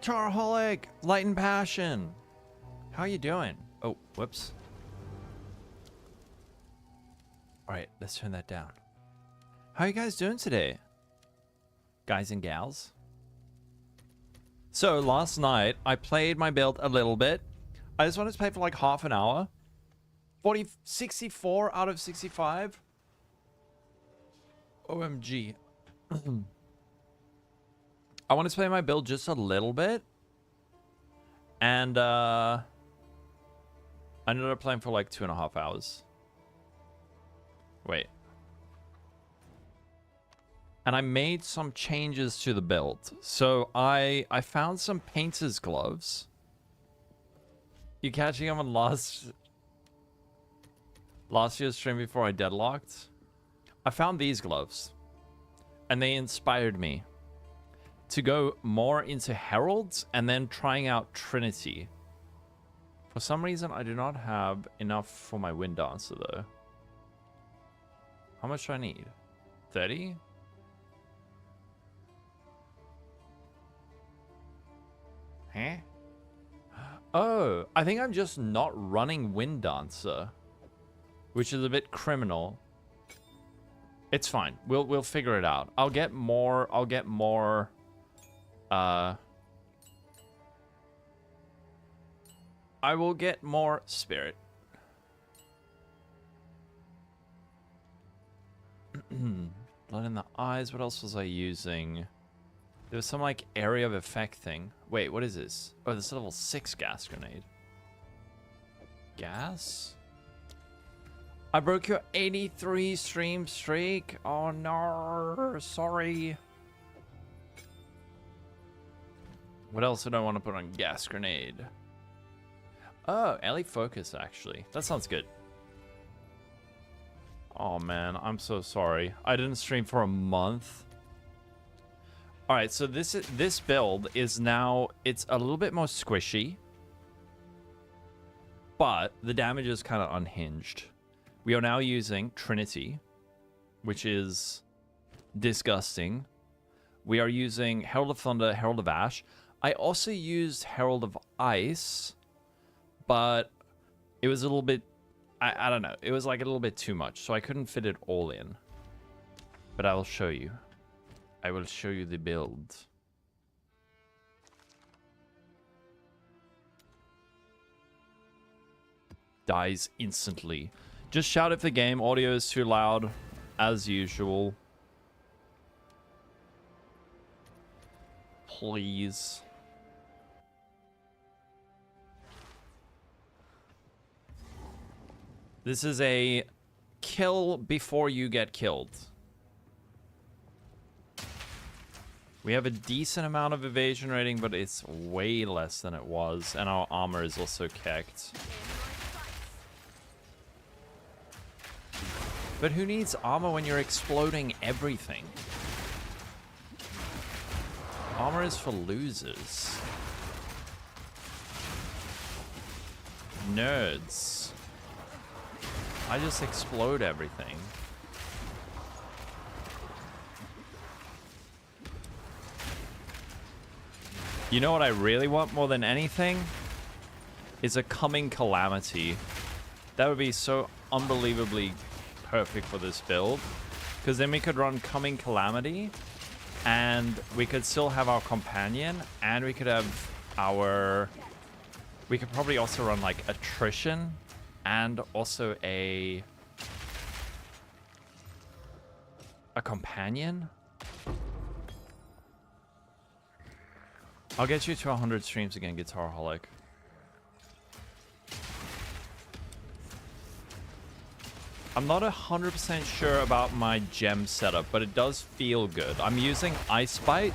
Charholic, Light and Passion. How you doing? Oh, whoops. All right, let's turn that down. How you guys doing today? Guys and gals? So last night, I played my build a little bit. I just wanted to play for like half an hour. 64 out of 65. OMG. I wanted to play my build just a little bit. And I ended up playing for like 2.5 hours. Wait. And I made some changes to the build. So I found some painter's gloves. You catching them on last year's stream before I deadlocked? I found these gloves. And they inspired me to go more into Heralds and then trying out Trinity. For some reason, I do not have enough for my Wind Dancer though. How much do I need? 30? Huh? Oh, I think I'm just not running Wind Dancer, which is a bit criminal. It's fine. We'll figure it out. I'll get more I will get more spirit. Blood in the eyes. What else was I using? There was some like area of effect thing. Wait, what is this? Oh, this is a level 6 gas grenade. Gas? I broke your 83 stream streak. Oh no, sorry. What else did I want to put on gas grenade? Oh, LA focus actually. That sounds good. Oh man, I'm so sorry. I didn't stream for a month. All right, so this build is now, it's a little bit more squishy, but the damage is kind of unhinged. We are now using Trinity, which is disgusting. We are using Herald of Thunder, Herald of Ash. I also used Herald of Ice, but it was a little bit, I don't know. It was like a little bit too much, so I couldn't fit it all in. But I will show you. I will show you the build. Dies instantly. Just shout if the game audio is too loud, as usual. Please. This is a kill before you get killed. We have a decent amount of evasion rating, but it's way less than it was. And our armor is also kicked. But who needs armor when you're exploding everything? Armor is for losers. Nerds. I just explode everything. You know what I really want more than anything? Is a coming calamity. That would be so unbelievably perfect for this build. Because then we could run coming calamity. And we could still have our companion. And we could have our... We could probably also run like attrition. And also a companion. I'll get you to 100 streams again, Guitarholic. I'm not 100% sure about my gem setup, but it does feel good. I'm using Ice Bite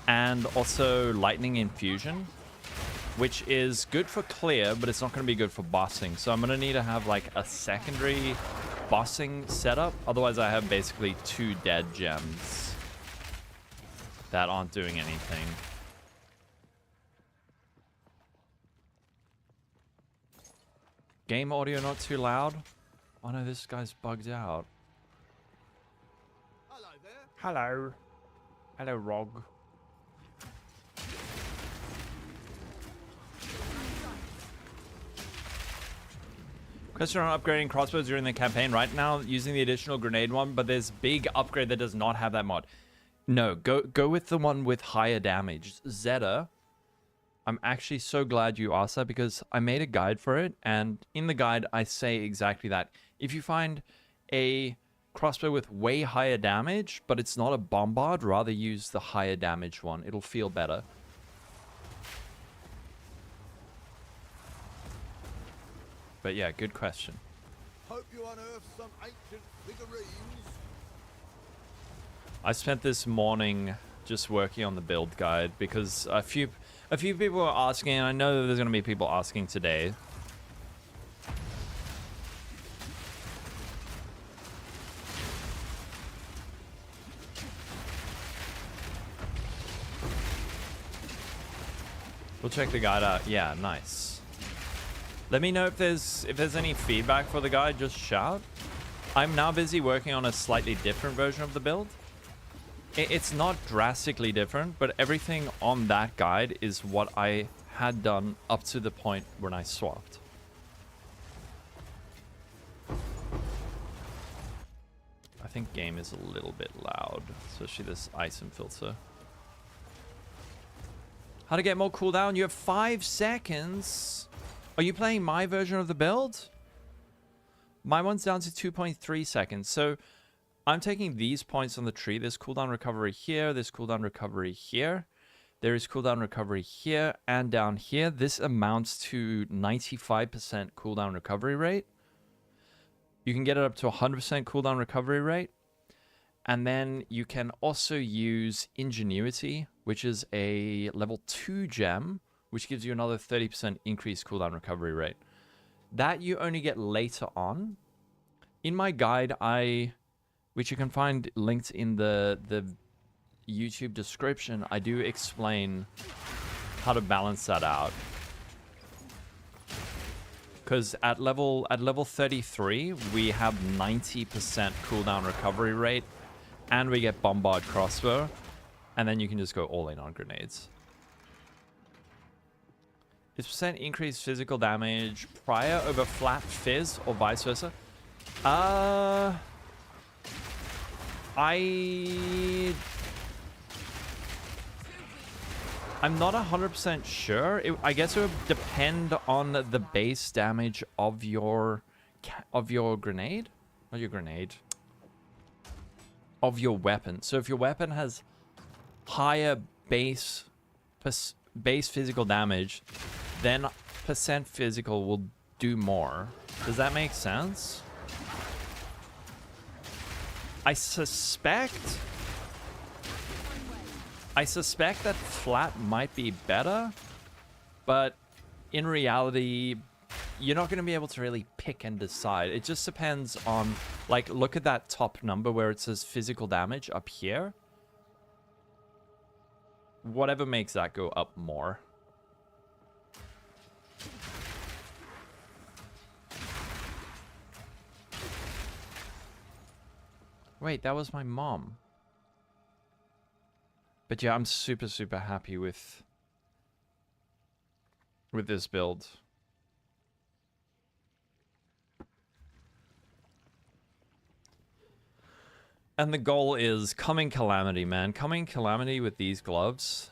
and also Lightning Infusion, which is good for clear, but it's not going to be good for bossing. So I'm going to need to have like a secondary bossing setup. Otherwise, I have basically 2 dead gems that aren't doing anything. Game audio not too loud? Oh no, this guy's bugged out. Hello there. Hello. Hello, Rog. Question on upgrading crossbows during the campaign. Right now, using the additional grenade one, but there's big upgrade that does not have that mod. No, go with the one with higher damage. Zeta. I'm actually so glad you asked that because I made a guide for it, and in the guide I say exactly that. If you find a crossbow with way higher damage, but it's not a bombard, rather use the higher damage one. It'll feel better. But yeah, good question. Hope you unearth some ancient figurines. I spent this morning just working on the build guide because a few people were asking, and I know that there's going to be people asking today. We'll check the guide out. Yeah, nice. Let me know if there's any feedback for the guide, just shout. I'm now busy working on a slightly different version of the build. It's not drastically different, but everything on that guide is what I had done up to the point when I swapped. I think game is a little bit loud, especially this ISIM filter. How to get more cooldown? You have 5 seconds. Are you playing my version of the build? My one's down to 2.3 seconds. So I'm taking these points on the tree. There's cooldown recovery here. There's cooldown recovery here. There is cooldown recovery here and down here. This amounts to 95% cooldown recovery rate. You can get it up to 100% cooldown recovery rate. And then you can also use Ingenuity, which is a level 2 gem, which gives you another 30% increased cooldown recovery rate. That you only get later on. In my guide, which you can find linked in the YouTube description, I do explain how to balance that out. Because at level 33, we have 90% cooldown recovery rate, and we get Bombard Crossbow, and then you can just go all in on grenades. Is percent increased physical damage prior over flat fizz or vice versa? I'm not 100% sure. I guess it would depend on the base damage of your grenade, not your grenade, of your weapon. So if your weapon has higher base physical damage, then percent physical will do more. Does that make sense? I suspect that flat might be better, but in reality, you're not going to be able to really pick and decide. It just depends on, like, look at that top number where it says physical damage up here. Whatever makes that go up more. Wait, that was my mom. But yeah, I'm super, super happy with this build. And the goal is Coming Calamity, man. Coming Calamity with these gloves.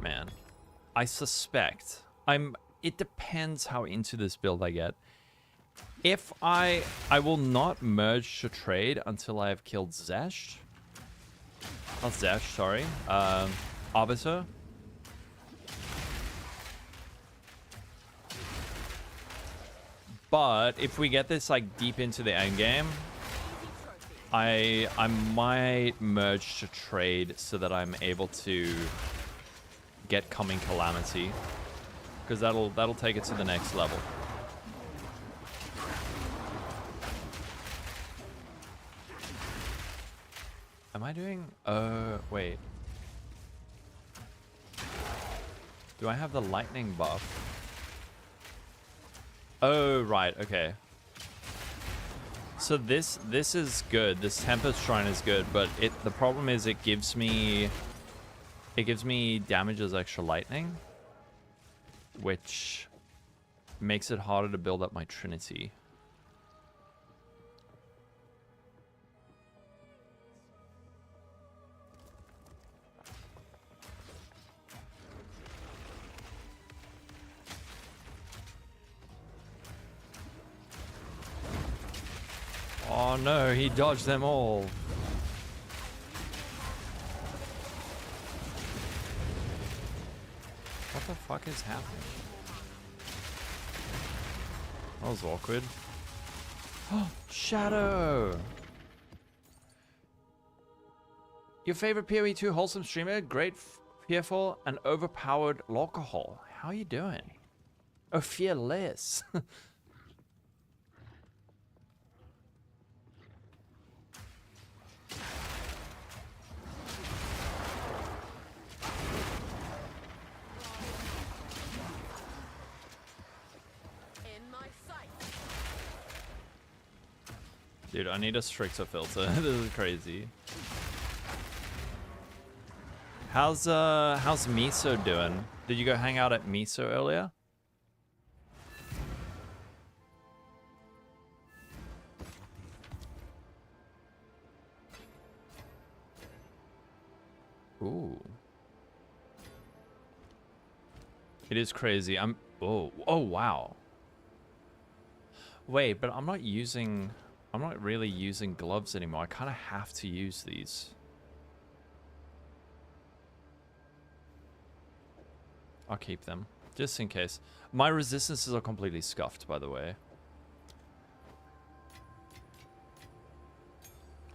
Man, I suspect it depends how into this build I get. If I will not merge to trade until I have killed Zesh. Not Zesh, sorry. Arbiter. But if we get this like deep into the end game, I might merge to trade so that I'm able to get Coming Calamity, because that'll take it to the next level. Am I doing... wait. Do I have the lightning buff? Oh, right, okay. So this is good. This Tempest Shrine is good, but the problem is it gives me damage as extra lightning, which makes it harder to build up my Trinity. Oh no, he dodged them all. What the fuck is happening? That was awkward. Oh, Shadow! Your favorite PoE 2 wholesome streamer? Great, fearful, and overpowered Lolcohol. How you doing? Oh, fearless. Dude, I need a stricter filter. This is crazy. How's Miso doing? Did you go hang out at Miso earlier? Ooh. It is crazy. Oh wow. Wait, but I'm not really using gloves anymore. I kind of have to use these. I'll keep them, just in case. My resistances are completely scuffed, by the way.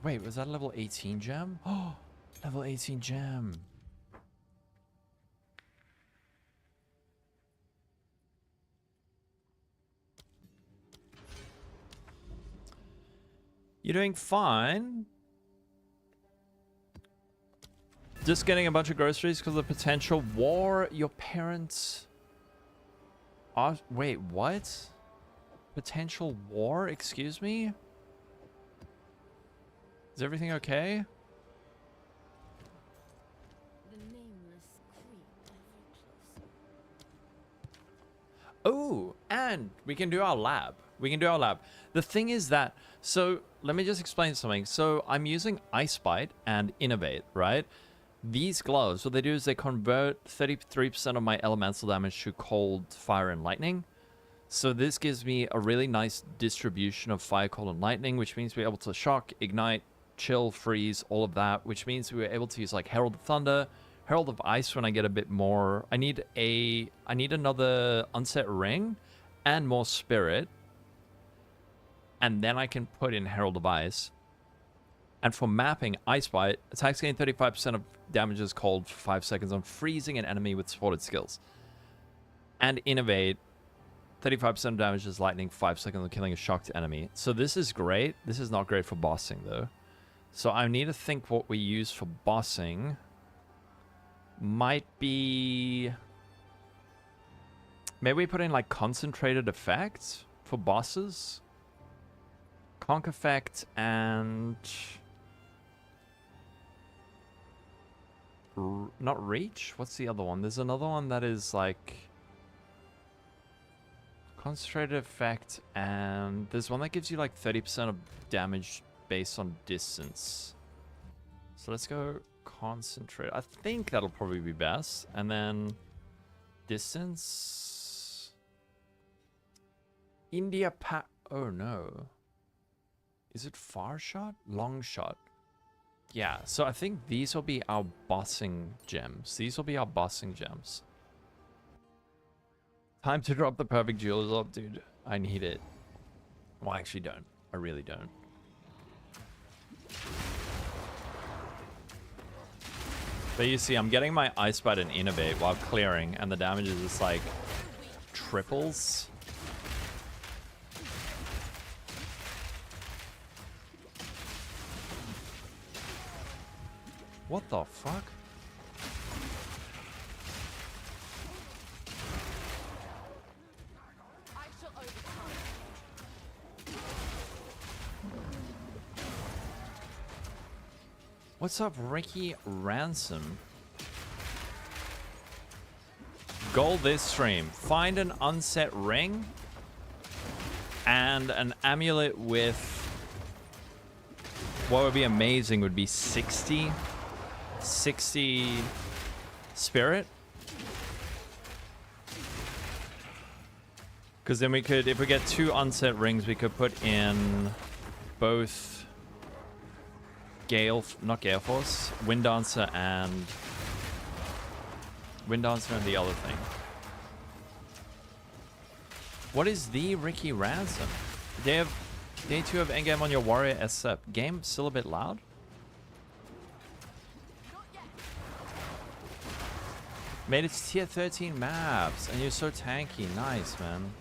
Wait, was that level 18 gem? Oh, level 18 gem. You're doing fine. Just getting a bunch of groceries because of the potential war. Your parents are... Wait, what? Potential war? Excuse me? Is everything okay? The nameless creep ever closer. Oh, and we can do our lab. We can do our lab. The thing is that... So, let me just explain something. So, I'm using Ice Bite and Innovate, right? These gloves, what they do is they convert 33% of my elemental damage to cold, fire, and lightning. So this gives me a really nice distribution of fire, cold, and lightning, which means we're able to shock, ignite, chill, freeze, all of that, which means we're able to use like Herald of Thunder, Herald of Ice when I get a bit more. I need another Unset Ring and more Spirit. And then I can put in Herald of Ice. And for mapping, Ice Bite, attacks gain 35% of damages cold for 5 seconds on freezing an enemy with supported skills. And Innovate, 35% of damages lightning, 5 seconds on killing a shocked enemy. So this is great. This is not great for bossing, though. So I need to think what we use for bossing. Might be... Maybe we put in, like, concentrated effects for bosses. Conk effect and... Not reach? What's the other one? There's another one that is like concentrated effect, and there's one that gives you like 30% of damage based on distance. So let's go concentrate. I think that'll probably be best. And then distance. Oh no. Is it far shot? Long shot. Yeah, so I think these will be our bossing gems. These will be our bossing gems. Time to drop the perfect jewels up, dude. I need it. Well, I actually don't. I really don't. But you see, I'm getting my Ice Bite and Innovate while clearing, and the damage is just like triples. What the fuck? I shall overcome. What's up, Ricky Ransom? Goal this stream. Find an unset ring And an amulet with... What would be amazing would be 60 spirit. Because then we could, if we get 2 unset rings, we could put in both not Gale Force, Wind Dancer and the other thing. What is the Ricky Ransom? Day 2 of endgame on your warrior SSF. Game still a bit loud? Made it to tier 13 maps, and you're so tanky. Nice, man.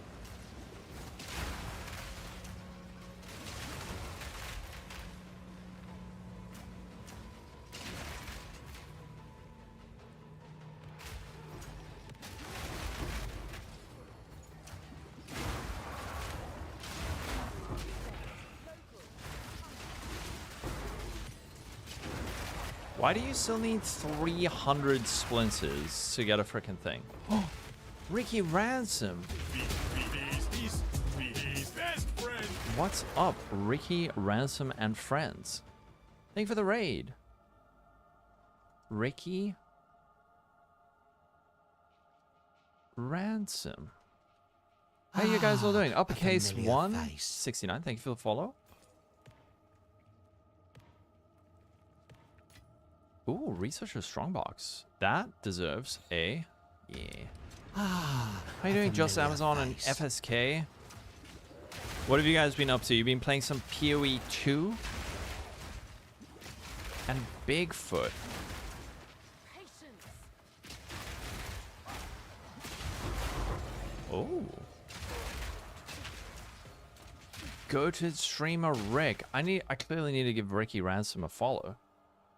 Why do you still need 300 splinters to get a freaking thing? Oh, Ricky Ransom. What's up, Ricky Ransom and friends? Thank you for the raid. Ricky Ransom. How you guys all doing? Uppercase 169. Thank you for the follow. Ooh, Researcher Strongbox. That deserves a... Yeah. How you doing, Just Amazon and FSK? What have you guys been up to? You've been playing some PoE 2? And Bigfoot. Patience. Oh. Goated streamer Rick. I clearly need to give Ricky Ransom a follow.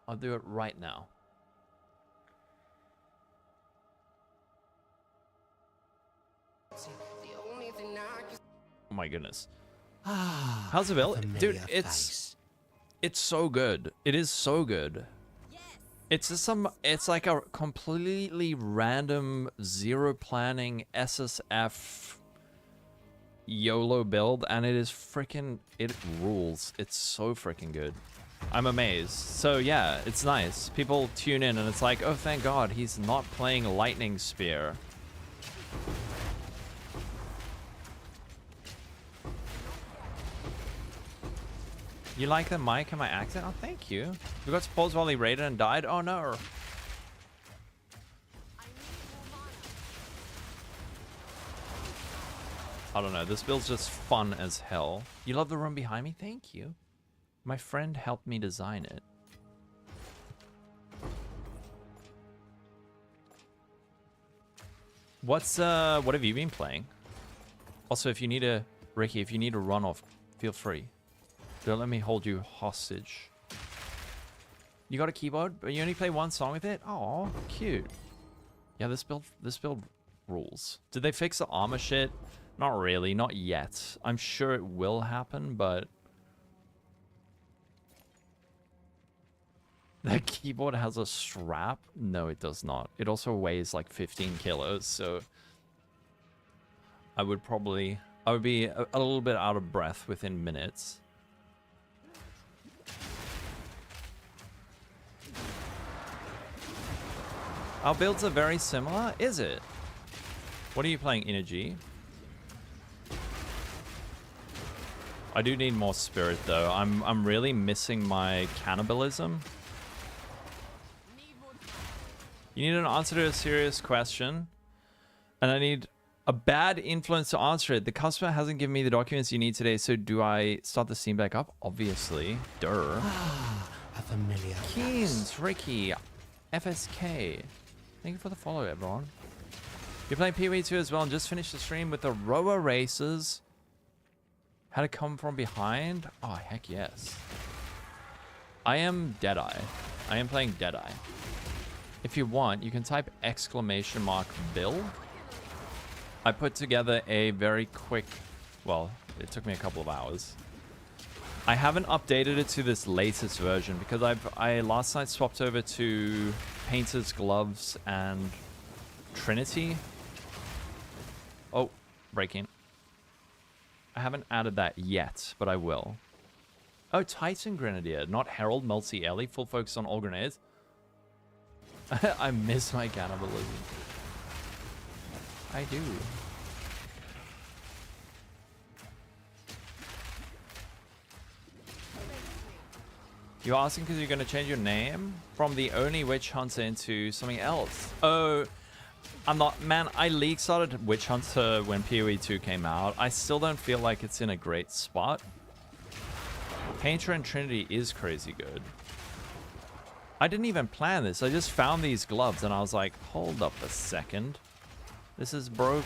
I'll do it right now. Oh my goodness. How's it, Bill? Dude, it's so good. It is so good. It's just it's like a completely random zero planning SSF YOLO build, and it rules. It's so freaking good. I'm amazed. So yeah, it's nice. People tune in and it's like, oh, thank God he's not playing Lightning Spear. You like the mic and my accent? Oh, thank you. We got to pause while he raided and died? Oh no. I don't know. This build's just fun as hell. You love the room behind me? Thank you. My friend helped me design it. What have you been playing? Also, if you need a Ricky, if you need a run off, feel free. Don't let me hold you hostage. You got a keyboard, but you only play one song with it? Oh, cute. Yeah, this build rules. Did they fix the armor shit? Not really, not yet. I'm sure it will happen, but that keyboard has a strap? No, it does not. It also weighs like 15 kilos, so I would be a little bit out of breath within minutes. Our builds are very similar, is it? What are you playing, Energy? I do need more spirit though. I'm really missing my cannibalism. You need an answer to a serious question, and I need a bad influence to answer it. The customer hasn't given me the documents you need today, so do I start the scene back up? Obviously. Durr. A familiar Keens, Ricky, FSK. Thank you for the follow, everyone. You're playing PoE 2 as well and just finished the stream with the rower races. How to come from behind? Oh, heck yes. I am Deadeye. I am playing Deadeye. If you want, you can type !build. I put together a very quick, well, it took me a couple of hours. I haven't updated it to this latest version because I last night swapped over to Painter's Gloves and Trinity. Oh, breaking. I haven't added that yet, but I will. Oh, Titan Grenadier, not Herald, multi-ellie, full focus on all grenades. I miss my cannibalism. I do. You're asking because you're going to change your name from the only witch hunter into something else. Oh, I'm not, man, I league started witch hunter when PoE 2 came out. I still don't feel like it's in a great spot. Painter and Trinity is crazy good. I didn't even plan this. I just found these gloves and I was like, hold up a second. This is broken.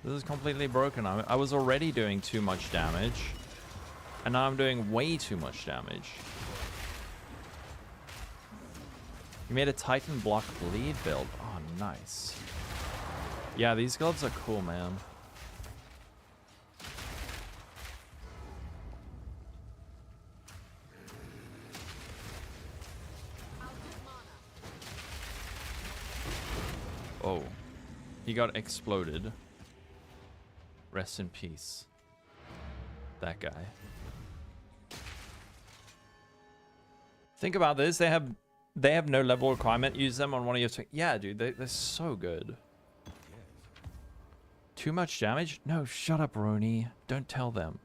This is completely broken. I was already doing too much damage. And now I'm doing way too much damage. You made a Titan block bleed build. Oh, nice. Yeah, these gloves are cool, man. Oh, he got exploded. Rest in peace. That guy. Think about this. They have no level requirement. Use them on one of your... Yeah, dude. They're so good. Too much damage? No, shut up, Roni. Don't tell them.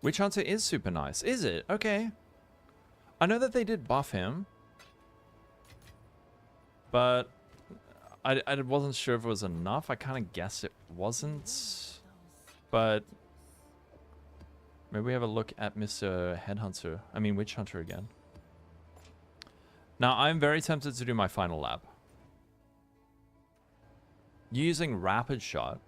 Witch Hunter is super nice. Is it? Okay. I know that they did buff him. But I wasn't sure if it was enough. I kind of guessed it wasn't. But maybe we have a look at Mr. Headhunter. I mean, Witch Hunter again. Now, I'm very tempted to do my final lap. Using Rapid Shot.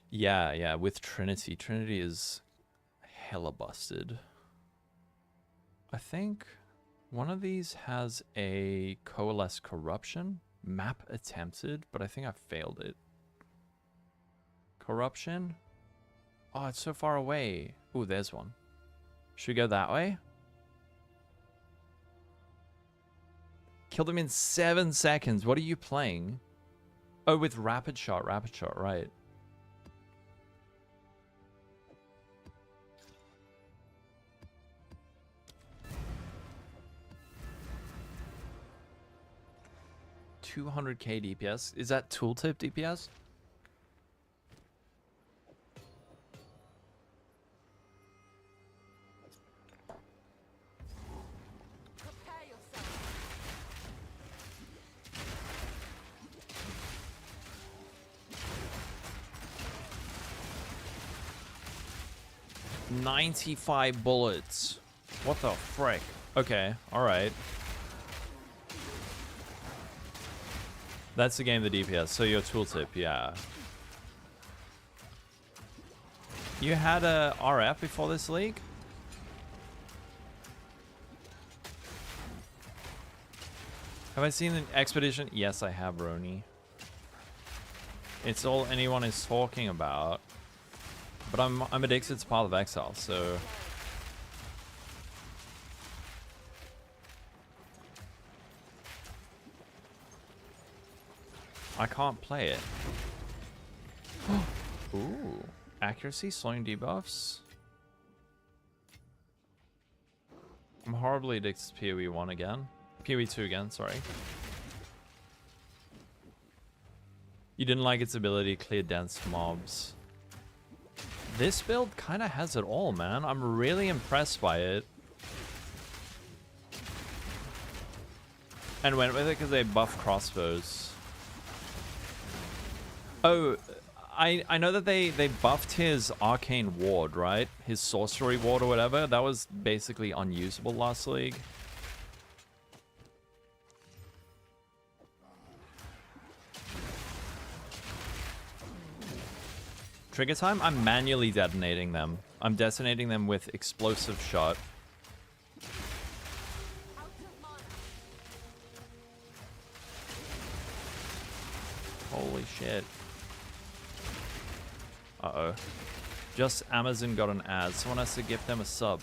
Yeah, with Trinity. Trinity is hella busted. I think one of these has a Coalesce Corruption. Map attempted, but I think I failed it. Corruption? Oh, it's so far away. Ooh, there's one. Should we go that way? Killed him in 7 seconds. What are you playing? Oh, with Rapid Shot, right. $200k DPS. Is that tooltip DPS? Prepare yourself. 95 bullets. What the frick? Okay, alright. That's the game, the DPS. So your tooltip, yeah. You had a RF before this league? Have I seen an expedition? Yes, I have, Roni. It's all anyone is talking about. But I'm addicted to Path of Exile, so... I can't play it. Ooh. Accuracy, slowing debuffs. I'm horribly addicted to PoE 1 again. PoE 2 again, sorry. You didn't like its ability to clear dense mobs. This build kind of has it all, man. I'm really impressed by it. And went with it because they buff crossbows. Oh, I know that they buffed his arcane ward, right? His sorcery ward or whatever. That was basically unusable last league. Trigger time? I'm manually detonating them. I'm detonating them with explosive shot. Holy shit. Uh-oh. Just Amazon got an ad. Someone has to give them a sub.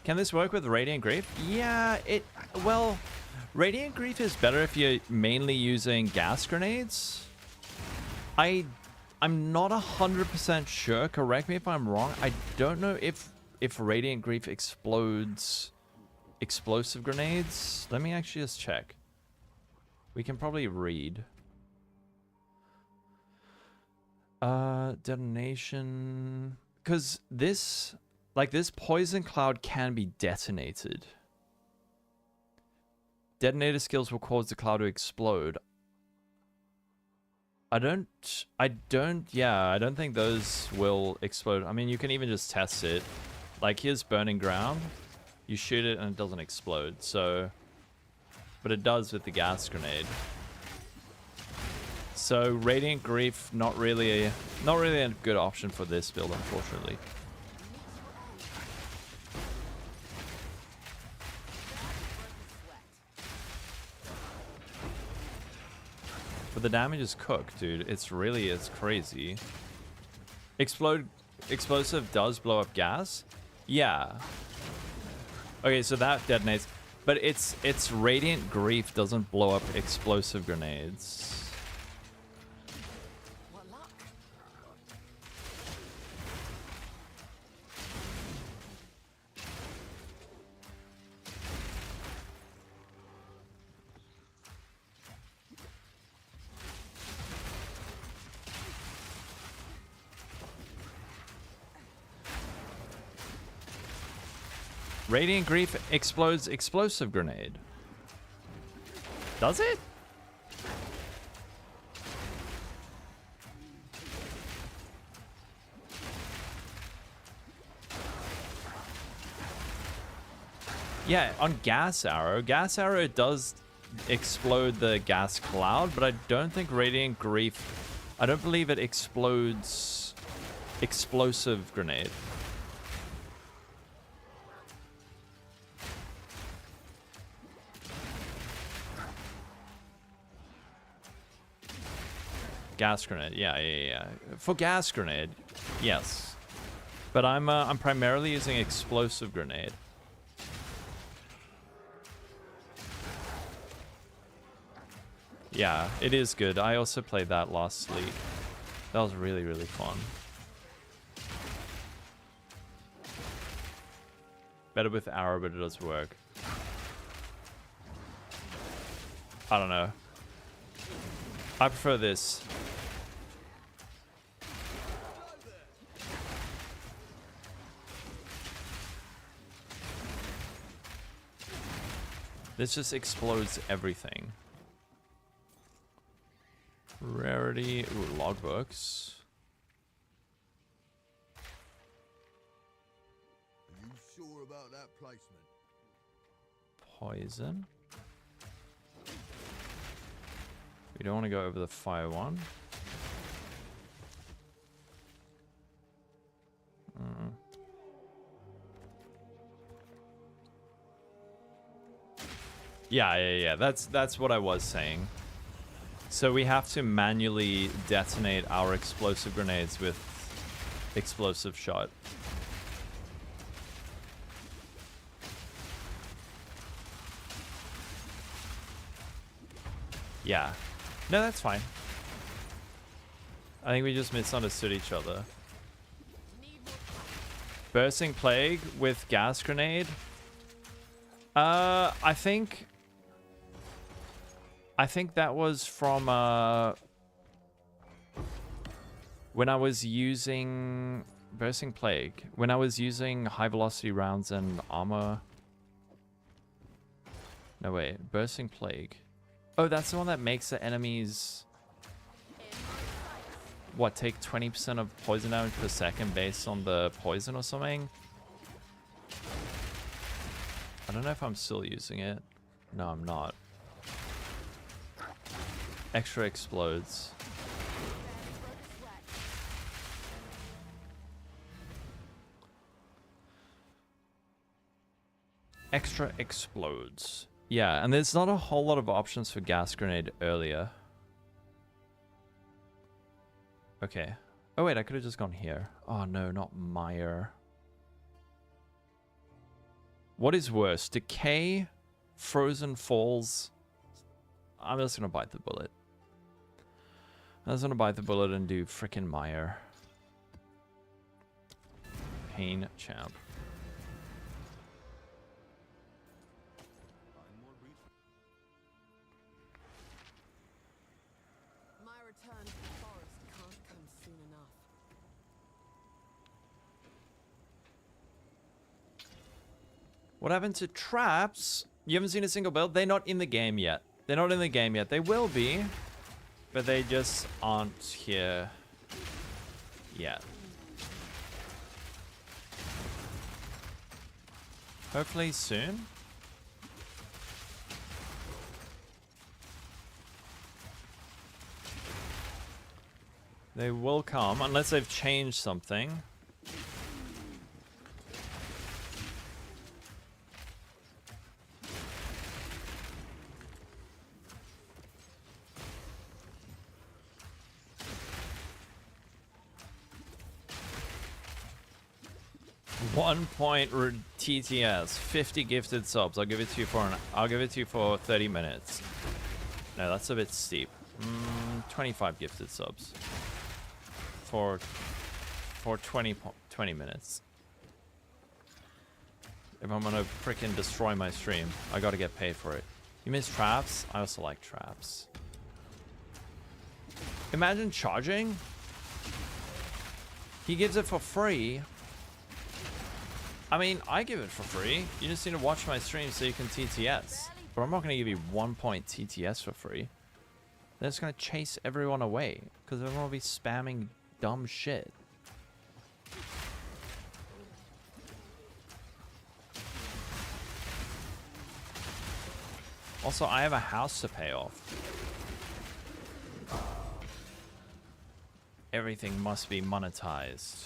Can this work with Radiant Grief? Yeah, well, Radiant Grief is better if you're mainly using gas grenades. I'm not 100% sure. Correct me if I'm wrong. I don't know if Radiant Grief explodes explosive grenades. Let me actually just check. We can probably read. Detonation. Because this poison cloud can be detonated. Detonator skills will cause the cloud to explode. I don't think those will explode. I mean, you can even just test it. Like, here's burning ground. You shoot it and it doesn't explode, so... But it does with the gas grenade. So, Radiant Grief, not really a good option for this build, unfortunately. But the damage is cooked, dude. It's crazy. Explosive does blow up gas? Yeah. Okay, so that detonates. But it's Radiant Grief doesn't blow up explosive grenades. What luck? Radiant Grief explodes explosive grenade. Does it? Yeah, on Gas Arrow does explode the gas cloud, but I don't think Radiant Grief, I don't believe it explodes explosive grenade. Gas grenade, yeah. For gas grenade, yes. But I'm primarily using explosive grenade. Yeah, it is good. I also played that last league. That was really, really fun. Better with arrow, but it does work. I don't know. I prefer this. This just explodes everything. Rarity. Ooh, logbooks. Are you sure about that placement? Poison. We don't want to go over the fire one. Yeah. That's what I was saying. So we have to manually detonate our explosive grenades with explosive shot. Yeah. No, that's fine. I think we just misunderstood each other. Bursting Plague with gas grenade. I think that was from when I was using Bursting Plague. When I was using high velocity rounds and armor. No wait, Bursting Plague. Oh, that's the one that makes the enemies, what, take 20% of poison damage per second based on the poison or something? I don't know if I'm still using it. No, I'm not. Extra explodes. Extra explodes. Yeah, and there's not a whole lot of options for gas grenade earlier. Okay, Oh wait, I could have just gone here. Oh no, not Mire. What is worse? Decay, Frozen Falls. I'm just gonna bite the bullet. I'm just gonna bite the bullet and do frickin' Mire. Pain champ. My return to the forest can't come soon enough. What happened to traps? You haven't seen a single build? They're not in the game yet. They're not in the game yet. They will be, but they just aren't here yet. Hopefully soon. They will come, unless they've changed something. TTS, 50 gifted subs. I'll give it to you for 30 minutes. No, that's a bit steep. 25 gifted subs for 20 minutes. If I'm gonna freaking destroy my stream, I gotta get paid for it. You miss traps? I also like traps. Imagine charging. He gives it for free. I mean, I give it for free. You just need to watch my stream so you can TTS. But I'm not going to give you 1 point TTS for free. They're just going to chase everyone away. Because everyone will be spamming dumb shit. Also, I have a house to pay off. Everything must be monetized.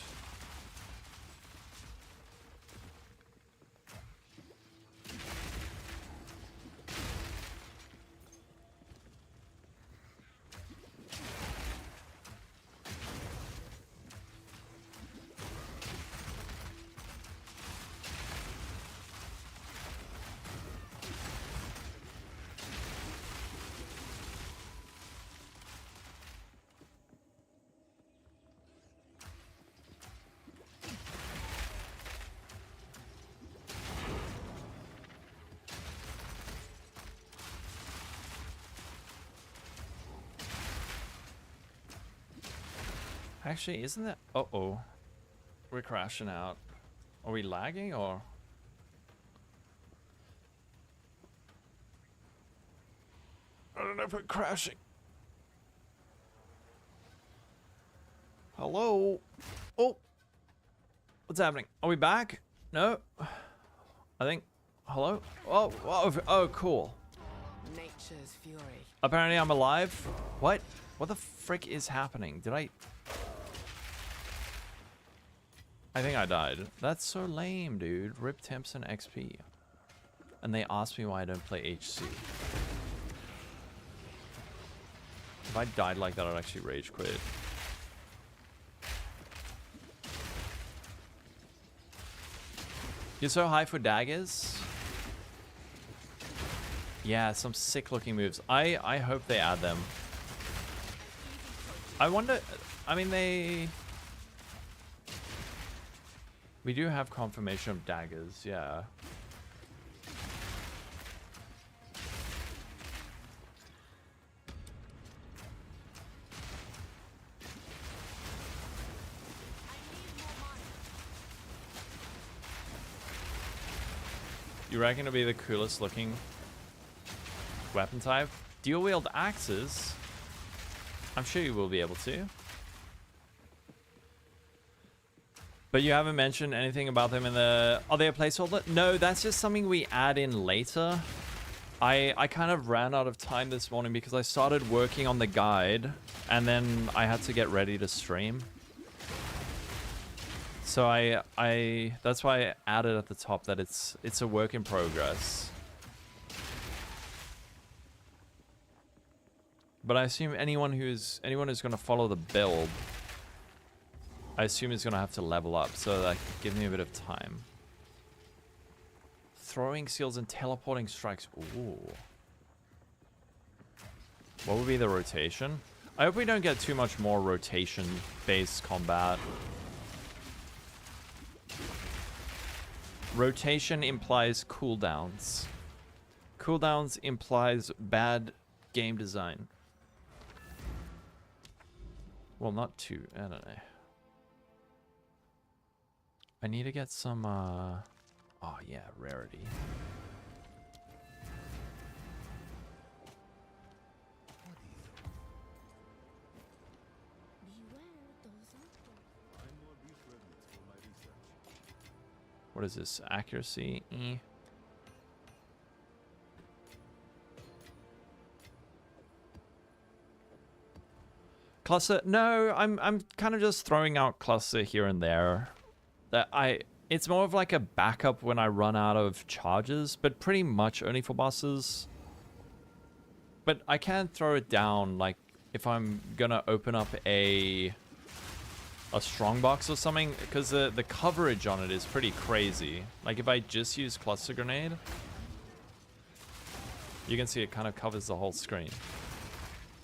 Actually, isn't that... Uh-oh. We're crashing out. Are we lagging, or... I don't know if we're crashing. Hello? Oh! What's happening? Are we back? No? I think... Hello? Oh, oh, cool. Nature's fury. Apparently I'm alive. What? What the frick is happening? Did I think I died. That's so lame, dude. Rip temps and XP. And they asked me why I don't play HC. If I died like that, I'd actually rage quit. You're so high for daggers? Yeah, some sick looking moves. I hope they add them. I wonder, I mean, we do have confirmation of daggers, yeah. You reckon it'll be the coolest looking weapon type? Dual wield axes? I'm sure you will be able to. But you haven't mentioned anything about them in the... Are they a placeholder? No, that's just something we add in later. I kind of ran out of time this morning because I started working on the guide and then I had to get ready to stream. So that's why I added at the top that it's a work in progress. But I assume anyone who's going to follow the build I assume he's gonna have to level up, so that give me a bit of time. Throwing seals and teleporting strikes. Ooh. What would be the rotation? I hope we don't get too much more rotation-based combat. Rotation implies cooldowns. Cooldowns implies bad game design. Well, not too. I don't know. I need to get some, oh yeah, rarity. What is this? Accuracy? Cluster? No, I'm kind of just throwing out cluster here and there. It's more of like a backup when I run out of charges, but pretty much only for bosses. But I can throw it down, like if I'm gonna open up a strongbox or something, because the coverage on it is pretty crazy. Like if I just use cluster grenade, you can see it kind of covers the whole screen.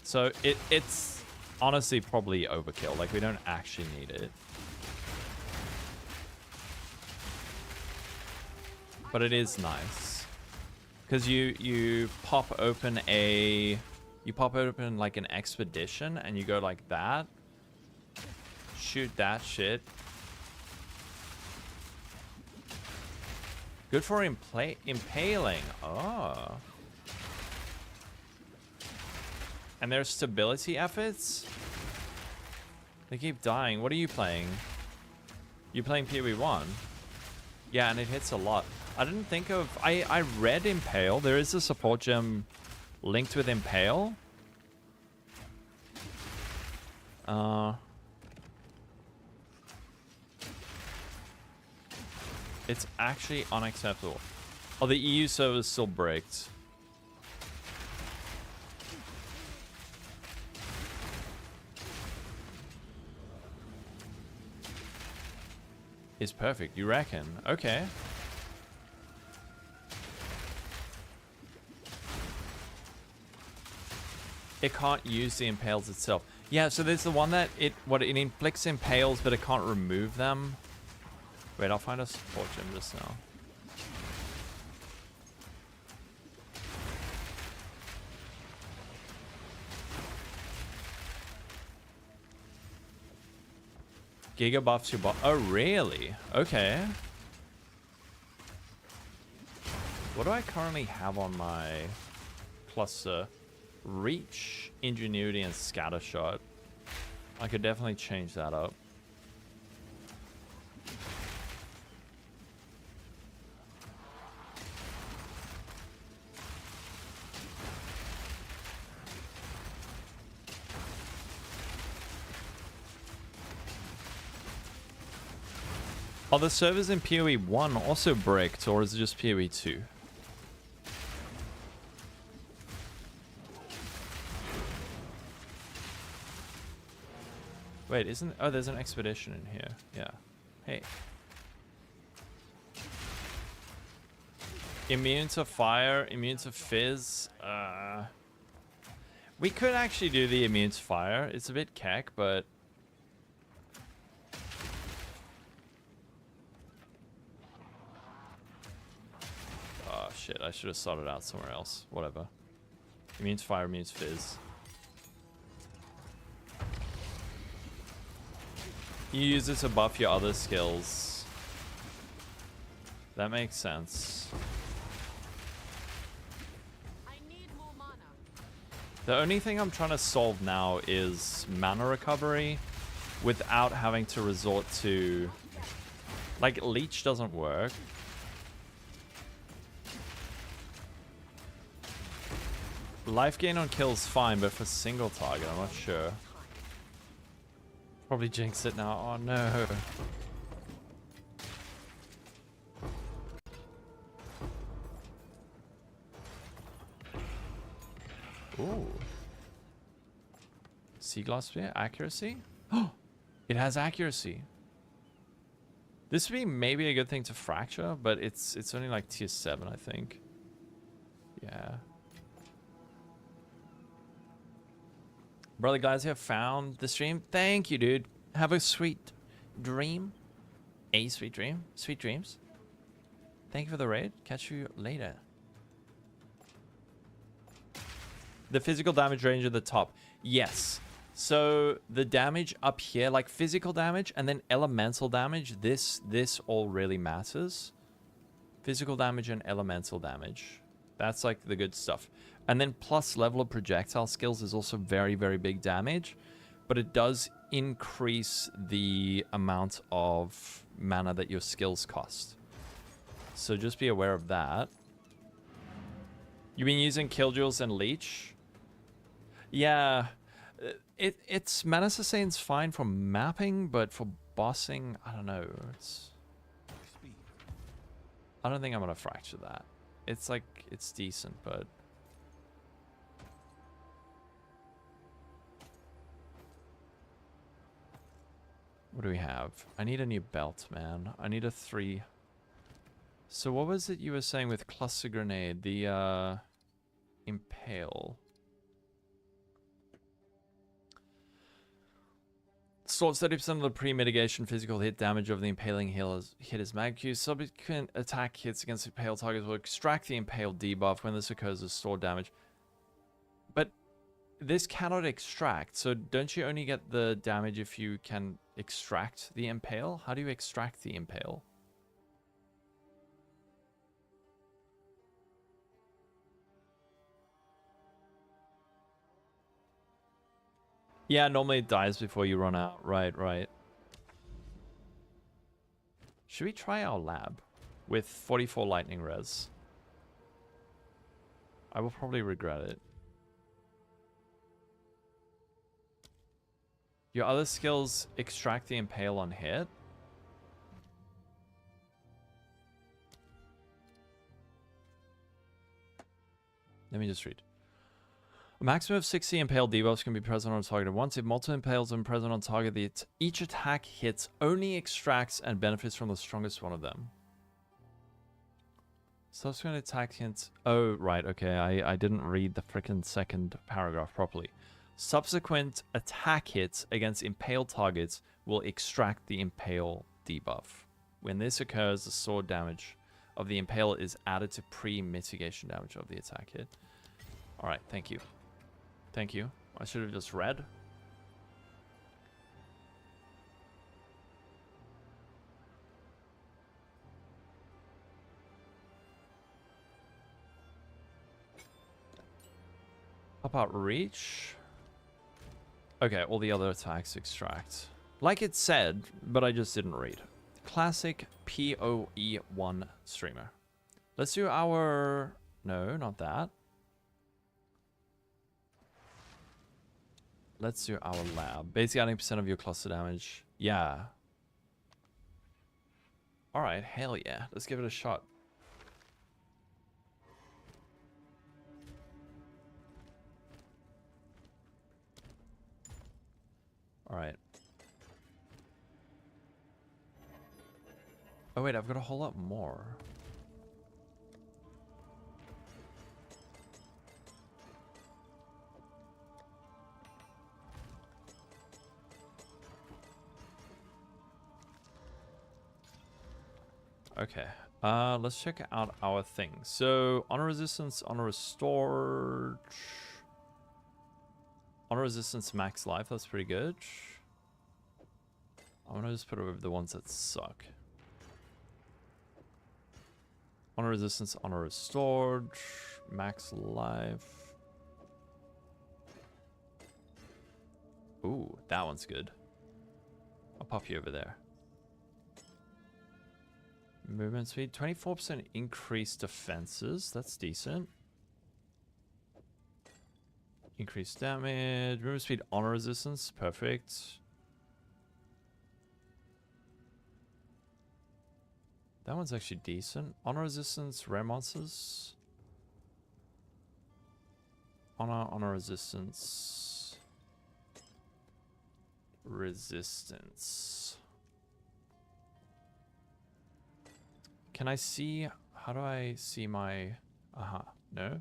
So it's honestly probably overkill. Like we don't actually need it. But it is nice. Because you pop open like an expedition and you go like that. Shoot that shit. Good for impaling. Oh. And there's stability efforts? They keep dying. What are you playing? You playing PoE 1? Yeah, and it hits a lot. I didn't think of... I read Impale. There is a support gem linked with Impale. It's actually unacceptable. Oh, the EU server's still bricked. Is perfect, you reckon? Okay. It can't use the impales itself. Yeah, so there's the one that it inflicts impales, but it can't remove them. Wait, I'll find a support gem just now. Giga buffs your buff. Oh, really? Okay. What do I currently have on my cluster? Reach, ingenuity, and scatter shot. I could definitely change that up. Are the servers in PoE 1 also bricked, or is it just PoE 2? Wait, isn't... Oh, there's an expedition in here. Yeah. Hey. Immune to fire, immune to fizz. We could actually do the immune to fire. It's a bit keck, but... Oh, shit. I should have sorted out somewhere else. Whatever. Immune to fire, immune to fizz. You use it to buff your other skills. That makes sense. I need more mana. The only thing I'm trying to solve now is mana recovery without having to resort to... Like, leech doesn't work. Life gain on kill's fine, but for single target, I'm not sure. Probably jinx it now. Oh no. Ooh. Sea glass spear accuracy? Oh, It has accuracy. This would be maybe a good thing to fracture, but it's only like tier 7, I think. Yeah. Brother, guys, have found the stream. Thank you, dude. Have a sweet dream. A sweet dream. Sweet dreams. Thank you for the raid. Catch you later. The physical damage range at the top. Yes. So the damage up here, like physical damage and then elemental damage, this all really matters. Physical damage and elemental damage. That's like the good stuff. And then plus level of projectile skills is also very, very big damage. But it does increase the amount of mana that your skills cost. So just be aware of that. You've been using Killjewels and Leech? Yeah. It's Mana Sustain's fine for mapping, but for bossing, I don't know. I don't think I'm gonna fracture that. It's like, it's decent, but... What do we have? I need a new belt, man. I need a 3. So what was it you were saying with Cluster Grenade? The, Impale. Stores 30% of the pre-mitigation physical hit damage of the impaling hit is mag Q. Subsequent attack hits against impaled targets will extract the impaled debuff. When this occurs as stored damage. But this cannot extract, so don't you only get the damage if you can extract the impale? How do you extract the impale? Yeah, normally it dies before you run out. Right, right. Should we try our lab with 44 lightning res? I will probably regret it. Your other skills extract the impale on hit. Let me just read. A maximum of 60 impale debuffs can be present on a target at once. If multiple impales are present on target, each attack hits only extracts and benefits from the strongest one of them. Subsequent attack hints. Oh, right. Okay. I didn't read the frickin' second paragraph properly. Subsequent attack hits against impaled targets will extract the impale debuff. When this occurs, the sword damage of the impale is added to pre-mitigation damage of the attack hit. Alright, thank you. Thank you. I should have just read. Pop out reach. Okay, all the other attacks extract. Like it said, but I just didn't read. Classic PoE1 streamer. Let's do our... No, not that. Let's do our lab. Basically 90% of your cluster damage. Yeah. Alright, hell yeah. Let's give it a shot. Alright. Oh wait, I've got a whole lot more. Okay. Let's check out our thing. So, honor resistance, honor restored. Honor resistance, max life. That's pretty good. I'm gonna just put it with the ones that suck. Honor resistance, honor restored, max life. Ooh, that one's good. I'll pop you over there. Movement speed, 24% increased defenses. That's decent. Increased damage. Movement speed, honor resistance. Perfect. That one's actually decent. Honor resistance, rare monsters. Honor resistance. resistance. Can I see? How do I see my? No.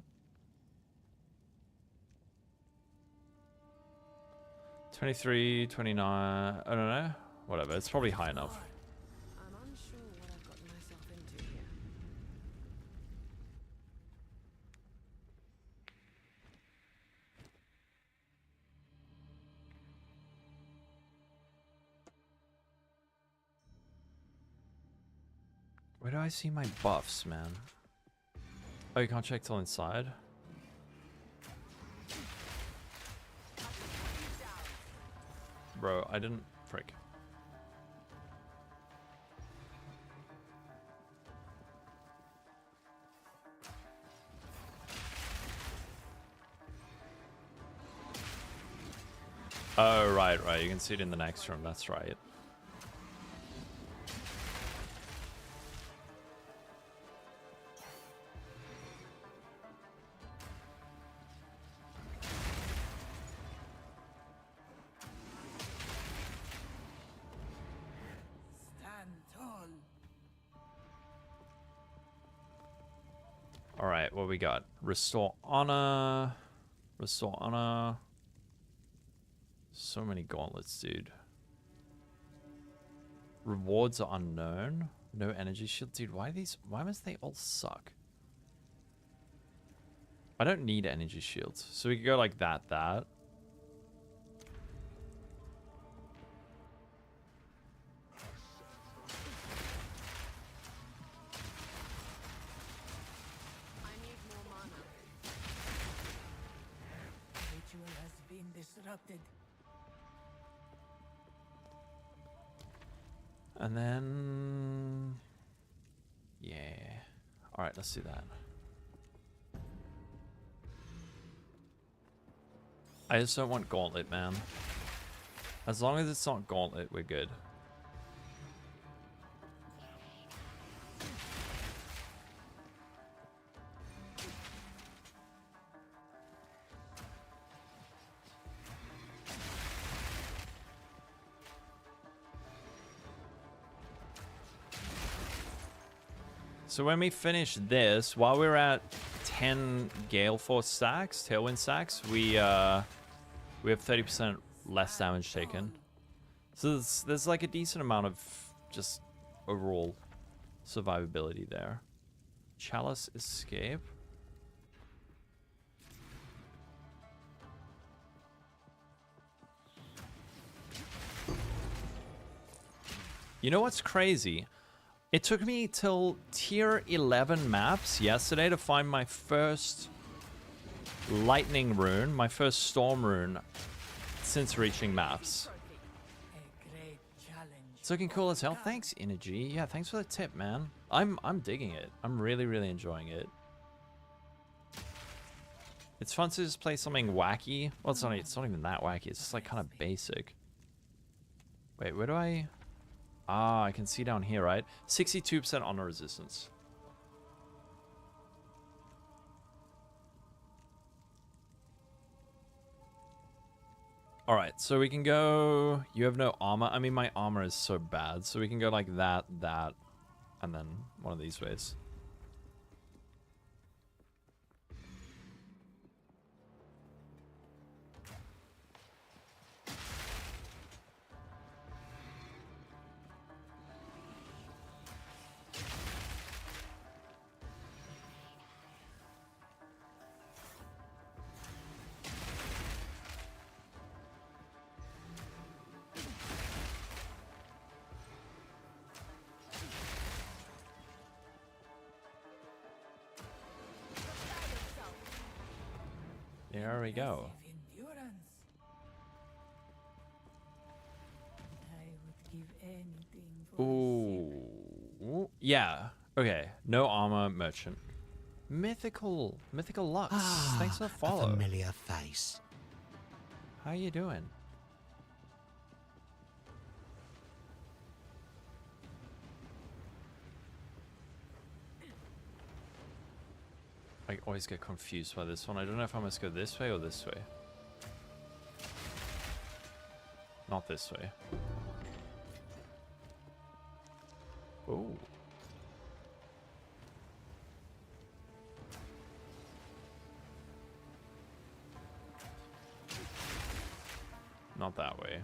23, 29. I don't know. Whatever. It's probably high enough. I'm unsure what I've gotten myself into here. Where do I see my buffs, man? Oh, you can't check till inside? Bro, I didn't... Frick. Oh, right. You can see it in the next room. That's right. Alright, what we got? Restore honor. Restore honor. So many gauntlets, dude. Rewards are unknown. No energy shield. Dude, why must they all suck? I don't need energy shields. So we could go like that. Disrupted. And then... Yeah. Alright, let's do that. I just don't want gauntlet, man. As long as it's not gauntlet, we're good. So when we finish this, while we're at 10 Gale Force stacks, Tailwind stacks, we have 30% less damage taken. So there's like a decent amount of just overall survivability there. Chalice Escape. You know what's crazy? It took me till tier 11 maps yesterday to find my first lightning rune, my first storm rune since reaching maps. It's looking cool as hell. Thanks, Energy. Yeah, thanks for the tip, man. I'm digging it. I'm really, really enjoying it. It's fun to just play something wacky. Well, it's not even that wacky. It's just like kind of basic. Wait, where do I... Ah, I can see down here, right? 62% honor resistance. Alright, so we can go... You have no armor. I mean, my armor is so bad. So we can go like that, and then one of these ways. There we go. Ooh. Yeah. Okay. No armor, merchant. Mythical Lux. Thanks for the follow. A familiar face. How you doing? I always get confused by this one. I don't know if I must go this way or this way. Not this way. Oh. Not that way.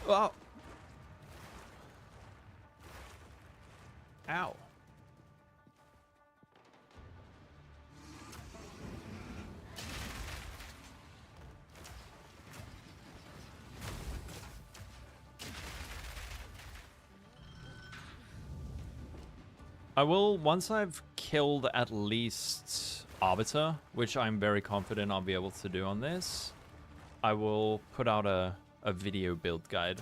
Oh. Ow. I will, once I've killed at least Arbiter, which I'm very confident I'll be able to do on this, I will put out a video build guide.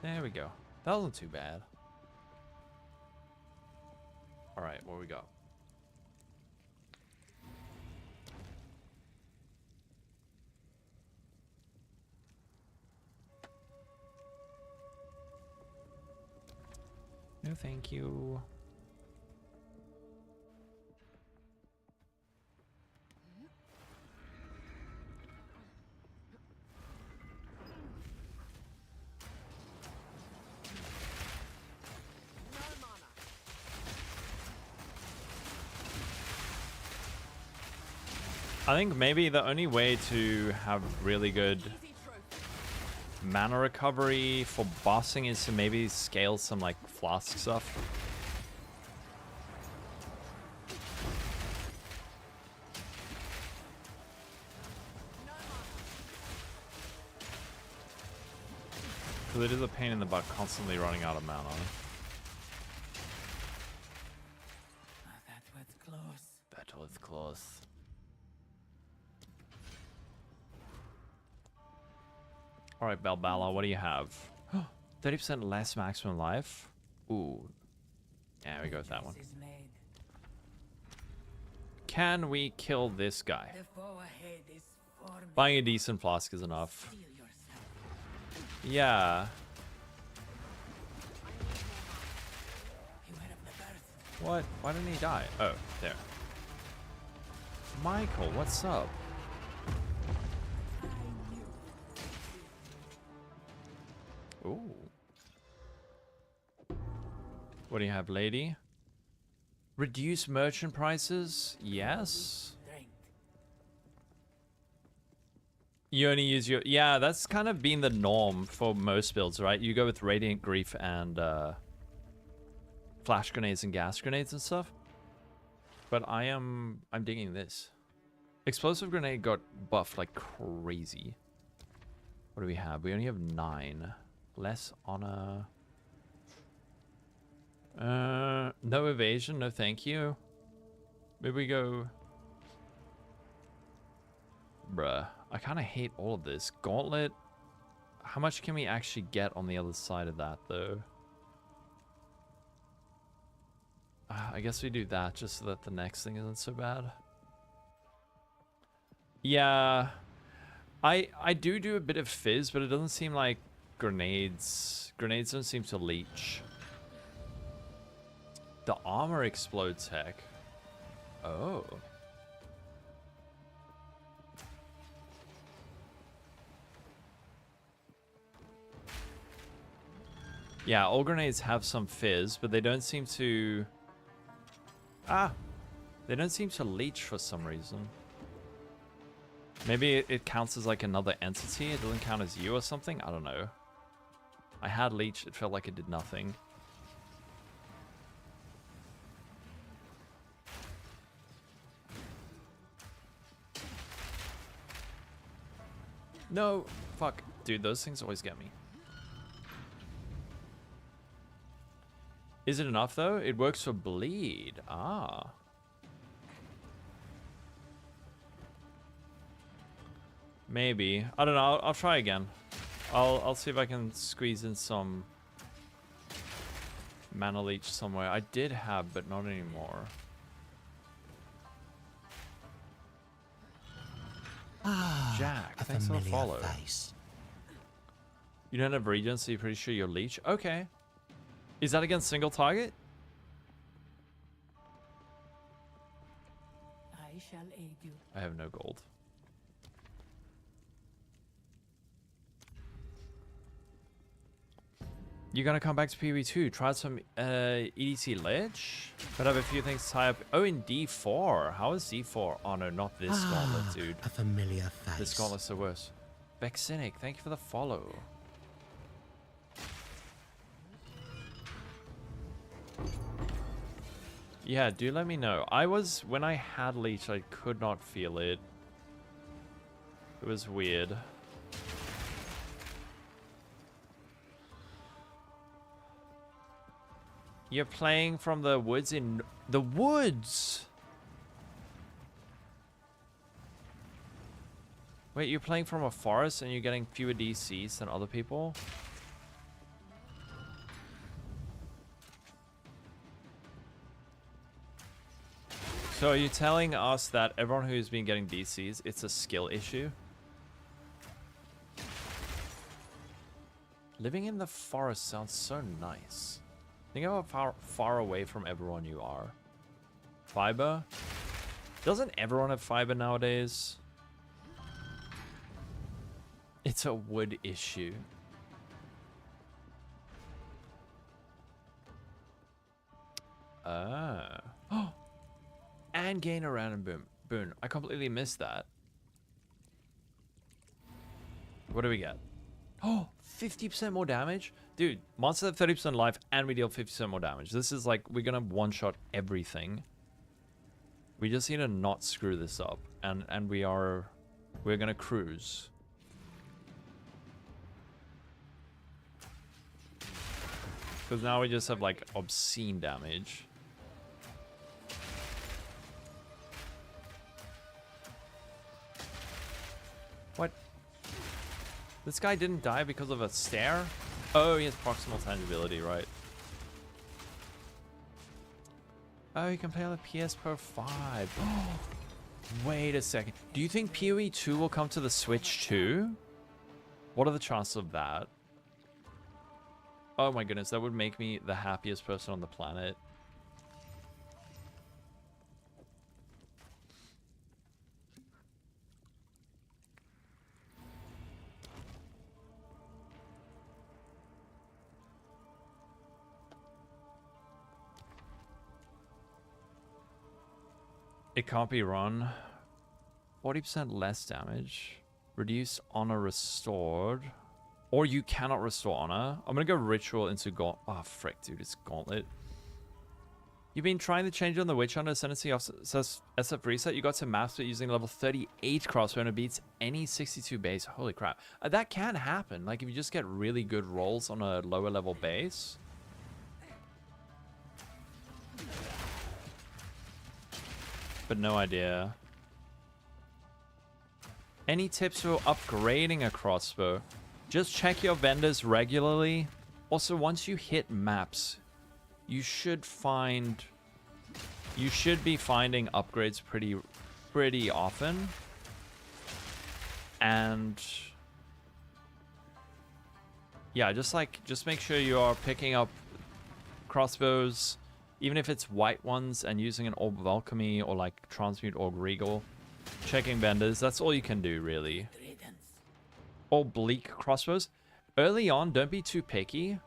There we go. That wasn't too bad. Alright, what we got? No, thank you. I think maybe the only way to have really good mana recovery for bossing is to maybe scale some like flask stuff. Because it is a pain in the butt constantly running out of mana. That was close. That was close. Alright, Balbala, what do you have? 30% less maximum life? Ooh. Yeah, we go with that one. Can we kill this guy? Buying a decent flask is enough. Yeah. What? Why didn't he die? Oh, there. Michael, what's up? Ooh. What do you have, lady? Reduce merchant prices? Yes. You only use your... Yeah, that's kind of been the norm for most builds, right? You go with Radiant Grief and flash grenades and gas grenades and stuff. But I'm digging this. Explosive grenade got buffed like crazy. What do we have? We only have 9. Less honor. No evasion, no thank you. Maybe we go... Bruh, I kind of hate all of this. Gauntlet. How much can we actually get on the other side of that, though? I guess we do that just so that the next thing isn't so bad. Yeah. I do a bit of fizz, but it doesn't seem like grenades don't seem to leech. The armor explodes, heck. Oh. Yeah, all grenades have some fizz, but they don't seem to... They don't seem to leech for some reason. Maybe it counts as like another entity. It doesn't count as you or something. I don't know. I had leech. It felt like it did nothing. No. Fuck. Dude, those things always get me. Is it enough though? It works for bleed. Ah. Maybe. I don't know. I'll try again. I'll see if I can squeeze in some mana leech somewhere. I did have, but not anymore. Jack, A thanks for the familiar follow. face. You don't have regen, so you're pretty sure you're leech. Okay. Is that against single target? I shall aid you. I have no gold. You're gonna come back to PoE 2. Try some EDC ledge. But I have a few things to tie up. Oh, in D4. How is D4? Oh no, not this gauntlet, dude. A familiar face. This gauntlet's the worst. Vexinic, thank you for the follow. Yeah, do let me know. When I had leech, I could not feel it. It was weird. You're playing from the woods in the woods. Wait, you're playing from a forest and you're getting fewer DCs than other people? So are you telling us that everyone who's been getting DCs, it's a skill issue? Living in the forest sounds so nice. Think about how far away from everyone you are. Fiber? Doesn't everyone have fiber nowadays? It's a wood issue. Ah. Oh! And gain a random boon. I completely missed that. What do we get? Oh, 50% more damage? Dude, monster have 30% life and we deal 50% more damage. This is like, we're gonna one-shot everything. We just need to not screw this up. And we're gonna cruise. Because now we just have like obscene damage. What? This guy didn't die because of a stare? Oh, he has proximal tangibility, right? Oh, you can play on the PS Pro 5. Wait a second. Do you think PoE 2 will come to the Switch too? What are the chances of that? Oh my goodness, that would make me the happiest person on the planet. It can't be run. 40% less damage. Reduce honor restored. Or you cannot restore honor. I'm gonna go ritual into gauntlet. Oh frick, dude, it's gauntlet. You've been trying to change on the witch hunter ascendancy off SF reset. You got to master it using level 38 crossbow and it beats any 62 base. Holy crap. That can happen. Like if you just get really good rolls on a lower level base. But no idea. Any tips for upgrading a crossbow? Just check your vendors regularly. Also, once you hit maps, you should be finding upgrades pretty often. And yeah, just make sure you are picking up crossbows, even if it's white ones, and using an Orb of Alchemy or like Transmute Orb Regal. Checking vendors, that's all you can do really. Or bleak crossbows. Early on, don't be too picky.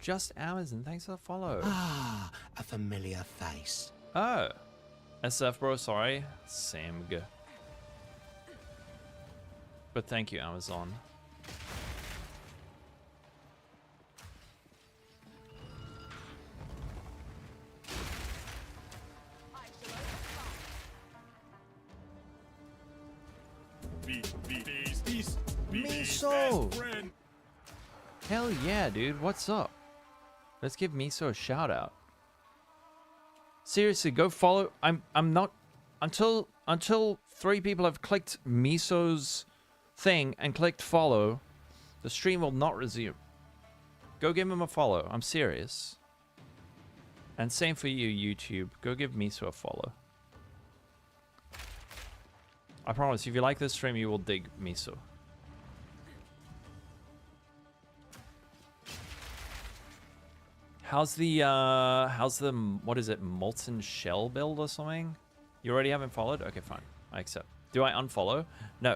Just Amazon, thanks for the follow. Ah, a familiar face. Oh. SF bro, sorry. Samg. But thank you, Amazon. Miso! Hell yeah, dude. What's up? Let's give Miso a shout out. Seriously, go follow. I'm not until 3 people have clicked Miso's thing and clicked follow, the stream will not resume. Go give him a follow. I'm serious. And same for you, YouTube. Go give Miso a follow. I promise, if you like this stream, you will dig Miso. How's the, what is it, Molten Shell build or something? You already haven't followed? Okay, fine. I accept. Do I unfollow? No.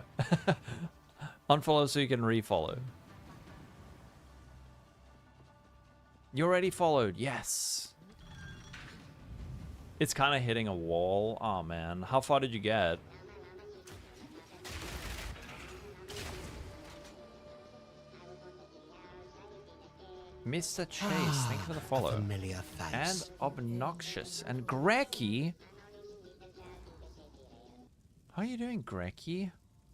Unfollow so you can refollow. You already followed. Yes. It's kind of hitting a wall. Oh, man. How far did you get? Mr. Chase, thank you for the follow. Familiar face. And Obnoxious. And Grecky. How are you doing, Grecky?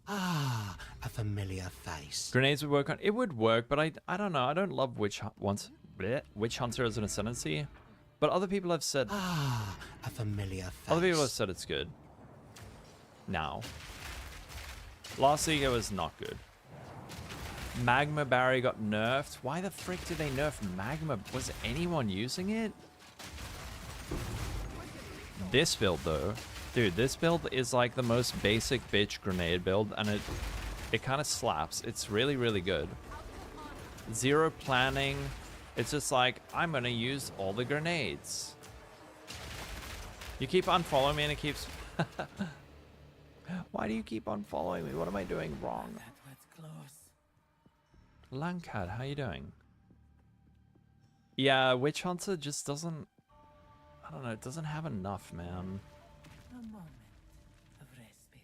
Ah, a familiar face. Grenades would work on... It would work, but I don't know. I don't love Witch Hunter as an ascendancy. But other people have said... Ah, a familiar face. Other people have said it's good. Now. Last league it was not good. Magma Barrier got nerfed. Why the frick did they nerf Magma? Was anyone using it? This build, though. Dude, this build is like the most basic bitch grenade build, and it kind of slaps. It's really, really good. Zero planning. It's just like, I'm going to use all the grenades. You keep unfollowing me and it keeps... Why do you keep unfollowing me? What am I doing wrong? That was close. Lankad, how you doing? Yeah, Witch Hunter just doesn't... I don't know, it doesn't have enough, man. A moment of respite.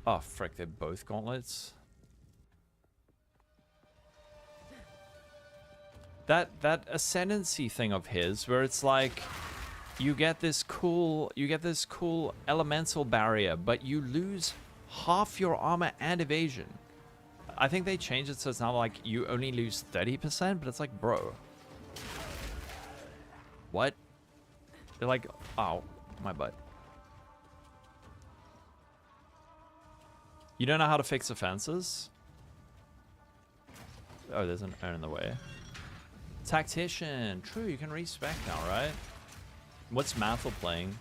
Oh, frick, they're both gauntlets. That ascendancy thing of his, where it's like... You get this cool elemental barrier, but you lose half your armor and evasion. I think they changed it so it's now like you only lose 30%, but it's like, bro. What? They're like, ow, my butt. You don't know how to fix offenses? Oh, there's an urn in the way. Tactician. True, you can respec now, right? What's Mathel playing?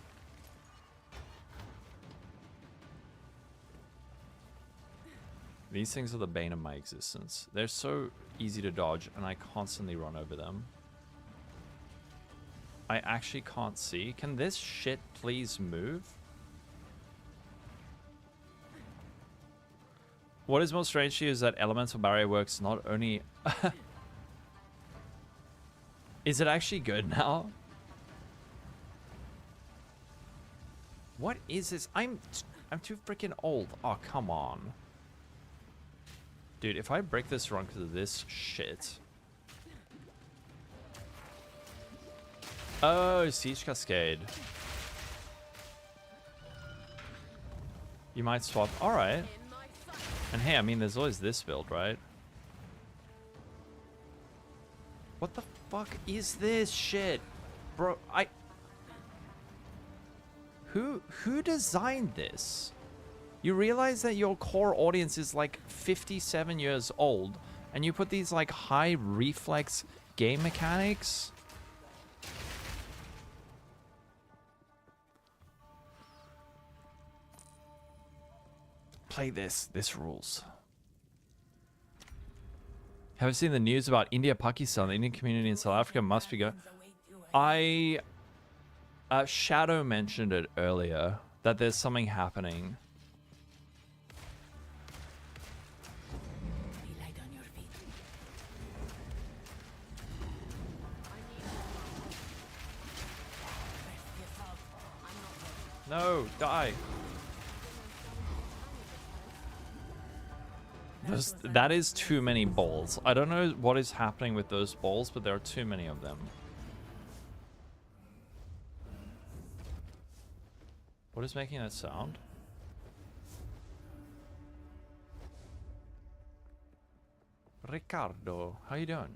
These things are the bane of my existence. They're so easy to dodge, and I constantly run over them. I actually can't see. Can this shit please move? What is most strange to you is that elemental barrier works not only... Is it actually good now? What is this? I'm too freaking old. Oh, come on. Dude, if I break this run because of this shit. Oh, Siege Cascade. You might swap. Alright. And hey, I mean, there's always this build, right? What the fuck is this shit? Bro, Who designed this? You realize that your core audience is like 57 years old, and you put these like high reflex game mechanics? Play this. This rules. Have you seen the news about India, Pakistan? The Indian community in South Africa must be going. Shadow mentioned it earlier, that there's something happening. Be light on your feet. No, die. That is too many balls. I don't know what is happening with those balls, but there are too many of them. What is making that sound? Ricardo, how you doing?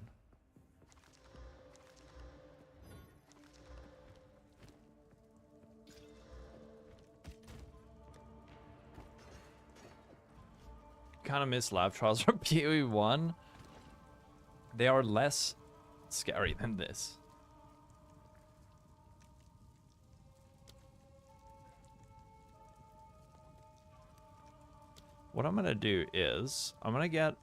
Kind of miss lab trials from PoE 1. They are less scary than this. What I'm gonna do is I'm gonna get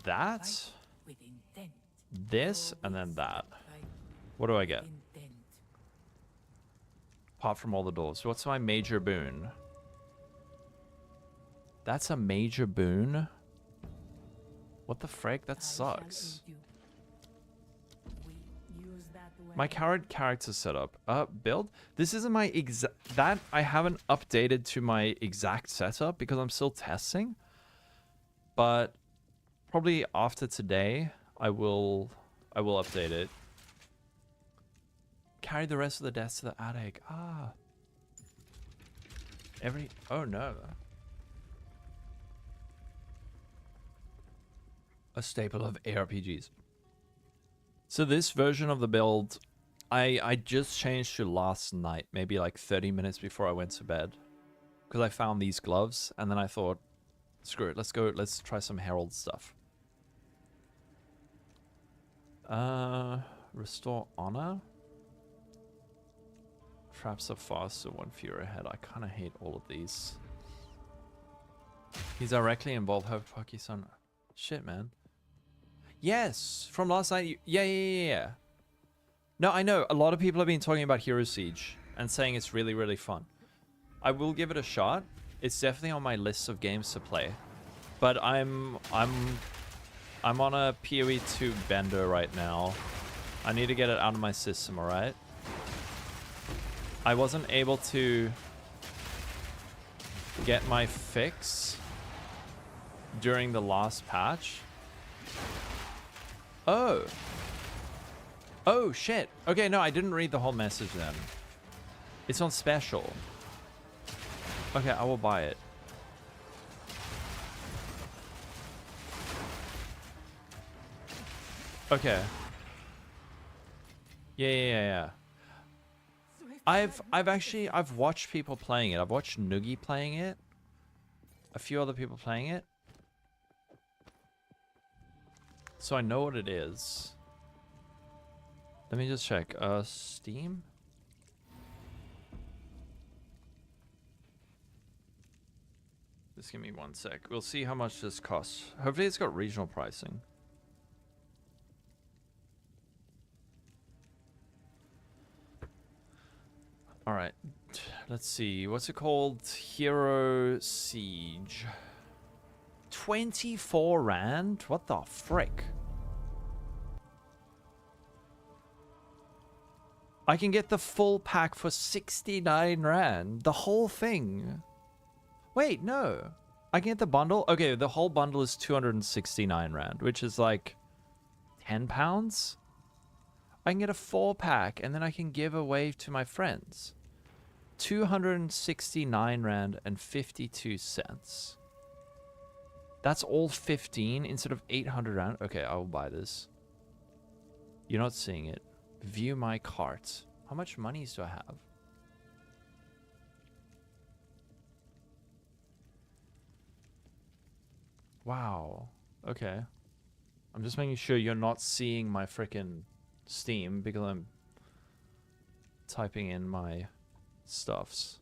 that, Fight with intent. this, and then that. What do I get? Intent. Apart from all the doors. What's my major boon? That's a major boon? What the frick? That I shall sucks. aid you. We use that My weapon. character setup. Build? This isn't my exact... That I haven't updated to my exact setup because I'm still testing. But probably after today, I will update it. Carry the rest of the deaths to the attic. Ah. Oh no. A staple of ARPGs. So this version of the build, I just changed to last night, maybe like 30 minutes before I went to bed. Because I found these gloves, and then I thought, screw it, let's try some Herald stuff. Restore honor. Traps are faster, one fewer ahead. I kind of hate all of these. He's directly involved. Have Pakistan. Shit, man. Yes, from last night. Yeah. No, I know. A lot of people have been talking about Hero Siege and saying it's really, really fun. I will give it a shot. It's definitely on my list of games to play. But I'm on a PoE 2 bender right now. I need to get it out of my system, alright? I wasn't able to get my fix during the last patch. Oh. Oh, shit. Okay, no, I didn't read the whole message then. It's on special. Okay, I will buy it. Okay. Yeah. I've watched people playing it. I've watched Noogie playing it. A few other people playing it. So I know what it is. Let me just check. Steam? Just give me one sec. We'll see how much this costs. Hopefully it's got regional pricing. Alright. Let's see. What's it called? Hero Siege. 24 Rand? What the frick? I can get the full pack for 69 Rand. The whole thing. Wait, no. I can get the bundle? Okay, the whole bundle is 269 Rand, which is like 10 pounds? I can get a 4-pack, and then I can give away to my friends. 269 Rand and 52 cents. That's all 15 instead of 800 Rand. Okay, I will buy this. You're not seeing it. View my cart. How much monies do I have? Wow. Okay. I'm just making sure you're not seeing my frickin' Steam because I'm typing in my stuffs.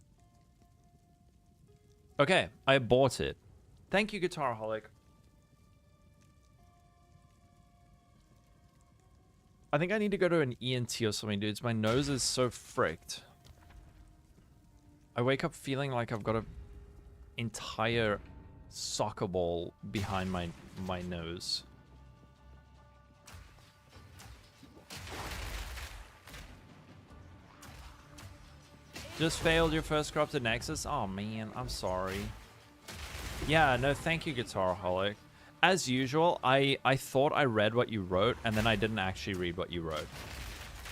Okay, I bought it. Thank you, Guitarholic. I think I need to go to an ENT or something, dudes. My nose is so fricked. I wake up feeling like I've got an entire soccer ball behind my nose. Just failed your first corrupted Nexus? Oh man, I'm sorry. Yeah, no, thank you, Guitarholic. As usual, I thought I read what you wrote, and then I didn't actually read what you wrote.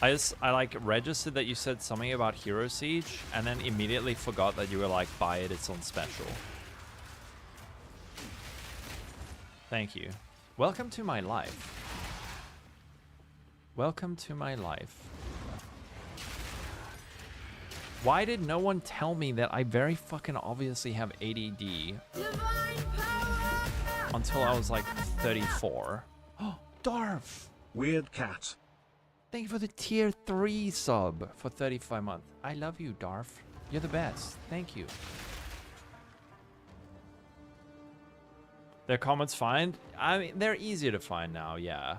I like registered that you said something about Hero Siege, and then immediately forgot that you were like, buy it, it's on special. Thank you. Welcome to my life. Welcome to my life. Why did no one tell me that I very fucking obviously have ADD until I was like 34? Darf! Weird cat. Thank you for the tier 3 sub for 35 months. I love you, Darf. You're the best. Thank you. Their comments find? I mean, they're easier to find now, yeah.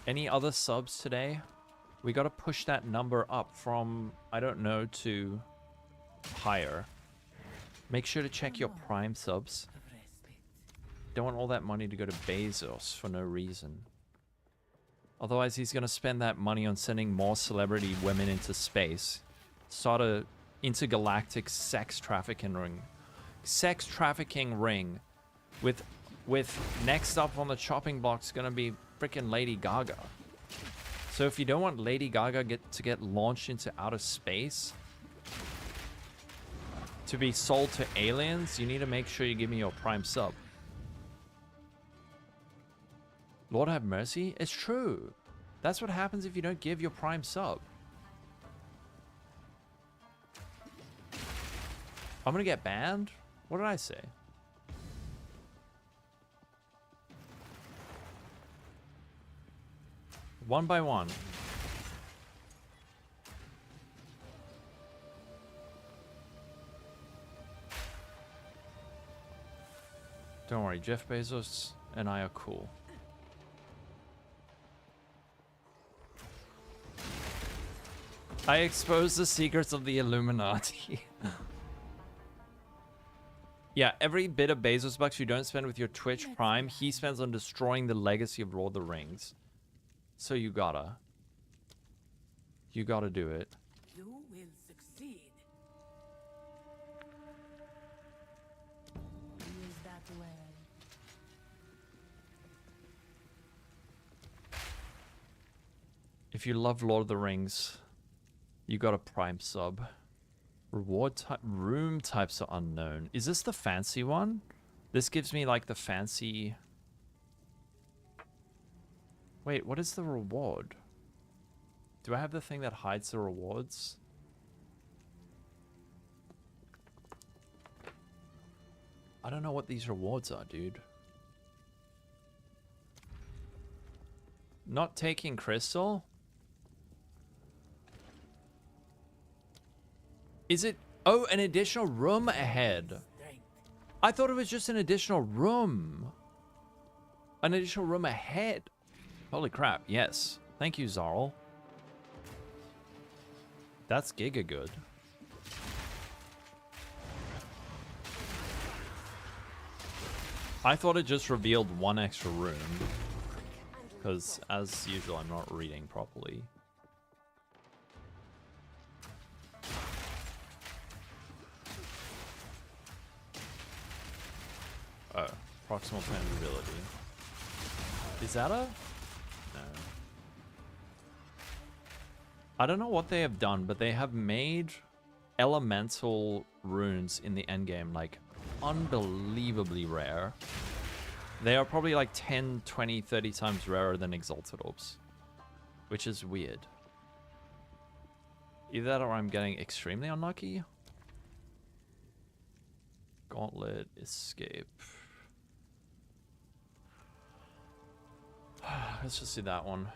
Any other subs today? We gotta push that number up from, I don't know, to higher. Make sure to check your Prime subs. Of respite. Don't want all that money to go to Bezos for no reason. Otherwise, he's gonna spend that money on sending more celebrity women into space. Start a intergalactic sex trafficking ring. Sex trafficking ring. With next up on the chopping block's gonna be freaking Lady Gaga. So if you don't want Lady Gaga to get launched into outer space to be sold to aliens, you need to make sure you give me your Prime sub. Lord have mercy. It's true. That's what happens if you don't give your Prime sub. I'm gonna get banned? What did I say? One by one. Don't worry, Jeff Bezos and I are cool. I exposed the secrets of the Illuminati. Yeah, every bit of Bezos bucks you don't spend with your Twitch Prime, he spends on destroying the legacy of Lord of the Rings. So you gotta do it. You will succeed. Use that well. If you love Lord of the Rings, you got a Prime sub. Reward type, room types are unknown. Is this the fancy one? This gives me like the fancy. Wait, what is the reward? Do I have the thing that hides the rewards? I don't know what these rewards are, dude. Not taking crystal? Is it? Oh, an additional room ahead. I thought it was just an additional room. An additional room ahead. Holy crap, yes. Thank you, Zarl. That's giga good. I thought it just revealed one extra room. Because, as usual, I'm not reading properly. Oh, proximal tangibility. Is that a? No. I don't know what they have done, but they have made elemental runes in the endgame like unbelievably rare. They are probably like 10, 20, 30 times rarer than Exalted Orbs, which is weird. Either that or I'm getting extremely unlucky. Gauntlet, escape. Let's just do that one.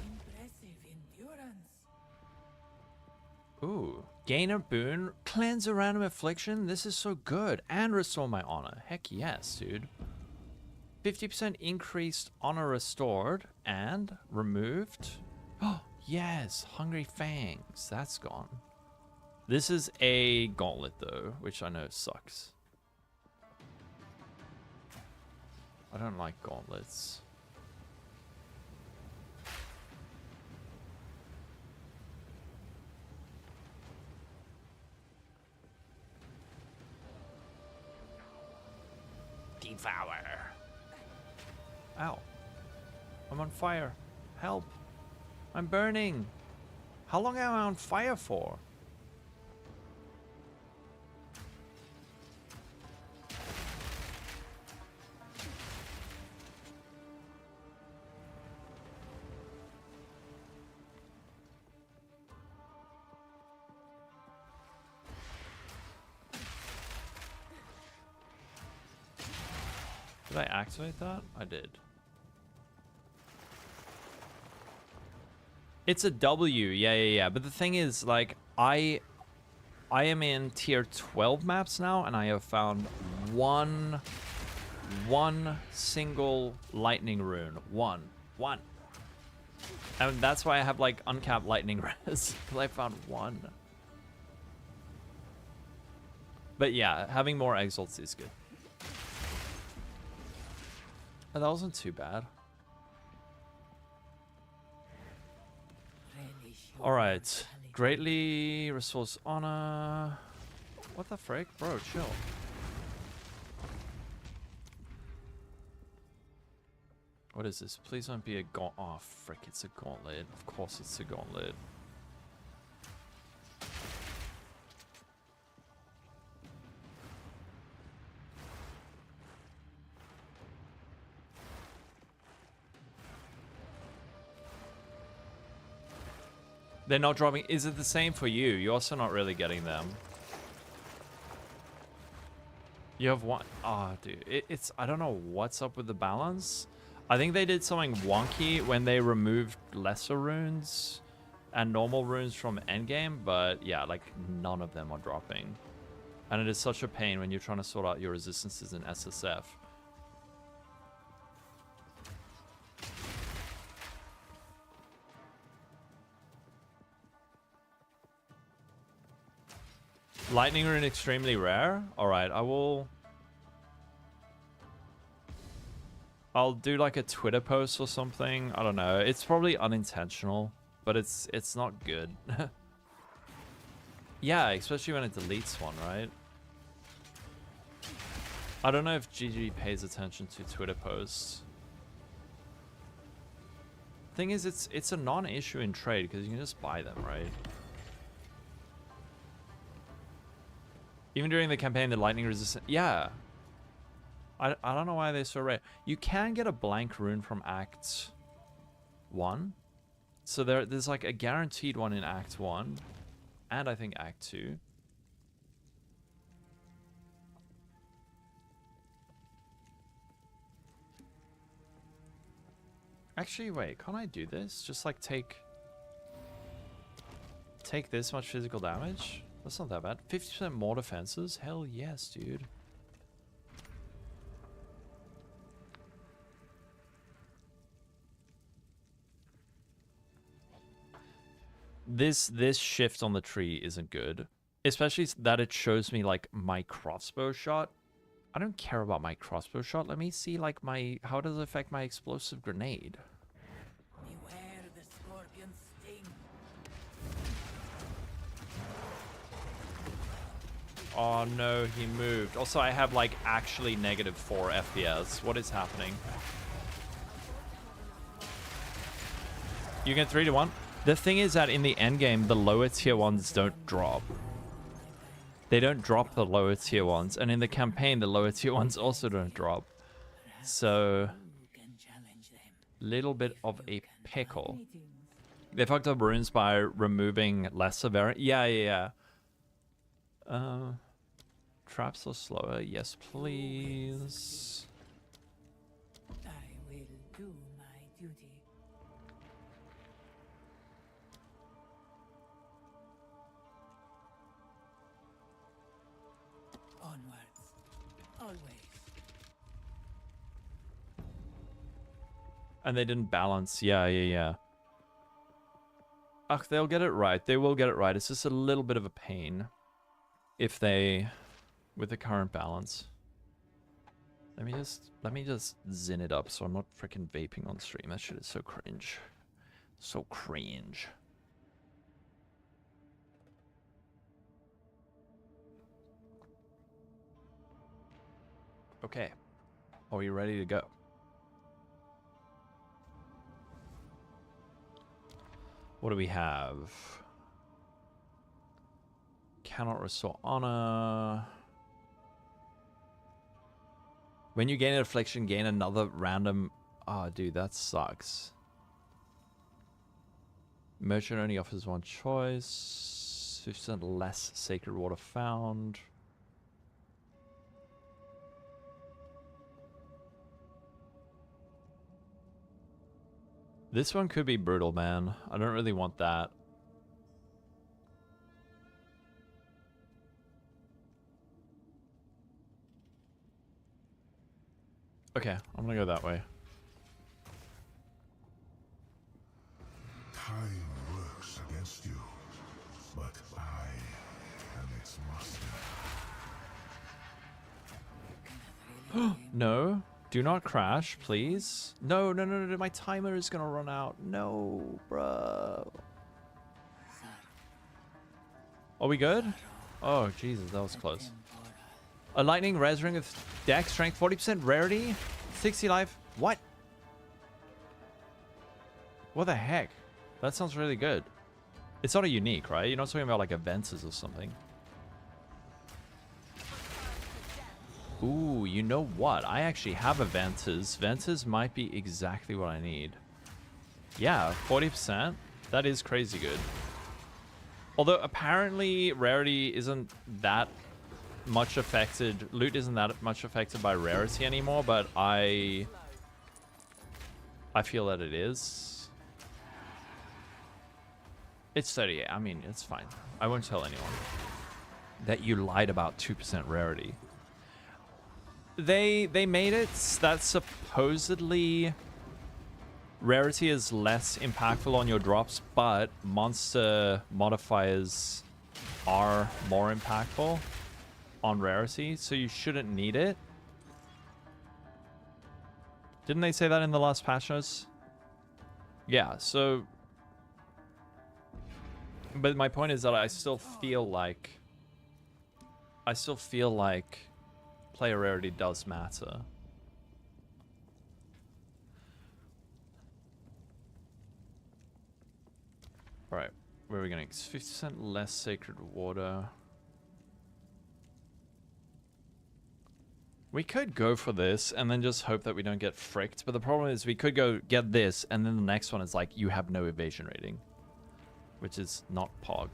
Impressive endurance. Ooh, gain a boon, cleanse a random affliction. This is so good, and restore my honor. Heck yes, dude. 50% increased honor restored and removed. Oh yes, hungry fangs. That's gone. This is a gauntlet though, which I know sucks. I don't like gauntlets. Ow. I'm on fire. Help. I'm burning. How long am I on fire for? Did I activate that? I did. It's a W, yeah. But the thing is, like, I am in tier 12 maps now, and I have found one single lightning rune. One. And that's why I have, like, uncapped lightning res, because I found one. But yeah, having more exalts is good. Oh, that wasn't too bad. Alright. Greatly restores honor. What the frick? Bro, chill. What is this? Please don't be a gauntlet. Oh, frick, it's a gauntlet. Of course it's a gauntlet. They're not dropping. Is it the same for you? You're also not really getting them. You have one. Oh, dude. It's. I don't know what's up with the balance. I think they did something wonky when they removed lesser runes and normal runes from endgame. But yeah, like none of them are dropping. And it is such a pain when you're trying to sort out your resistances in SSF. Lightning rune extremely rare. All right, I'll do like a Twitter post or something. I don't know. It's probably unintentional, but it's not good. Yeah, especially when it deletes one, right? I don't know if GG pays attention to Twitter posts. Thing is, it's a non-issue in trade because you can just buy them, right? Even during the campaign, the lightning resistant. Yeah. I don't know why they're so rare. You can get a blank rune from Act 1. So there's like a guaranteed one in Act 1. And I think Act 2. Actually, wait. Can't I do this? Just like take this much physical damage? That's not that bad. 50% more defenses? Hell yes, dude. This shift on the tree isn't good. Especially that it shows me like my crossbow shot. I don't care about my crossbow shot. Let me see like how does it affect my explosive grenade? Beware the scorpion's sting. Oh no, he moved. Also, I have like actually -4 FPS. What is happening? You get 3 to 1. The thing is that in the end game, the lower tier ones don't drop. They don't drop the lower tier ones, and in the campaign, the lower tier ones also don't drop. So, little bit of a pickle. They fucked up runes by removing lesser variant. Yeah. Traps are slower. Yes, please. I will do my duty. Onwards. Always. And they didn't balance. Yeah. Ugh, they'll get it right. They will get it right. It's just a little bit of a pain if they, with the current balance. Let me just zin it up so I'm not freaking vaping on stream. That shit is so cringe. So cringe. Okay. Are we ready to go? What do we have? Cannot restore honor. When you gain an affliction, gain another random... Oh, dude, that sucks. Merchant only offers one choice. 50% less sacred water found. This one could be brutal, man. I don't really want that. Okay, I'm gonna go that way. Time works against you, but I am its master. No, do not crash, please. No, no, no, no, my timer is gonna run out. No, bro. Are we good? Oh, Jesus, that was close. A lightning res ring with dex strength, 40% rarity, 60 life. What? What the heck? That sounds really good. It's not a unique, right? You're not talking about like Aventus or something. Ooh, you know what? I actually have a Ventus. Ventus might be exactly what I need. Yeah, 40%. That is crazy good. Although apparently rarity isn't that much affected. Loot isn't that much affected by rarity anymore, but I feel that it is. It's 38. I mean, it's fine. I won't tell anyone that you lied about 2% rarity. They made it that supposedly rarity is less impactful on your drops, but monster modifiers are more impactful on rarity, so you shouldn't need it. Didn't they say that in the last patch notes? Yeah, so... But my point is that I still feel like player rarity does matter. Alright, where are we going? 50% less sacred water. We could go for this and then just hope that we don't get fricked, but the problem is we could go get this and then the next one is like, you have no evasion rating. Which is not Pog.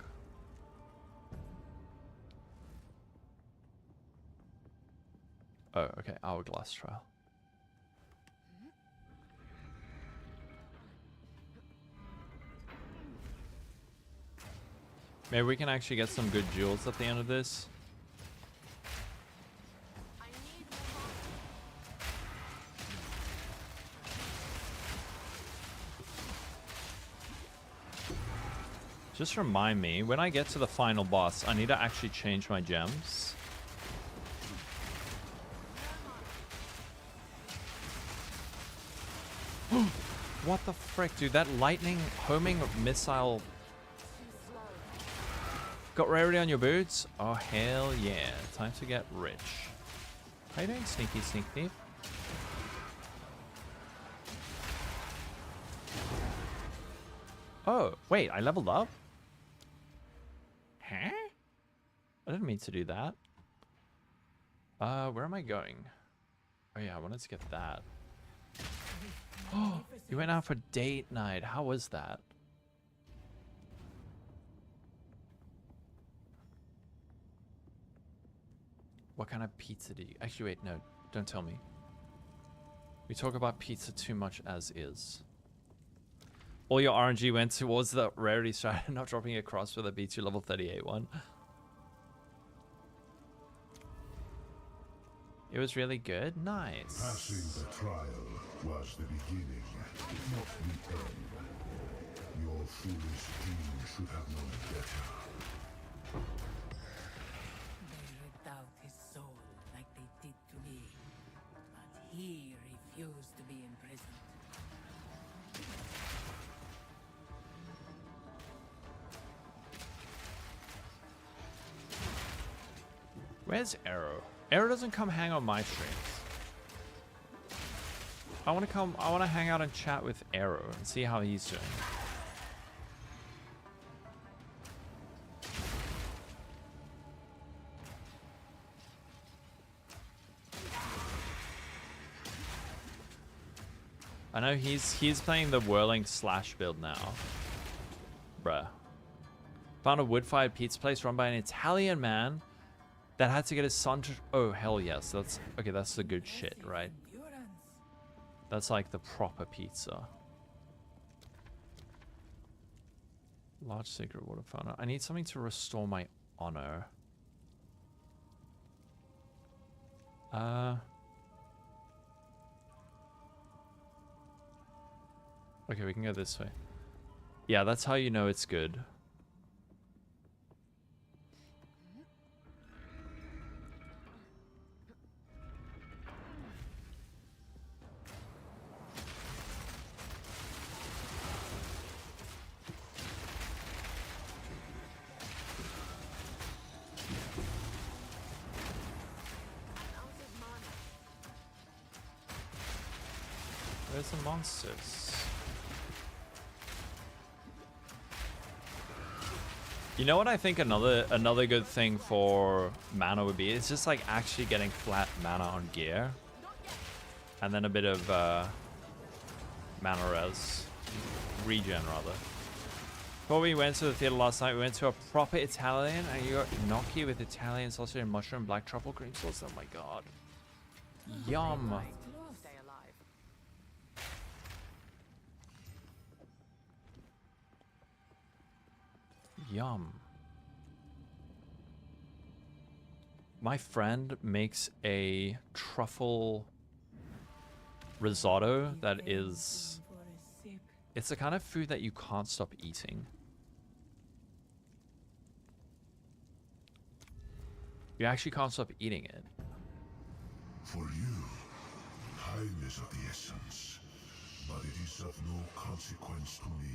Oh, okay, Hourglass Trial. Maybe we can actually get some good jewels at the end of this. Just remind me, when I get to the final boss, I need to actually change my gems. What the frick, dude? That lightning homing missile got rarity on your boots? Oh, hell yeah. Time to get rich. How you doing, sneaky sneak thief? Oh, wait, I leveled up? Huh? I didn't mean to do that. Where am I going? Oh yeah, I wanted to get that. Oh, you went out for date night. How was that? What kind of pizza do you... Actually, wait, no. Don't tell me. We talk about pizza too much as is. All your RNG went towards the rarity strat, not dropping it across with a B2 level 38 one. It was really good. Nice. Passing the trial was the beginning, not the end. Your foolish team should have known better. They ripped out his soul like they did to me, but he refused to be imprisoned. Where's Arrow? Arrow doesn't come hang on my streams. I want to hang out and chat with Arrow and see how he's doing. I know he's playing the whirling slash build now. Bruh. Found a wood-fired pizza place run by an Italian man that had to get his son to... Oh, hell yes. That's... Okay, that's the good shit, right? That's like the proper pizza. Large secret water fountain. I need something to restore my honor. Okay, we can go this way. Yeah, that's how you know it's good. Where's the monsters? You know what I think another good thing for mana would be? It's just like actually getting flat mana on gear. And then a bit of mana res. Regen rather. Before we went to the theater last night, we went to a proper Italian and you got gnocchi with Italian sausage and mushroom black truffle cream sauce. Oh my god. Yum. Stay alive. Yum. My friend makes a truffle risotto that is... It's the kind of food that you can't stop eating. You actually can't stop eating it. For you, time is of the essence, but it is of no consequence to me.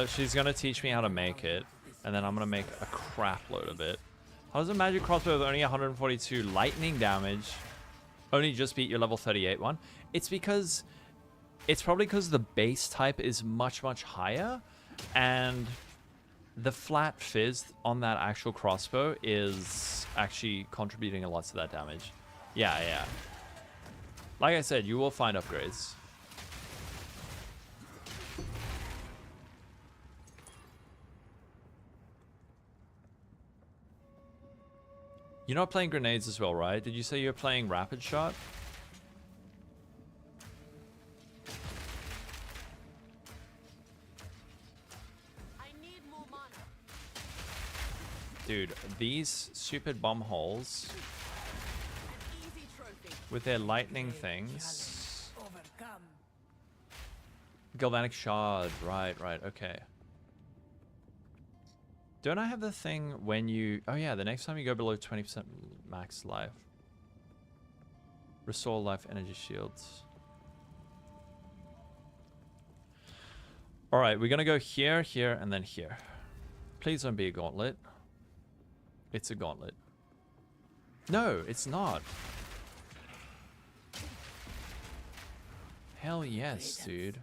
She's gonna teach me how to make it, and then I'm gonna make a crap load of it. How does a magic crossbow with only 142 lightning damage only just beat your level 38 one? It's probably because the base type is much higher, and the flat fizz on that actual crossbow is actually contributing a lot to that damage. Yeah. Like I said, you will find upgrades. You're not playing grenades as well, right? Did you say you're playing rapid shot? I need more mana. Dude, these stupid bomb holes An easy trophy. with their lightning things. Overcome. Galvanic shard, right, okay. Don't I have the thing when you... Oh yeah, the next time you go below 20% max life. Restore life energy shields. Alright, we're gonna go here, here, and then here. Please don't be a gauntlet. It's a gauntlet. No, it's not. Hell yes, dude.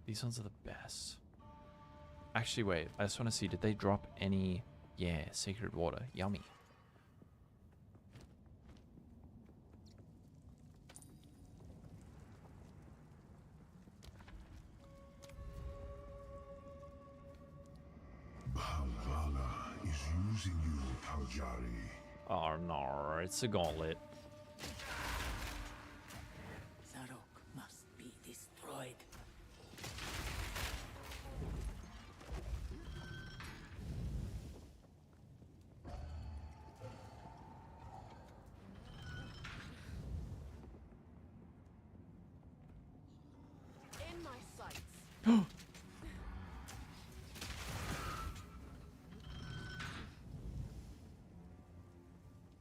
These ones are the best. Actually, wait. I just want to see. Did they drop any... Yeah, sacred water. Yummy. Valhalla is using you, Taljari. Oh, no. It's a gauntlet. Zarok must be destroyed. In my sights.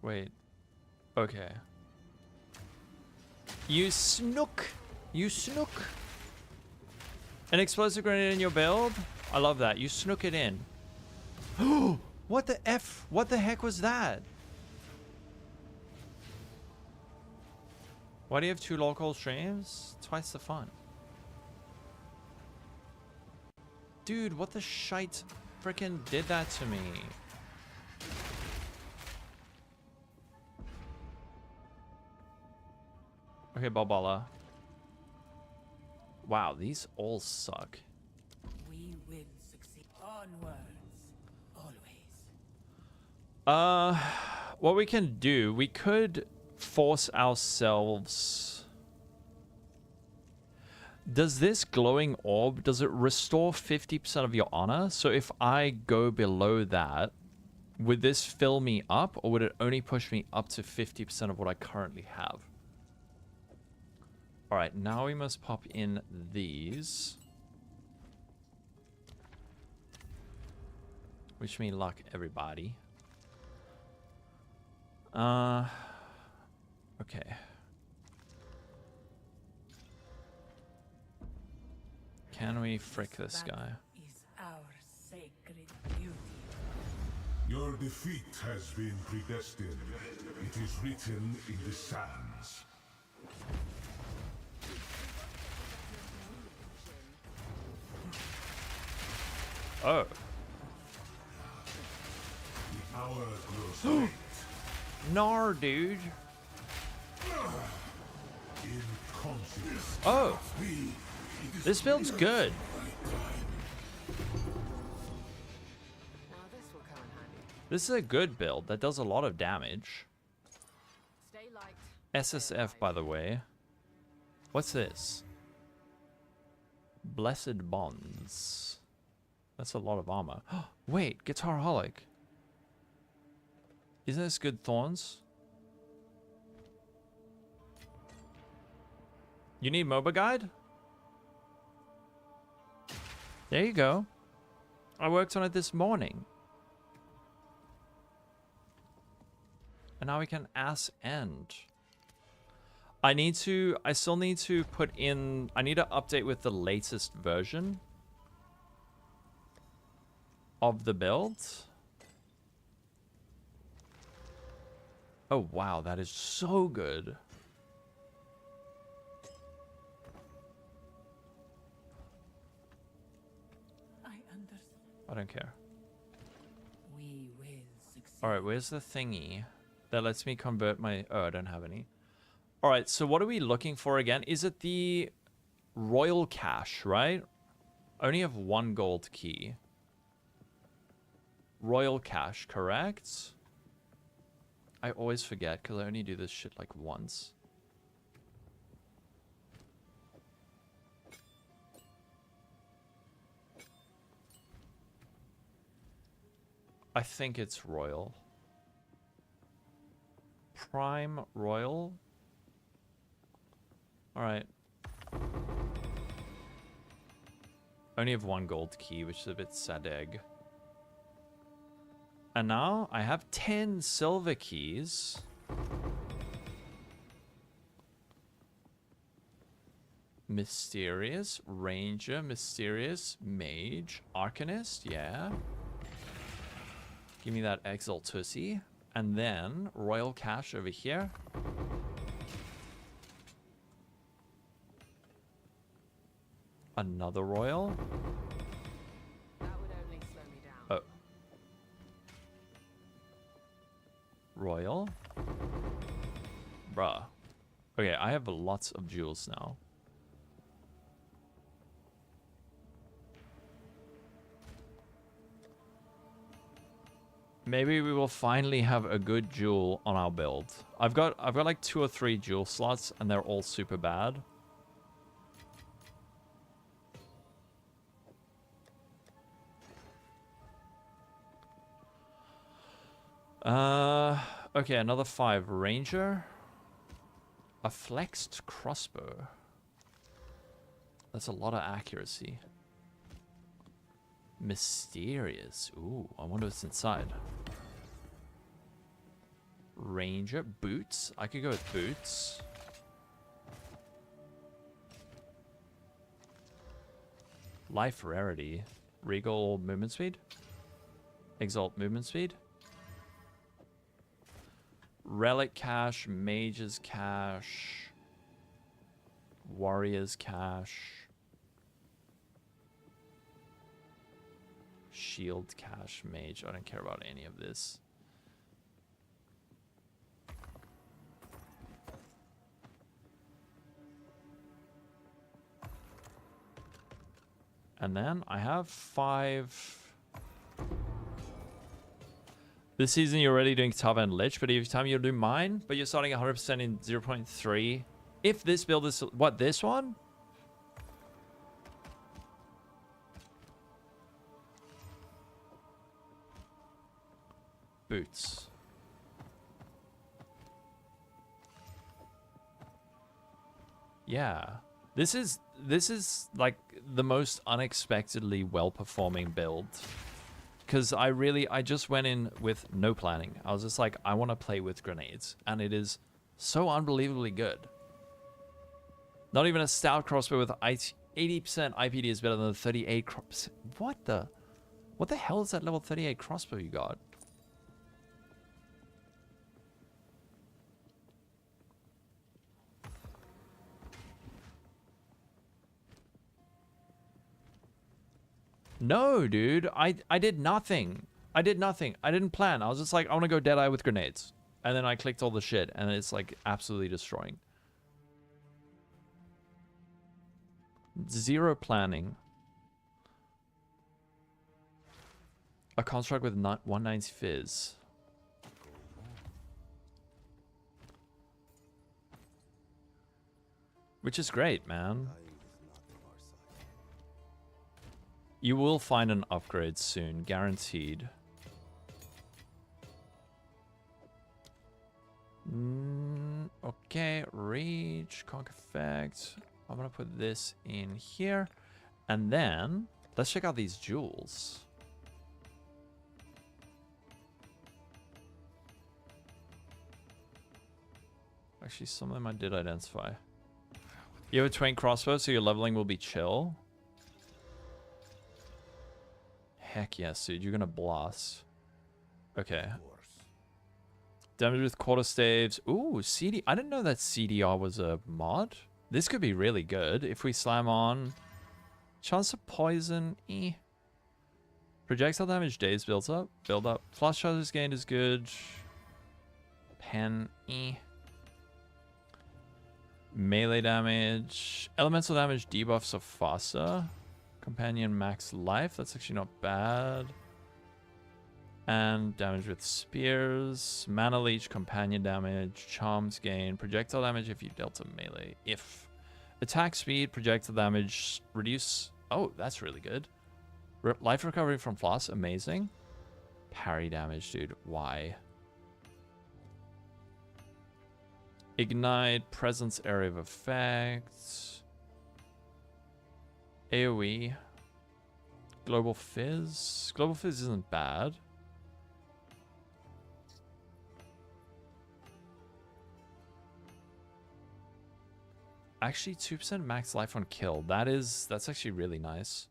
Wait. Okay. You snook. You snook. An explosive grenade in your build? I love that. You snook it in. What the F? What the heck was that? Why do you have 2 local streams? Twice the fun. Dude, what the shite frickin' did that to me? Okay, Balbola. Wow, these all suck. We will succeed. Onwards, always. What we can do, we could force ourselves. Does this glowing orb, does it restore 50% of your honor? So if I go below that, would this fill me up, or would it only push me up to 50% of what I currently have? Alright, now we must pop in these. Wish me luck, everybody. Okay. Can we frick this guy? Is our sacred duty. Your defeat has been predestined. It is written in the sands. Oh. The hour grows late. Nar, dude. In conscience. Oh. This build's good. Now this will come in handy. This is a good build that does a lot of damage. Stay light. SSF, by the way. What's this? Blessed Bonds. That's a lot of armor. Wait, Guitarholic. Isn't this good thorns? You need MOBA guide? There you go. I worked on it this morning. And now we can ass end. I still need to put in, I need to update with the latest version of the build. Oh wow, that is so good. I understand. I don't care. We will succeed. Alright, where's the thingy that lets me convert my... Oh, I don't have any. Alright, so what are we looking for again? Is it the Royal Cache, right? I only have 1 gold key. Royal Cache, correct? I always forget because I only do this shit like once. I think it's Royal. Prime Royal. Alright. Only have 1 gold key, which is a bit sadeg. And now I have 10 silver keys. Mysterious, Ranger, Mysterious, Mage, Arcanist, yeah. Give me that Exile Tussie. And then Royal Cache over here. Another Royal. That would only slow me down. Oh. Royal. Bruh. Okay, I have lots of jewels now. Maybe we will finally have a good jewel on our build. I've got like 2 or 3 jewel slots and they're all super bad. Okay, another 5 Ranger. A flexed crossbow. That's a lot of accuracy. Mysterious. Ooh, I wonder what's inside. Ranger. Boots. I could go with boots. Life rarity. Regal movement speed. Exalt movement speed. Relic cache. Mage's cache. Warrior's cache. Shield cache. Mage. I don't care about any of this. And then I have 5. This season you're already doing Tava and Lich, but every time you'll do mine, but you're starting 100% in 0.3. If this build is... What, this one? Boots. Yeah. This is like the most unexpectedly well-performing build. Because I just went in with no planning. I was just like, I want to play with grenades. And it is so unbelievably good. Not even a stout crossbow with 80% IPD is better than the 38 crossbow. What the hell is that level 38 crossbow you got? No, dude. I did nothing. I did nothing. I didn't plan. I was just like, I want to go Deadeye with grenades. And then I clicked all the shit. And it's like absolutely destroying. Zero planning. A construct with 190 fizz. Which is great, man. You will find an upgrade soon, guaranteed. Okay, reach, conk effect. I'm gonna put this in here. And then, let's check out these jewels. Actually, some of them I did identify. You have a twin crossbow, so your leveling will be chill. Heck yes, dude. You're gonna blast. Okay. Damage with quarter staves. Ooh, CD. I didn't know that CDR was a mod. This could be really good if we slam on. Chance of poison. Projectile damage days builds up. Build up. Flash charges gained is good. Pen. Melee damage. Elemental damage debuffs are faster. Companion max life. That's actually not bad. And damage with spears. Mana leech, companion damage. Charms gain. Projectile damage if you dealt a melee. If. Attack speed, projectile damage, reduce. Oh, that's really good. Life recovery from floss. Amazing. Parry damage, dude. Why? Ignite. Presence area of effect. AoE. Global Fizz. Global Fizz isn't bad. Actually, 2% max life on kill. That's actually really nice.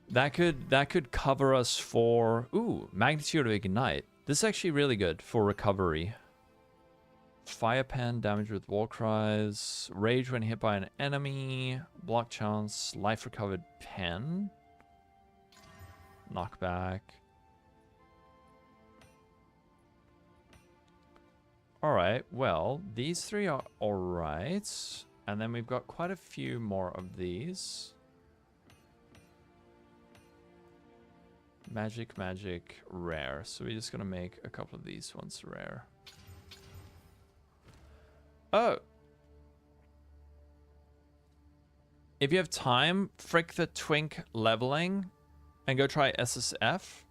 That could cover us for... Ooh, Magnitude of Ignite. This is actually really good for recovery. Fire Pen, damage with war cries, rage when hit by an enemy, block chance, life recovered pen, knockback. Alright, well, these three are alright. And then we've got quite a few more of these. Magic, rare. So we're just gonna make a couple of these ones rare. Oh. If you have time, frick the twink leveling and go try SSF.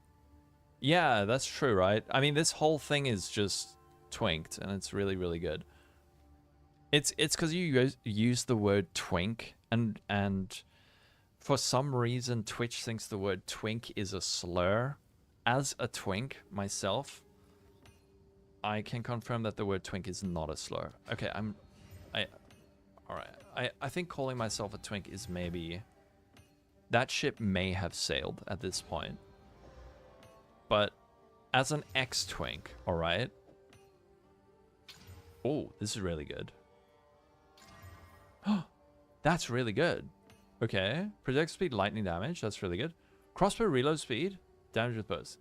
Yeah, that's true, right? I mean, this whole thing is just twinked and it's really, really good. It's because you use the word twink and for some reason Twitch thinks the word twink is a slur. As a twink myself, I can confirm that the word twink is not a slur. Okay, alright. I think calling myself a twink is maybe... That ship may have sailed at this point. But as an ex-twink, alright? Oh, this is really good. That's really good. Okay. Project speed, lightning damage. That's really good. Crossbow reload speed. Damage with burst.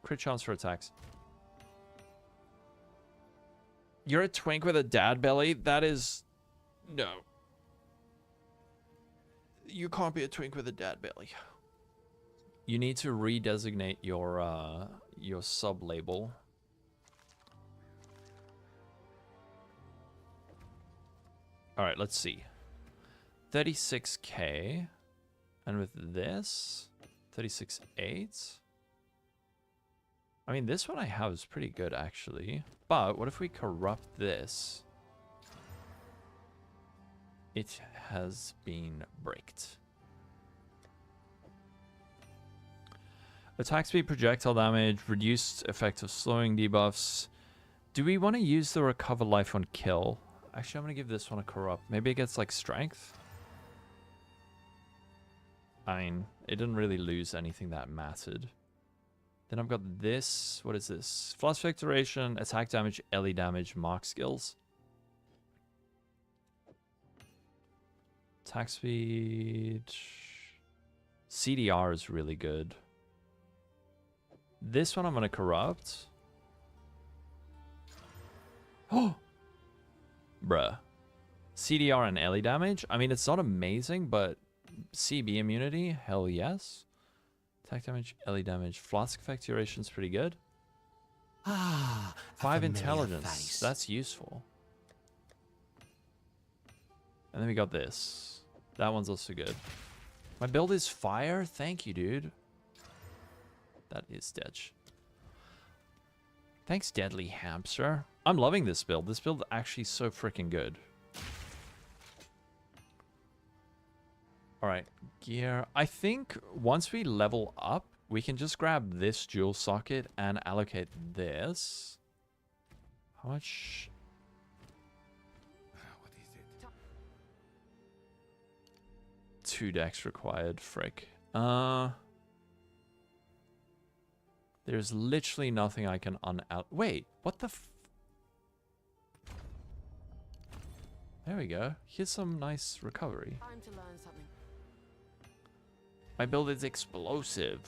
Crit chance for attacks. You're a twink with a dad belly? That is No. You can't be a twink with a dad belly. You need to redesignate your sub label. All right, let's see. 36K, and with this 36.8. I mean, this one I have is pretty good actually. But what if we corrupt this? It has been bricked. Attack speed, projectile damage, reduced effect of slowing debuffs. Do we want to use the recover life on kill? Actually, I'm going to give this one a corrupt. Maybe it gets like strength. I mean, it didn't really lose anything that mattered. Then I've got this. What is this? Flash Victoration, attack damage, LE damage, mark skills. Attack speed. CDR is really good. This one I'm going to corrupt. Oh! Bruh. CDR and LE damage? I mean, it's not amazing, but CB immunity? Hell yes. Attack damage, LE damage. Flask effect duration's pretty good. Ah, a 5 familiar intelligence. face. That's useful. And then we got this. That one's also good. My build is fire? Thank you, dude. That is Detch. Thanks, Deadly Hamster. I'm loving this build. This build is actually so freaking good. Alright, gear. I think once we level up, we can just grab this dual socket and allocate this. How much? What is it? 2 decks required, frick. There's literally nothing I can wait, what the There we go. Here's some nice recovery. Time to learn something. My build is explosive.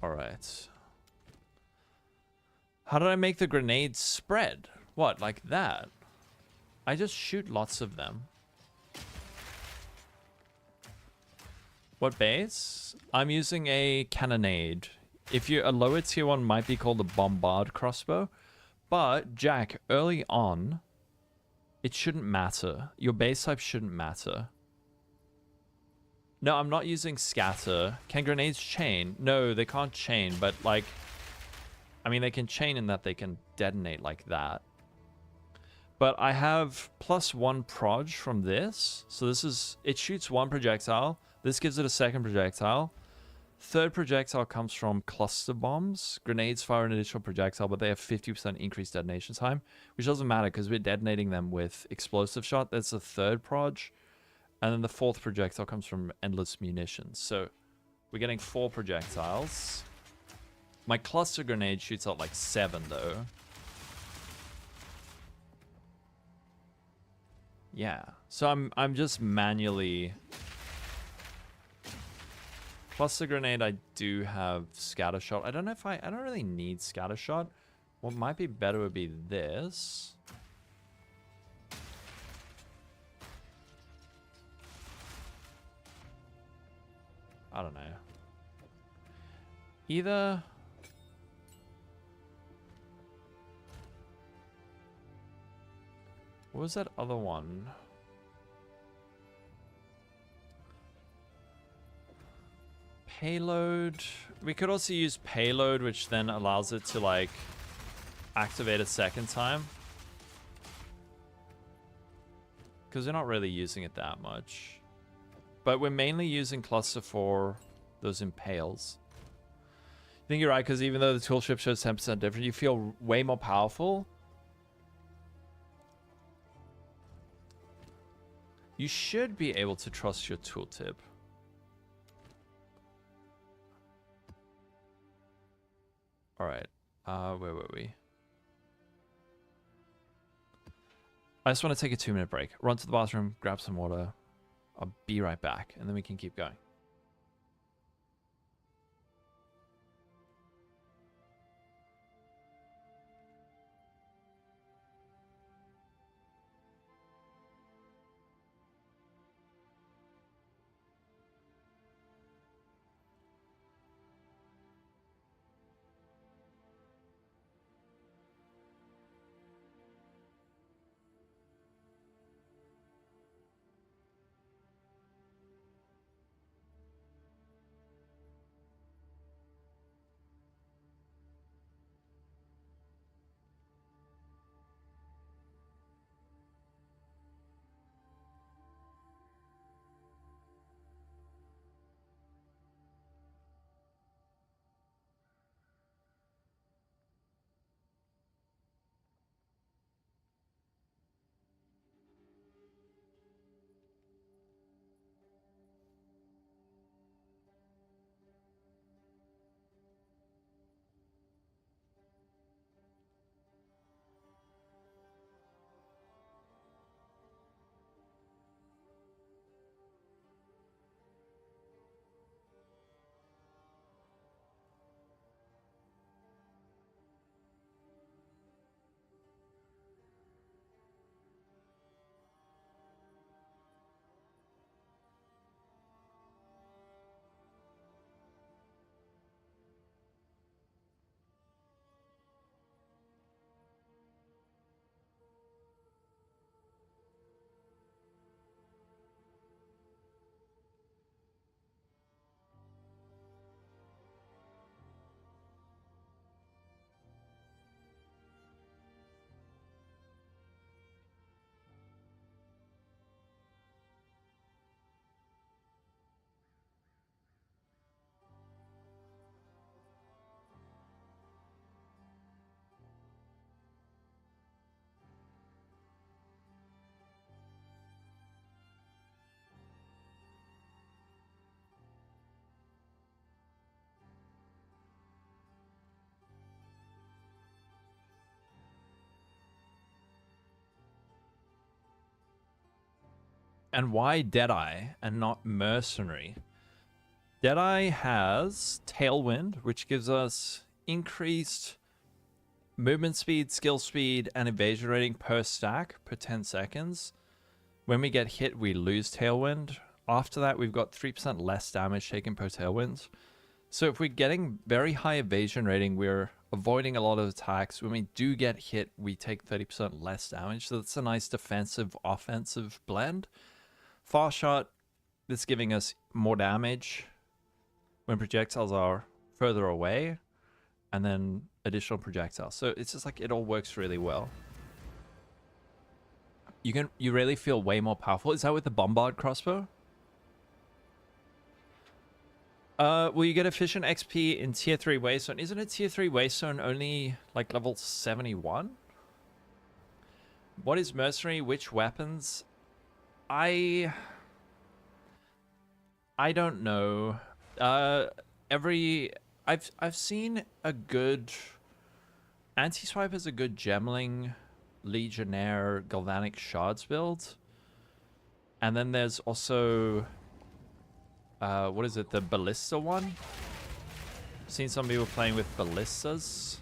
Alright. How did I make the grenades spread? What, like that? I just shoot lots of them. What base? I'm using a cannonade. If you're a lower tier one, might be called a bombard crossbow. But, Jack, early on, it shouldn't matter. Your base type shouldn't matter. No, I'm not using scatter. Can grenades chain? No, they can't chain, but like... I mean, they can chain in that they can detonate like that. But I have +1 proj from this. So this is... It shoots 1 projectile. This gives it a 2nd projectile. 3rd projectile comes from cluster bombs. Grenades fire an additional projectile, but they have 50% increased detonation time. Which doesn't matter because we're detonating them with explosive shot. That's the 3rd proj. And then the 4th projectile comes from endless munitions. So we're getting 4 projectiles. My cluster grenade shoots out like 7 though. Yeah. So I'm just manually... Cluster grenade, I do have scatter shot. I don't know if I don't really need scatter shot. What might be better would be this. I don't know. Either... What was that other one? Payload. We could also use payload, which then allows it to like activate a 2nd time. Because we're not really using it that much. But we're mainly using cluster for those impales. I think you're right, because even though the toolship shows 10% different, you feel way more powerful. You should be able to trust your tooltip. Alright, where were we? I just want to take a 2-minute break. Run to the bathroom, grab some water. I'll be right back, and then we can keep going. And why Deadeye and not Mercenary? Deadeye has Tailwind, which gives us increased movement speed, skill speed, and evasion rating per stack per 10 seconds. When we get hit, we lose Tailwind. After that, we've got 3% less damage taken per Tailwind. So if we're getting very high evasion rating, we're avoiding a lot of attacks. When we do get hit, we take 30% less damage. So that's a nice defensive, offensive blend. Fast shot, that's giving us more damage when projectiles are further away, and then additional projectiles. So it's just like it all works really well. You really feel way more powerful. Is that with the Bombard crossbow? Well, you get efficient XP in tier 3 Waystone. Isn't it tier 3 Waystone only like level 71? What is Mercenary? Which weapons? I don't know. I've seen a good Anti-Swipe has a good Gemling, Legionnaire, Galvanic Shards build. And then there's also what is it, the Ballista one? Seen some people playing with Ballistas.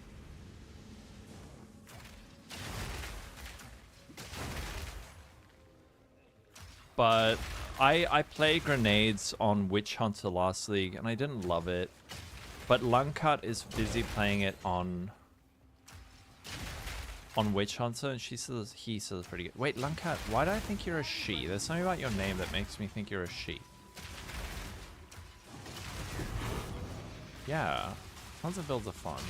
But I played grenades on Witch Hunter last league and I didn't love it. But Lungcut is busy playing it on Witch Hunter and he says it's pretty good. Wait, Lungcut, why do I think you're a she? There's something about your name that makes me think you're a she. Yeah, tons of builds are fun.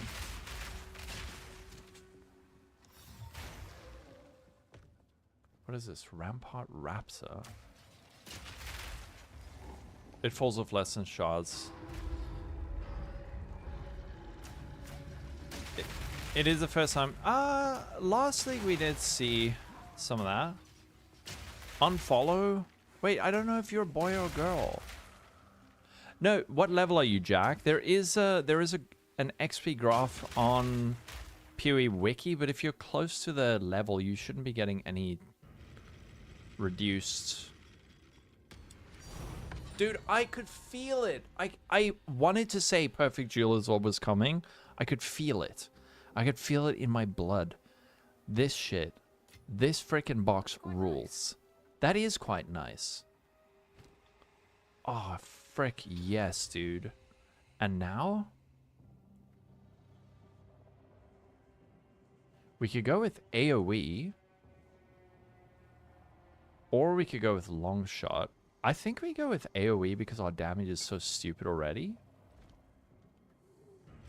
What is this? Rampart Raptor. It falls off less than shards. It is the first time. Last league we did see some of that. Unfollow? Wait, I don't know if you're a boy or a girl. No, what level are you, Jack? There is an XP graph on PoE Wiki, but if you're close to the level, you shouldn't be getting any reduced. Dude, I could feel it. I wanted to say Perfect Jeweler's Orb was coming. I could feel it. I could feel it in my blood. This shit. This freaking box rules. That is quite nice. Oh, frick yes, dude. And now? We could go with AoE. Or we could go with long shot. I think we go with AoE because our damage is so stupid already.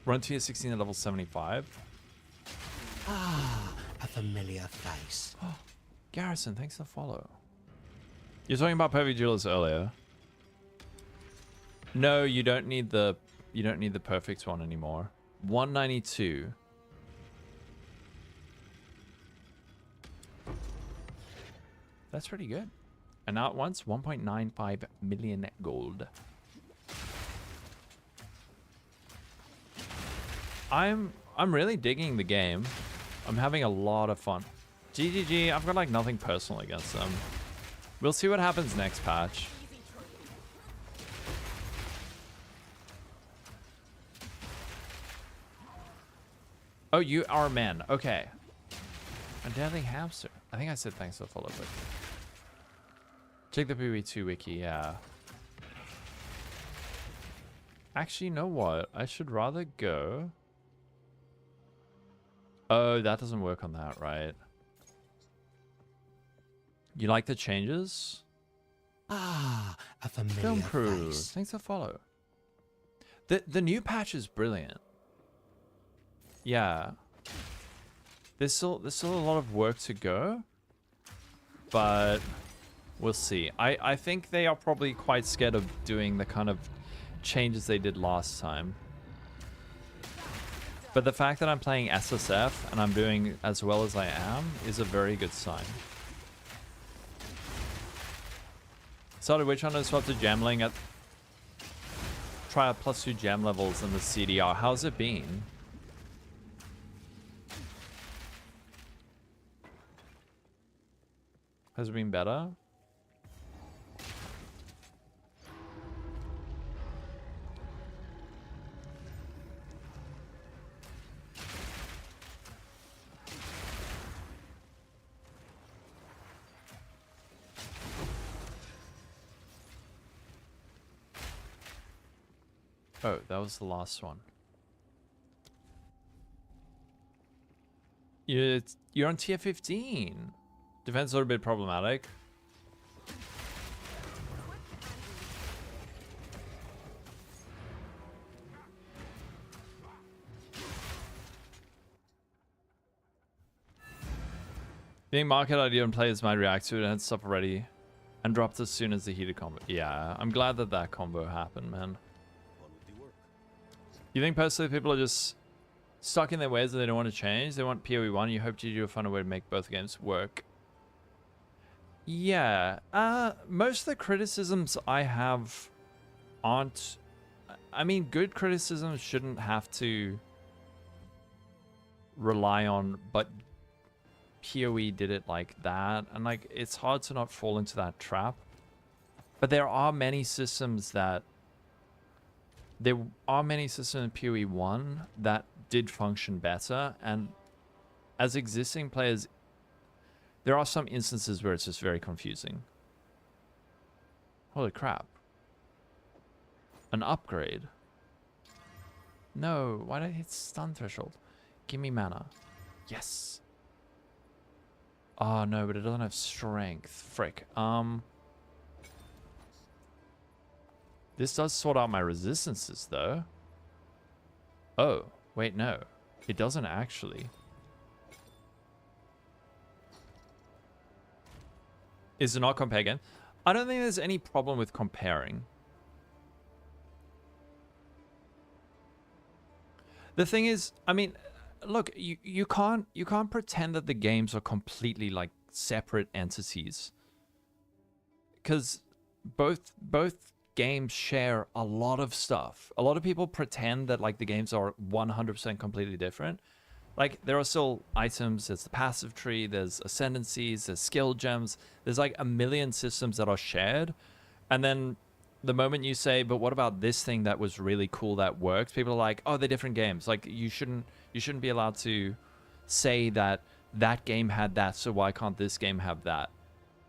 Run tier 16 at level 75. Ah, a familiar face. Oh, Garrison, thanks for the follow. You're talking about Perfect Jewelers earlier. No, you don't need the perfect one anymore. 192. That's pretty good. And now at once, 1.95 million gold. I'm really digging the game. I'm having a lot of fun. GGG, I've got like nothing personal against them. We'll see what happens next patch. Oh, you are men. Okay. A deadly hamster. I think I said thanks for the follow, but check the PoE2 wiki, yeah. Actually, you know what? I should rather go. Oh, that doesn't work on that, right? You like the changes? Ah, a familiar Film crew, face. thanks for follow. The new patch is brilliant. Yeah. There's still a lot of work to go, but we'll see. I think they are probably quite scared of doing the kind of changes they did last time. But the fact that I'm playing SSF and I'm doing as well as I am is a very good sign. Started Witch Hunter, swapped to Gemling at try out +2 gem levels in the CDR. How's it been? Has it been better? Oh, that was the last one. You're on tier 15. Defense a little bit problematic. Being market idea and players might react to it and had stuff already and dropped as soon as the heated combo. Yeah, I'm glad that that combo happened, man. You think personally people are just stuck in their ways and they don't want to change? They want PoE 1. You hope to find a way to make both games work. Yeah. Most of the criticisms I have aren't... I mean, good criticisms shouldn't have to rely on, but PoE did it like that. And, like, it's hard to not fall into that trap. But there are many systems that... There are many systems in PoE 1 that did function better, and as existing players, there are some instances where it's just very confusing. Holy crap. An upgrade. No, why did I hit stun threshold? Give me mana. Yes. Oh no, but it doesn't have strength. Frick. This does sort out my resistances, though. Oh, wait, no. It doesn't actually. Is it not compare again? I don't think there's any problem with comparing. The thing is, I mean, look, you can't pretend that the games are completely like separate entities. Because both games share a lot of stuff. A lot of people pretend that like the games are 100% completely different. Like there are still items, there's the passive tree, there's ascendancies, there's skill gems, there's like a million systems that are shared. And then the moment you say, but what about this thing that was really cool that works, people are like, oh, they're different games. Like you shouldn't be allowed to say that that game had that, so why can't this game have that?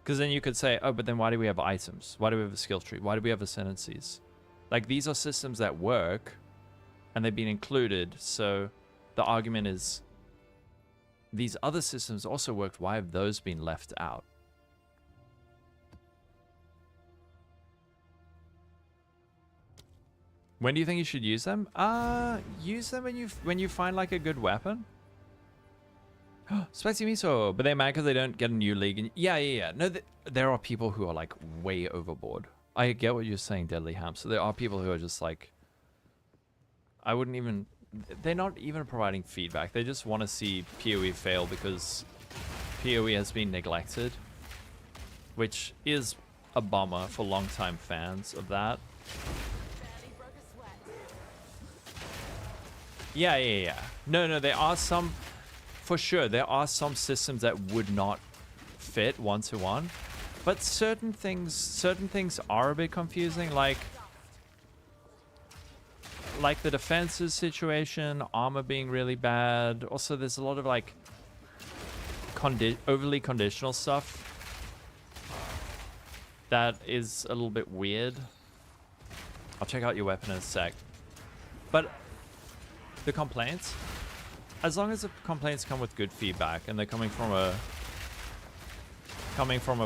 Because then you could say, oh, but then why do we have items? Why do we have a skill tree? Why do we have ascendancies? Like, these are systems that work, and they've been included, so the argument is, these other systems also worked, why have those been left out? When do you think you should use them? Use them when you find, like, a good weapon. Spicy miso, but they're mad because they don't get a new league. And yeah. No, there are people who are like way overboard. I get what you're saying, Deadly Hamster. There are people who are just like, I wouldn't even. They're not even providing feedback. They just want to see PoE fail because PoE has been neglected, which is a bummer for longtime fans of that. Yeah. No, there are some. For sure, there are some systems that would not fit one-to-one, but certain things are a bit confusing, like the defenses situation, armor being really bad. Also, there's a lot of like overly conditional stuff that is a little bit weird. I'll check out your weapon in a sec, but the complaints. As long as the complaints come with good feedback and they're coming from a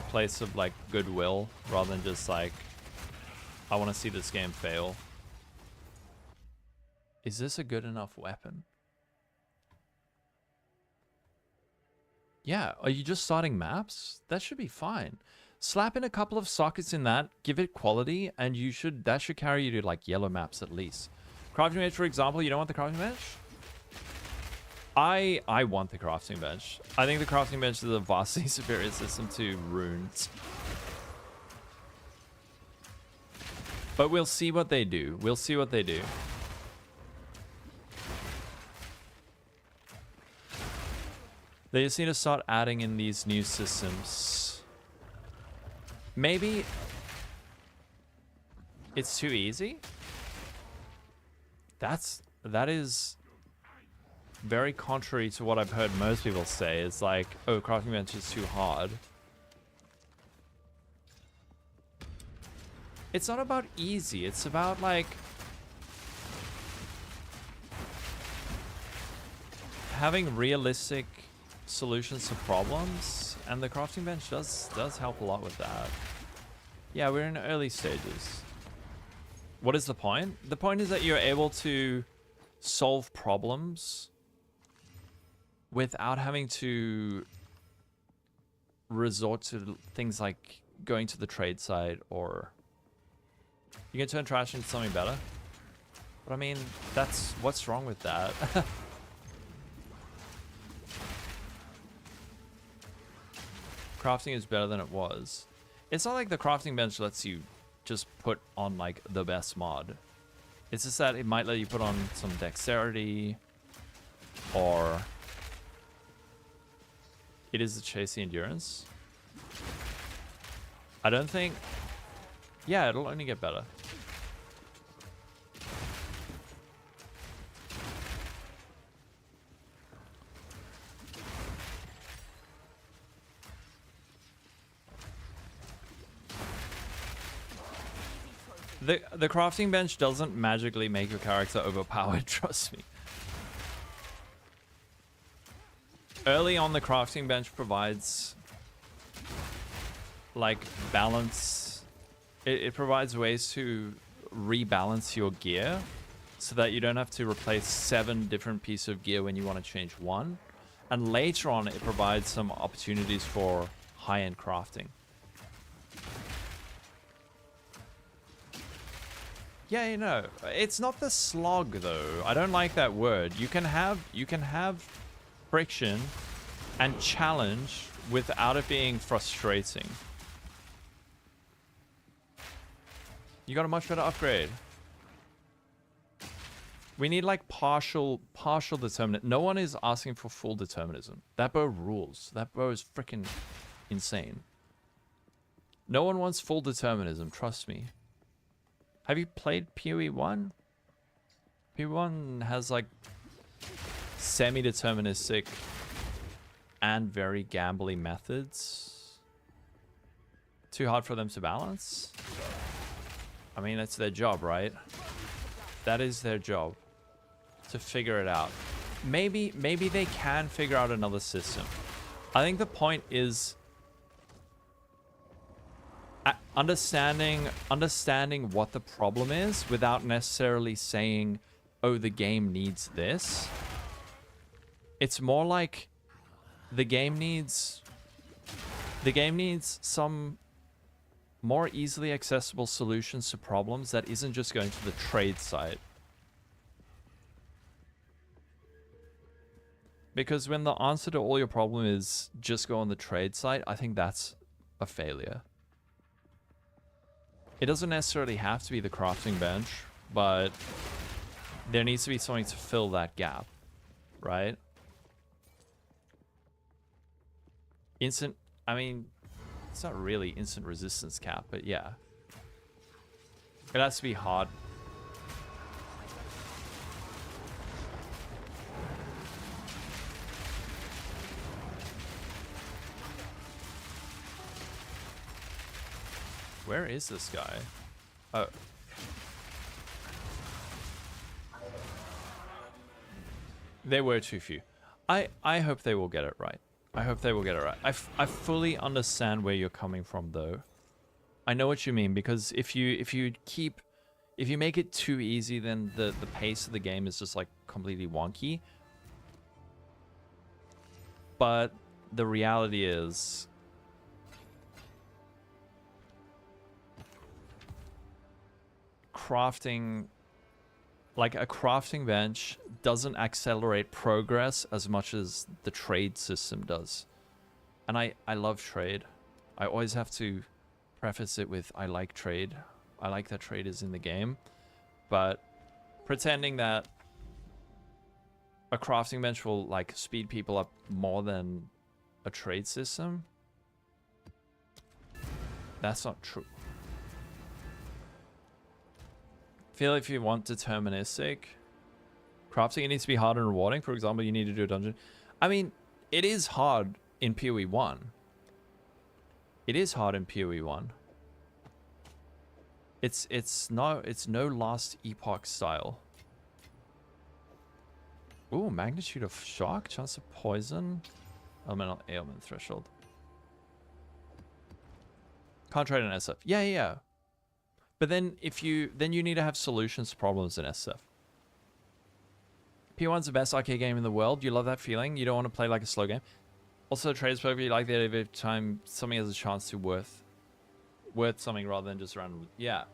place of like goodwill rather than just like, I want to see this game fail. Is this a good enough weapon? Yeah, are you just starting maps? That should be fine. Slap in a couple of sockets in that, give it quality, and that should carry you to like yellow maps at least. Crafting bench, for example, you don't want the crafting bench? I want the crafting bench. I think the crafting bench is a vastly superior system to runes. But we'll see what they do. We'll see what they do. They just need to start adding in these new systems. Maybe it's too easy? That is very contrary to what I've heard most people say. It's like, oh, crafting bench is too hard. It's not about easy. It's about like having realistic solutions to problems, and the crafting bench does help a lot with that. Yeah, we're in early stages. What is the point? The point is that you're able to solve problems without having to resort to things like going to the trade site, or you can turn trash into something better. But I mean, that's what's wrong with that. Crafting is better than it was. It's not like the crafting bench lets you just put on like the best mod. It's just that it might let you put on some dexterity, or it is a chasey endurance. I don't think... Yeah, it'll only get better. The crafting bench doesn't magically make your character overpowered, trust me. Early on, the crafting bench provides like balance. It provides ways to rebalance your gear so that you don't have to replace 7 different pieces of gear when you want to change one. And later on, it provides some opportunities for high-end crafting. Yeah, you know, it's not the slog though. I don't like that word. You can have friction and challenge without it being frustrating. You got a much better upgrade. We need like partial determinism. No one is asking for full determinism. That bow rules. That bow is freaking insane. No one wants full determinism, trust me. Have you played PoE 1? PoE 1 has like semi-deterministic and very gambly methods. Too hard for them to balance? I mean, that's their job, right? That is their job, to figure it out. Maybe they can figure out another system. I think the point is understanding what the problem is without necessarily saying, oh, the game needs this. It's more like the game needs some more easily accessible solutions to problems that isn't just going to the trade site. Because when the answer to all your problem is just go on the trade site, I think that's a failure. It doesn't necessarily have to be the crafting bench, but there needs to be something to fill that gap, right? I mean, it's not really instant resistance cap, but yeah. It has to be hard. Where is this guy? Oh. There were too few. I hope they will get it right. I hope they will get it right. I fully understand where you're coming from though. I know what you mean, because if you make it too easy, then the pace of the game is just like completely wonky. But the reality is, crafting, like a crafting bench doesn't accelerate progress as much as the trade system does. And I love trade. I always have to preface it with I like trade. I like that trade is in the game. But pretending that a crafting bench will like speed people up more than a trade system, that's not true. I feel if you want deterministic crafting, it needs to be hard and rewarding. For example, you need to do a dungeon. I mean, it is hard in PoE 1. It is hard in PoE 1. It's no Last Epoch style. Ooh, magnitude of shock, chance of poison, elemental ailment threshold. Can't trade an SF. Yeah, yeah, yeah. But then then you need to have solutions to problems in SF. P1's the best arcade game in the world. You love that feeling. You don't want to play like a slow game. Also, trades perfectly. You like the idea of every time something has a chance to worth something rather than just random. Yeah.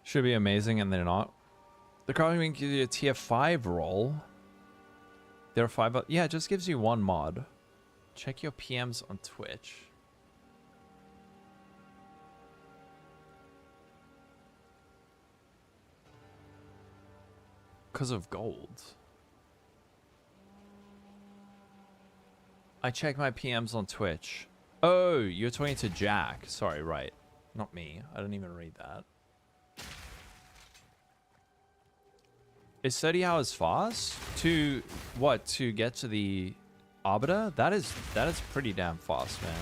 Should be amazing, and they're not. The crafting gives you a tier 5 roll. There are 5. Yeah, it just gives you 1 mod. Check your PMs on Twitch. Because of gold. I check my PMs on Twitch. Oh, you're talking to Jack. Sorry, right. Not me. I didn't even read that. Is 30 hours fast? To what? To get to the Arbiter? That is pretty damn fast, man.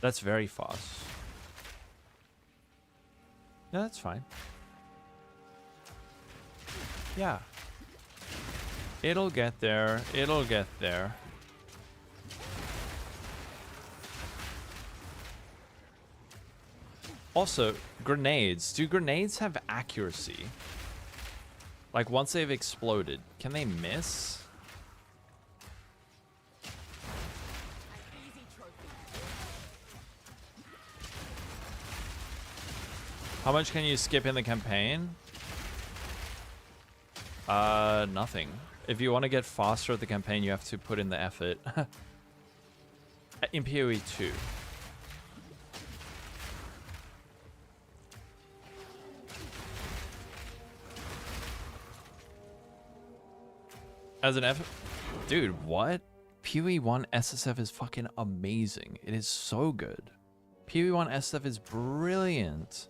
That's very fast. No, that's fine. Yeah. It'll get there. It'll get there. Also, grenades. Do grenades have accuracy? Like, once they've exploded, can they miss? How much can you skip in the campaign? Nothing. If you want to get faster at the campaign, you have to put in the effort. In PoE 2. As an effort, dude, what? PoE 1 SSF is fucking amazing. It is so good. PoE 1 SSF is brilliant.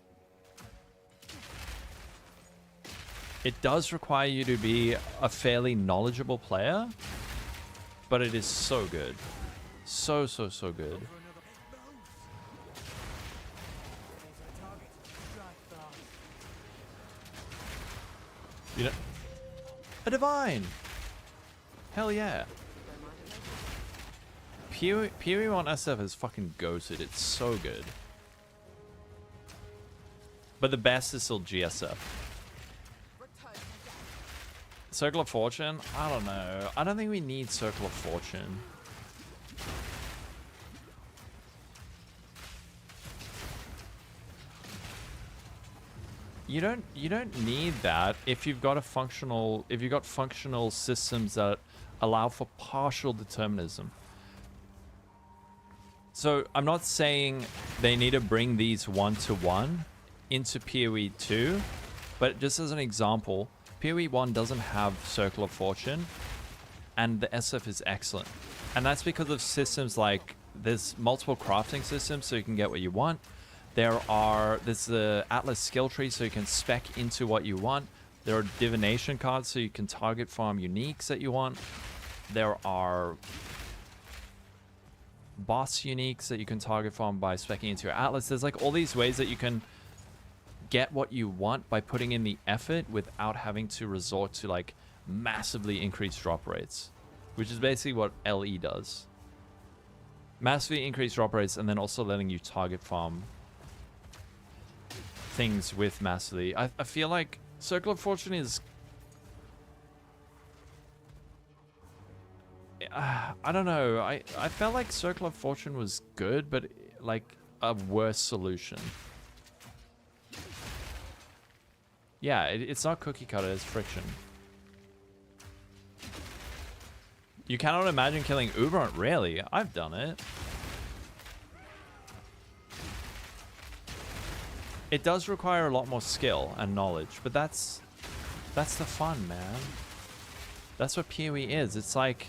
It does require you to be a fairly knowledgeable player, but it is so good. So good. You know, a divine. Hell yeah. PoE 1 SF is fucking goated. It's so good. But the best is still GSF. Circle of Fortune? I don't know. I don't think we need Circle of Fortune. You don't need that if you've got functional systems that allow for partial determinism. So I'm not saying they need to bring these 1-to-1 into PoE 2, but just as an example, PoE 1 doesn't have Circle of Fortune, and the SF is excellent. And that's because of systems like, there's multiple crafting systems so you can get what you want. There's the Atlas skill tree so you can spec into what you want. There are divination cards so you can target farm uniques that you want. There are boss uniques that you can target farm by specking into your Atlas. There's like all these ways that you can get what you want by putting in the effort without having to resort to like massively increased drop rates, which is basically what LE does. Massively increased drop rates and then also letting you target farm things with massively. I feel like Circle of Fortune is... I don't know. I felt like Circle of Fortune was good, but like a worse solution. Yeah, it's not cookie cutter, it's friction. You cannot imagine killing Uber. Really? I've done it. It does require a lot more skill and knowledge, but that's the fun, man. That's what PoE is. It's like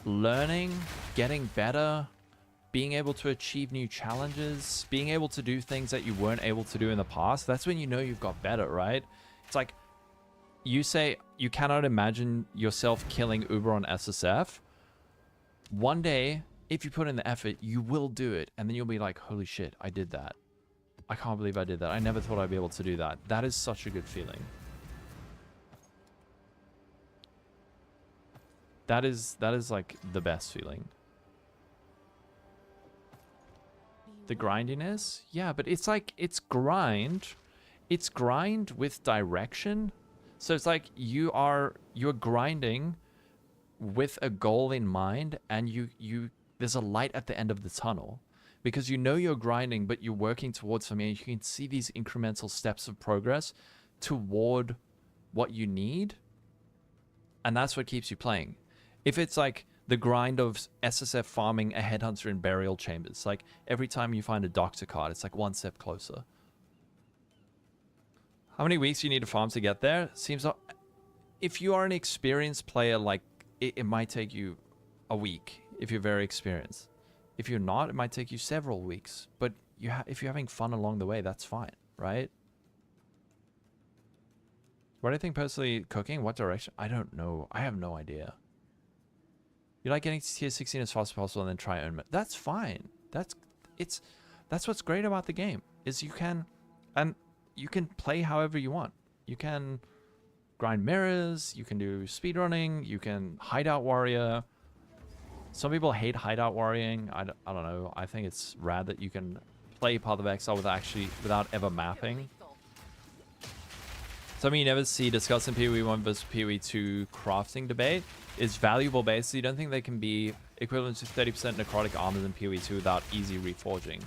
learning, getting better, being able to achieve new challenges, being able to do things that you weren't able to do in the past. That's when you know you've got better, right? It's like you say you cannot imagine yourself killing Uber on SSF. One day if you put in the effort, you will do it. And then you'll be like, holy shit, I did that. I can't believe I did that. I never thought I'd be able to do that. That is such a good feeling. That is like the best feeling. The grindiness? Yeah, but it's like, it's grind. It's grind with direction. So it's like you're grinding with a goal in mind, and there's a light at the end of the tunnel. Because you know you're grinding, but you're working towards something, and you can see these incremental steps of progress toward what you need. And that's what keeps you playing. If it's like the grind of SSF farming a headhunter in burial chambers, like every time you find a doctor card, it's like one step closer. How many weeks do you need to farm to get there? Seems like if you are an experienced player, like it might take you a week if you're very experienced. If you're not, it might take you several weeks. But if you're having fun along the way, that's fine, right? What do you think personally? Cooking? What direction? I don't know. I have no idea. You like getting to tier 16 as fast as possible and then try own. That's fine. That's what's great about the game is you can play however you want. You can grind mirrors. You can do speedrunning. You can hideout warrior. Some people hate hideout warrioring. I don't know. I think it's rad that you can play Path of Exile without ever mapping. Something you never see discussed in PoE 1 versus PoE 2 crafting debate is valuable base. You don't think they can be equivalent to 30% necrotic armors in PoE 2 without easy reforging?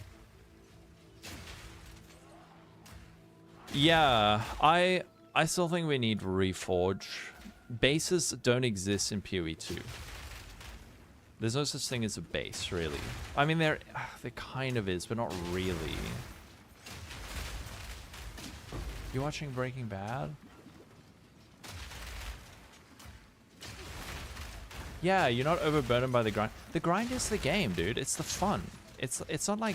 Yeah, I still think we need reforge. Bases don't exist in PoE 2. There's no such thing as a base, really. I mean, there kind of is, but not really. You watching Breaking Bad? Yeah, you're not overburdened by the grind. The grind is the game, dude. It's the fun. It's not like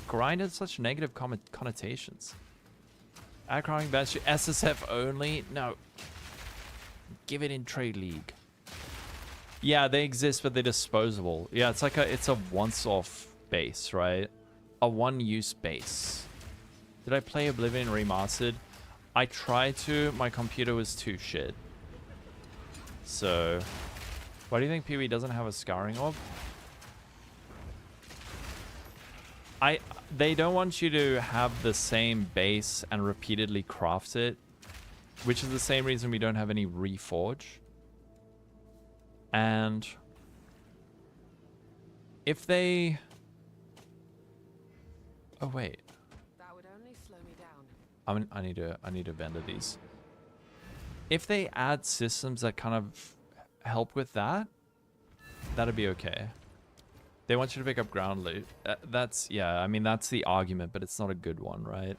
grind has such negative connotations. Add-crafting best to SSF only? No. Give it in Trade League. Yeah, they exist, but they're disposable. Yeah, it's like it's a once-off base, right? A one-use base. Did I play Oblivion Remastered? I tried to. My computer was too shit. So, why do you think PoE doesn't have a scouring orb? They don't want you to have the same base and repeatedly craft it, which is the same reason we don't have any reforge. And if they... Oh wait. That would only slow me down. I need to vendor these. If they add systems that kind of help with that, that'd be okay. They want you to pick up ground loot. Yeah, I mean, that's the argument, but it's not a good one, right?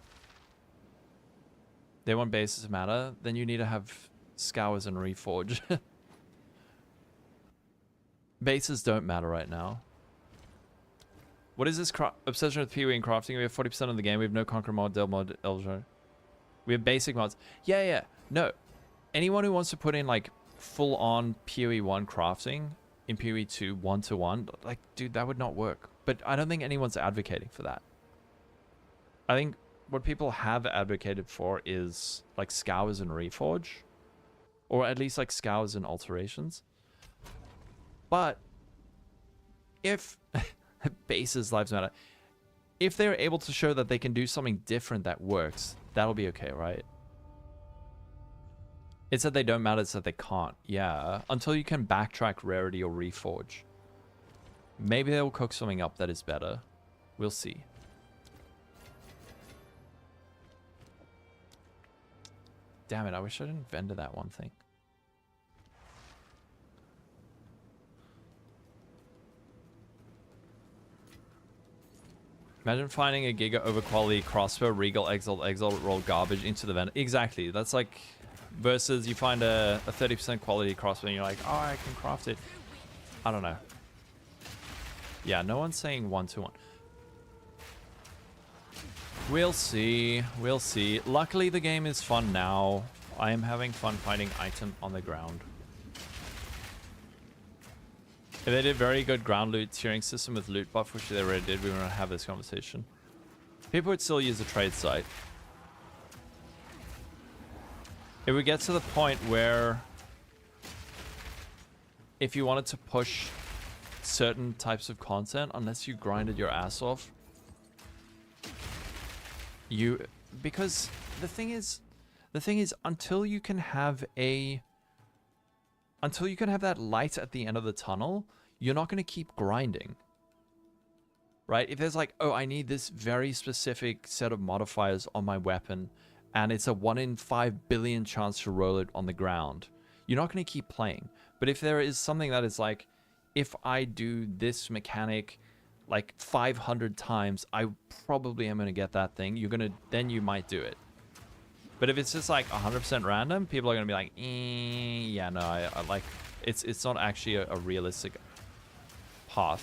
They want bases to matter, then you need to have scours and reforge. Bases don't matter right now. What is this obsession with PoE and crafting? We have 40% of the game. We have no Conquer mod, Del mod, Eljo. We have basic mods. Yeah. No. Anyone who wants to put in like full-on PoE 1 crafting in PoE 2 1-to-1, like, dude, that would not work. But I don't think anyone's advocating for that. I think what people have advocated for is like scours and reforge, or at least like scours and alterations. But if bases lives matter, if they're able to show that they can do something different that works, that'll be okay, right? It's that they don't matter, it's that they can't. Yeah, until you can backtrack rarity or reforge. Maybe they'll cook something up that is better. We'll see. Damn it, I wish I didn't vendor that one thing. Imagine finding a giga overquality crossbow, Regal, Exile roll garbage into the vendor. Exactly. That's like versus you find a 30% quality crossbow and you're like, oh, I can craft it. I don't know. Yeah, no one's saying 1-to-1. We'll see. We'll see. Luckily, the game is fun now. I am having fun finding item on the ground. If they did very good ground loot tiering system with loot buff, which they already did, we wouldn't have this conversation. People would still use a trade site. It would get to the point where if you wanted to push certain types of content, unless you grinded your ass off, because the thing is until you can have that light at the end of the tunnel, you're not going to keep grinding. Right? If there's like, oh, I need this very specific set of modifiers on my weapon, and it's a 1 in 5 billion chance to roll it on the ground, you're not going to keep playing. But if there is something that is like, if I do this mechanic like 500 times, I probably am going to get that thing. Then you might do it. But if it's just like 100% random, people are going to be like, yeah, no, I like, it's not actually a realistic path.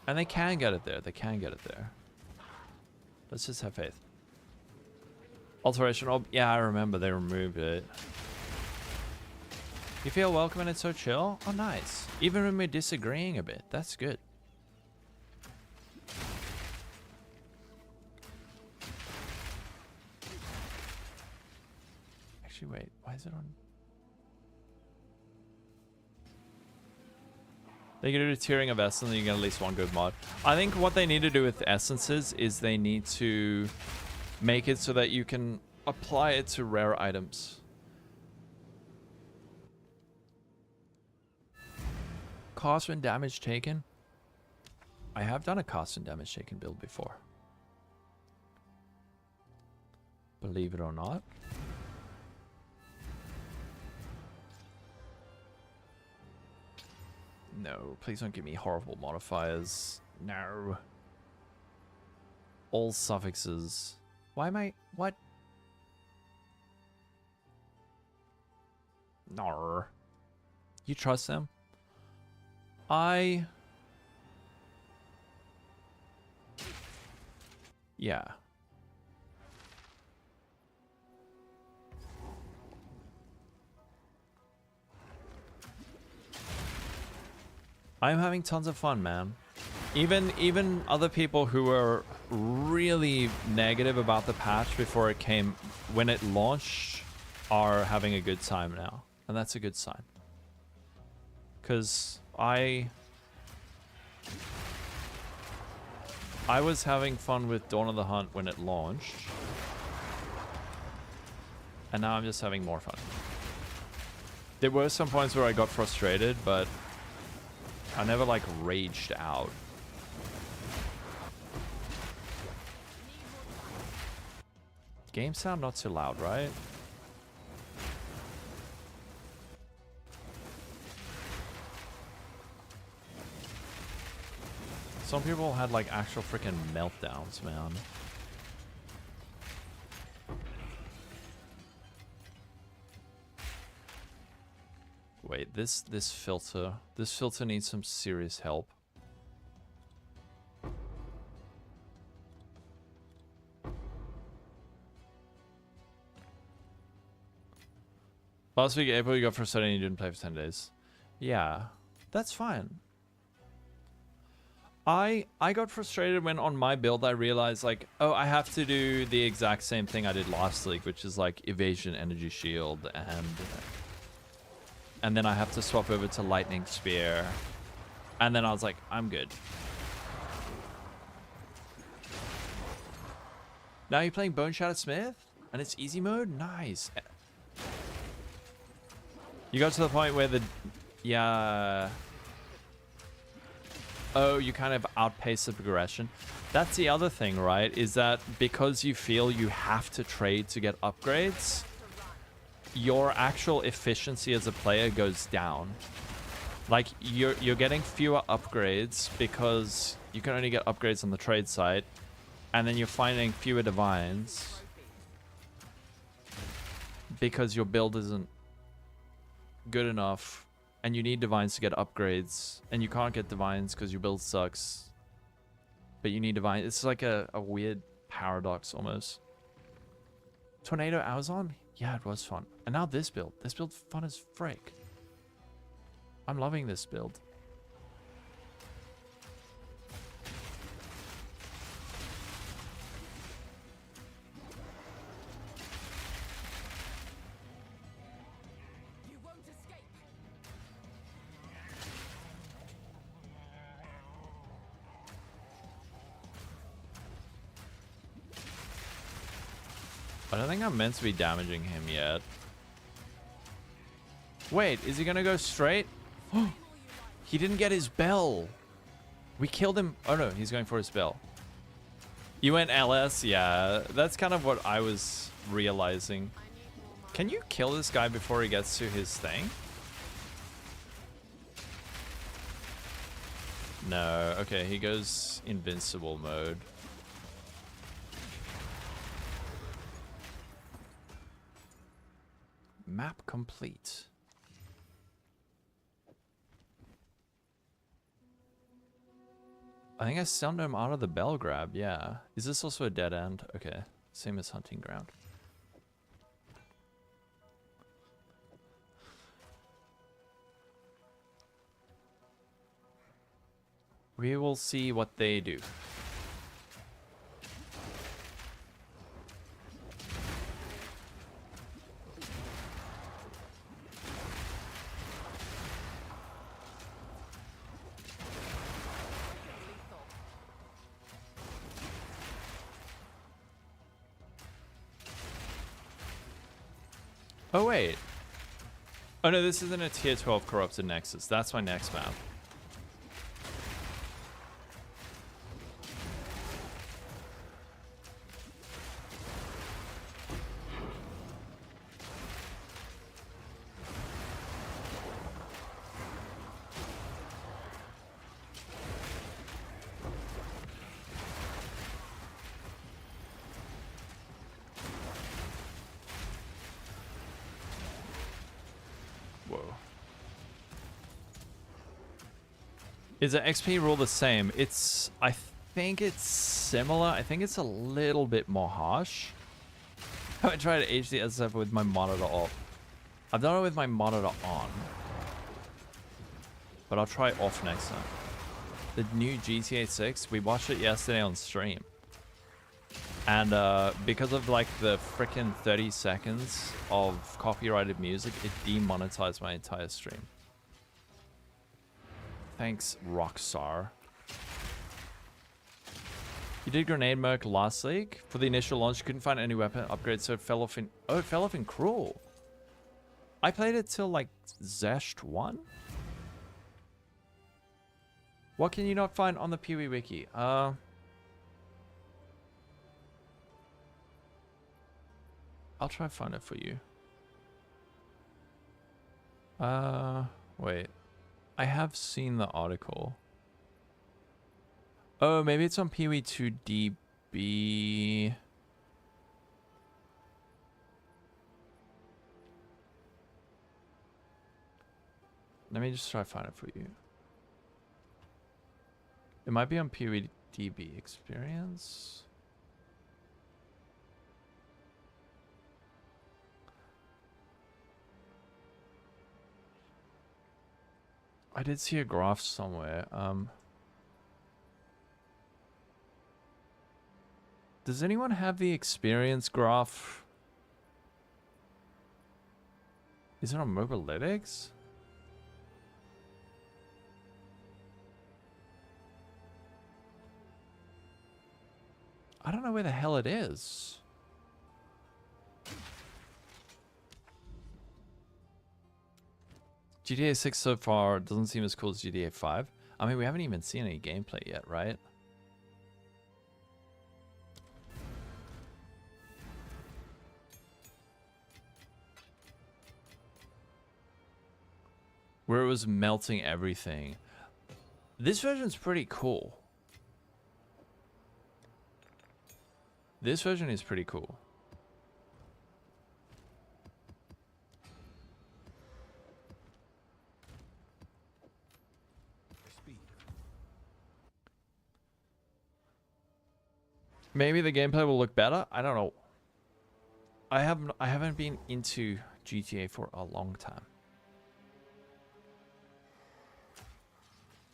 And they can get it there. They can get it there. Let's just have faith. Alteration. Oh, yeah, I remember they removed it. You feel welcome and it's so chill? Oh, nice. Even when we're disagreeing a bit. That's good. Actually, wait. Why is it on? They can do the tiering of essence and you get at least one good mod. I think what they need to do with essences is they need to make it so that you can apply it to rare items. Cost when damage taken. I have done a cost when damage taken build before. Believe it or not. No, please don't give me horrible modifiers. No. All suffixes. Why am I... What? No. You trust them? Yeah. I'm having tons of fun, man. Even other people who were really negative about the patch before it came, when it launched, are having a good time now. And that's a good sign. Because I was having fun with Dawn of the Hunt when it launched. And now I'm just having more fun. There were some points where I got frustrated, but I never like raged out. Game sound not too loud, right? Some people had like actual freaking meltdowns, man. Wait, this filter needs some serious help. Last week, April, you got frustrated and you didn't play for 10 days. Yeah, that's fine. I got frustrated when on my build I realized like, oh, I have to do the exact same thing I did last league, which is like evasion, energy shield, and then I have to swap over to lightning spear. And then I was like, I'm good. Now you're playing Bone Shatter Smith? And it's easy mode? Nice. You got to the point where yeah. Oh, you kind of outpace the progression. That's the other thing, right? Is that because you feel you have to trade to get upgrades, your actual efficiency as a player goes down. Like you're getting fewer upgrades because you can only get upgrades on the trade site, and then you're finding fewer divines because your build isn't good enough, and you need divines to get upgrades, and you can't get divines because your build sucks, but you need divines. It's like a weird paradox almost. Tornado Amazon? Yeah, it was fun. And now this build. This build's fun as frick. I'm loving this build. You won't escape. I don't think I'm meant to be damaging him yet. Wait, is he gonna go straight? He didn't get his bell. We killed him. Oh no, he's going for his bell. You went LS? Yeah, that's kind of what I was realizing. Can you kill this guy before he gets to his thing? No. Okay, he goes invincible mode. Map complete. I think I stunned him out of the bell grab, yeah. Is this also a dead end? Okay, same as hunting ground. We will see what they do. Oh wait. Oh no, this isn't a tier 12 corrupted nexus. That's my next map. Is the XP rule the same? I think it's similar. I think it's a little bit more harsh. I haven't tried HD SSF with my monitor off. I've done it with my monitor on. But I'll try off next time. The new GTA 6, we watched it yesterday on stream. And because of like the freaking 30 seconds of copyrighted music, it demonetized my entire stream. Thanks, Rockstar. You did Grenade Merc last league. For the initial launch, you couldn't find any weapon upgrades, so it fell off in... Oh, it fell off in Cruel. I played it till, like, Zesht 1? What can you not find on the PoE Wiki? I'll try to find it for you. Wait. I have seen the article. Oh, maybe it's on PoE 2DB. Let me just try to find it for you. It might be on PoE DB experience. I did see a graph somewhere. Does anyone have the experience graph? Is it on Mobilytics? I don't know where the hell it is. GTA 6 so far doesn't seem as cool as GTA 5. I mean, we haven't even seen any gameplay yet, right? Where it was melting everything. This version's pretty cool. This version is pretty cool. Maybe the gameplay will look better. I don't know. I haven't been into GTA for a long time.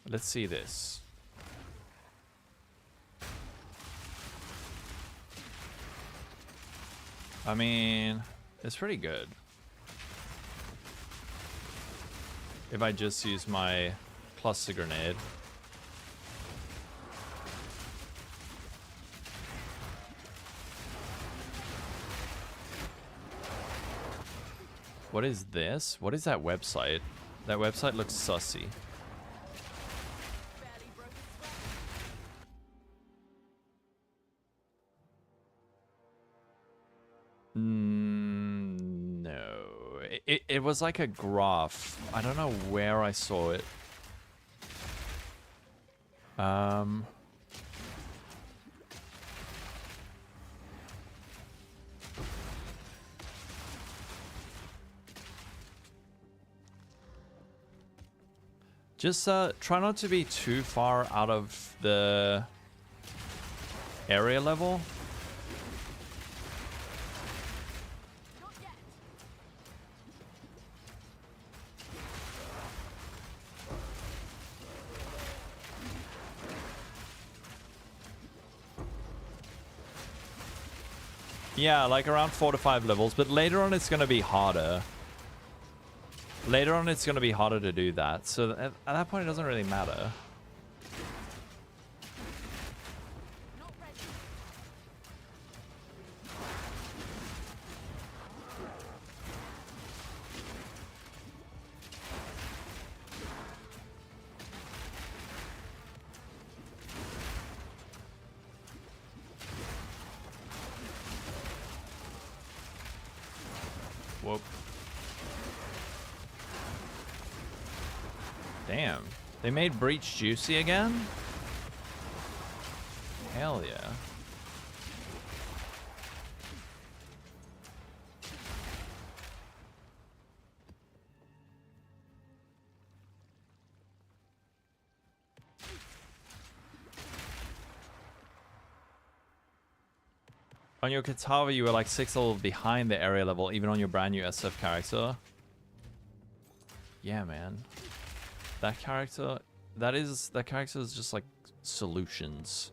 Let's see this. I mean, it's pretty good. If I just use my cluster grenade. What is this? What is that website? That website looks sussy. Barely broke a sweat. No. It was like a graph. I don't know where I saw it. Just try not to be too far out of the area level. Not yet. Yeah, like around 4 to 5 levels, but later on it's going to be harder. Later on it's going to be harder to do that, so at that point it doesn't really matter. Not ready. Whoop. Damn. They made Breach juicy again? Hell yeah. On your Katava, you were like 6 levels behind the area level, even on your brand new SF character. Yeah, man. That character is just like solutions.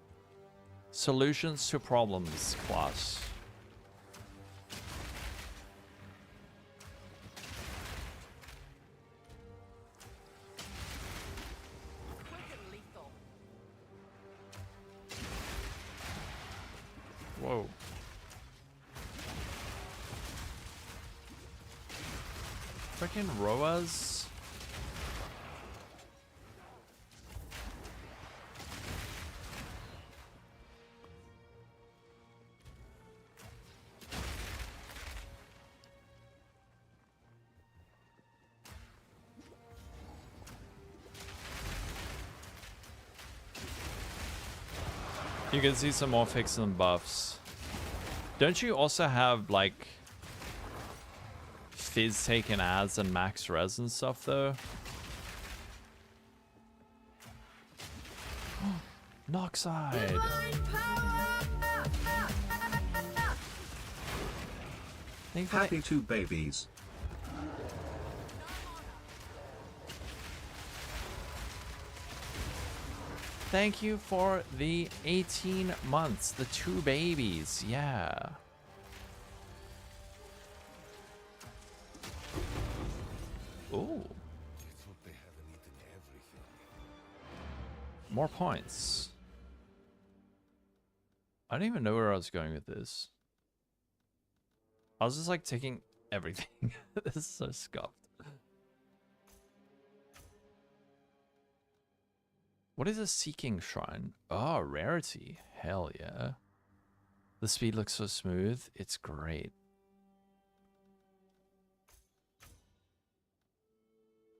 Solutions to problems class. Quick and lethal. Whoa. Freaking Roas. You can see some more fixes and buffs. Don't you also have like Fizz taken ads and max res and stuff though? Noxide. Happy 2 babies. Thank you for the 18 months, the 2 babies, yeah. Ooh. More points. I don't even know where I was going with this. I was just like taking everything. This is so scuffed. What is a Seeking Shrine? Oh, rarity. Hell yeah. The speed looks so smooth. It's great.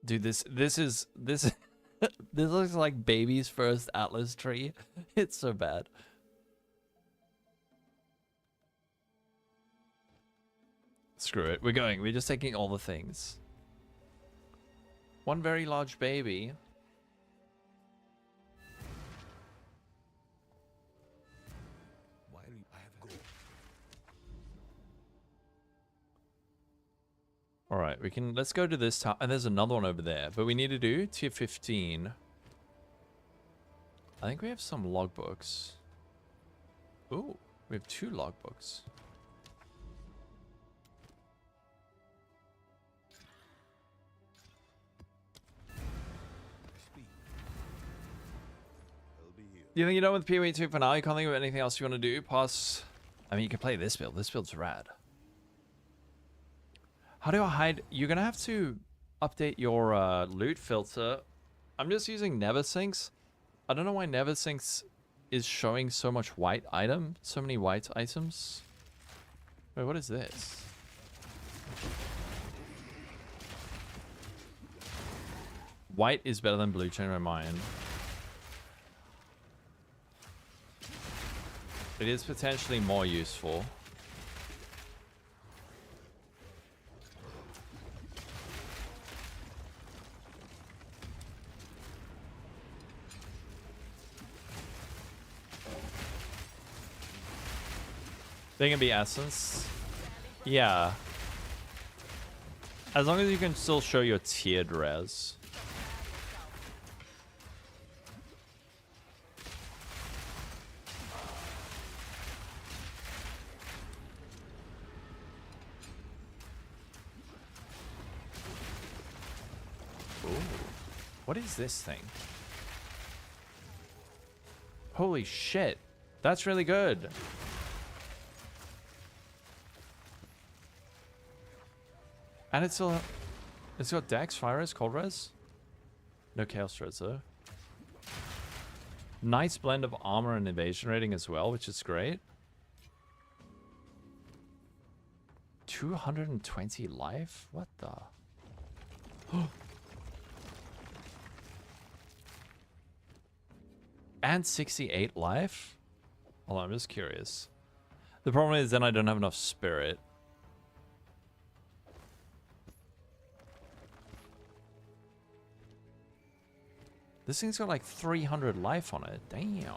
Dude, this this looks like baby's first Atlas tree. It's so bad. Screw it. We're going. We're just taking all the things. One very large baby. Why All right, we can, let's go to this tower. And there's another one over there, but we need to do tier 15. I think we have some logbooks. Ooh, we have 2 logbooks. You think you're done with PoE 2 for now? You can't think of anything else you want to do? Pass. I mean, you can play this build. This build's rad. How do I hide? You're going to have to update your loot filter. I'm just using Neversinks. I don't know why Neversinks is showing so much white item. So many white items. Wait, what is this? White is better than blue, change my mind. It is potentially more useful. They can be essence. Yeah. As long as you can still show your tiered res. Ooh. What is this thing? Holy shit. That's really good. And it's got Dex, Fire Res, Cold Res. No Chaos Res though. Nice blend of armor and evasion rating as well, which is great. 220 life? What the? And 68 life? Hold on, I'm just curious. The problem is then I don't have enough spirit. This thing's got like 300 life on it. Damn.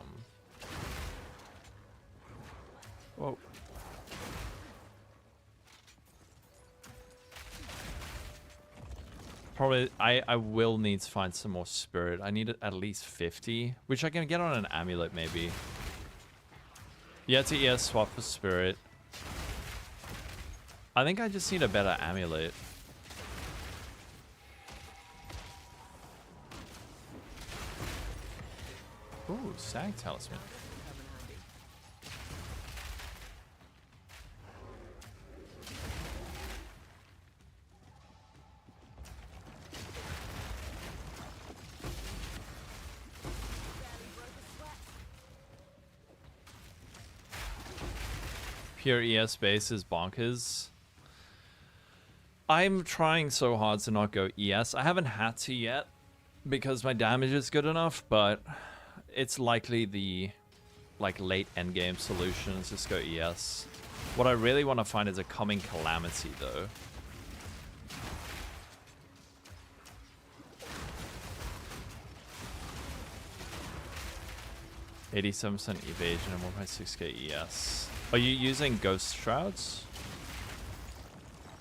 Whoa. Probably, I will need to find some more spirit. I need at least 50, which I can get on an amulet maybe. Yeah, to ES swap for spirit. I think I just need a better amulet. Ooh, Sag Talisman. Pure ES base is bonkers. I'm trying so hard to not go ES. I haven't had to yet because my damage is good enough, but it's likely the late endgame solution is just go ES. What I really want to find is a coming calamity though. %87% evasion and 1.6k ES. Are you using Ghost Shrouds?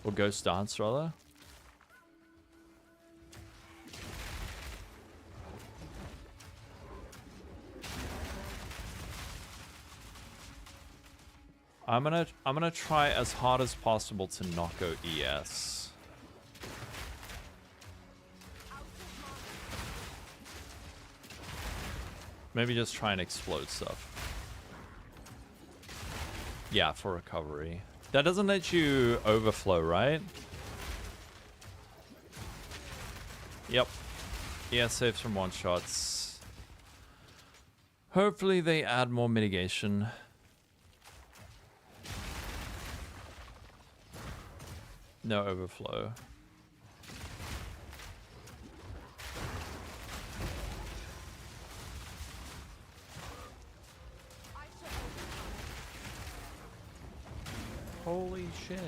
Or Ghost Dance rather? I'm gonna try as hard as possible to not go ES. Maybe just try and explode stuff. Yeah, for recovery. That doesn't let you overflow, right? Yep. ES saves from one shots. Hopefully they add more mitigation. No overflow. Holy shit.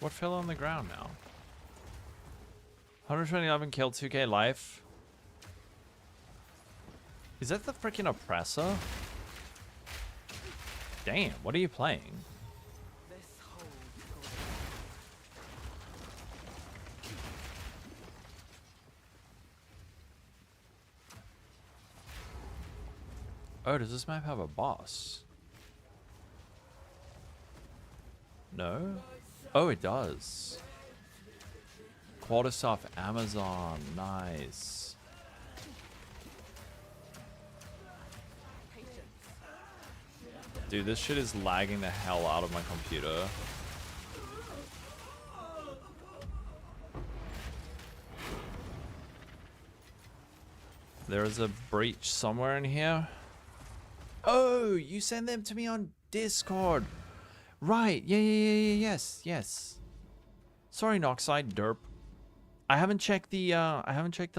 What fell on the ground now? 127 killed, 2k life. Is that the freaking oppressor? Damn, what are you playing? This holds good. Oh, does this map have a boss? No? Oh, it does. Quarterstaff Amazon. Nice. Dude, this shit is lagging the hell out of my computer. There is a breach somewhere in here. Oh, you send them to me on Discord. Right. Yes. Sorry, Noxide derp. I haven't checked the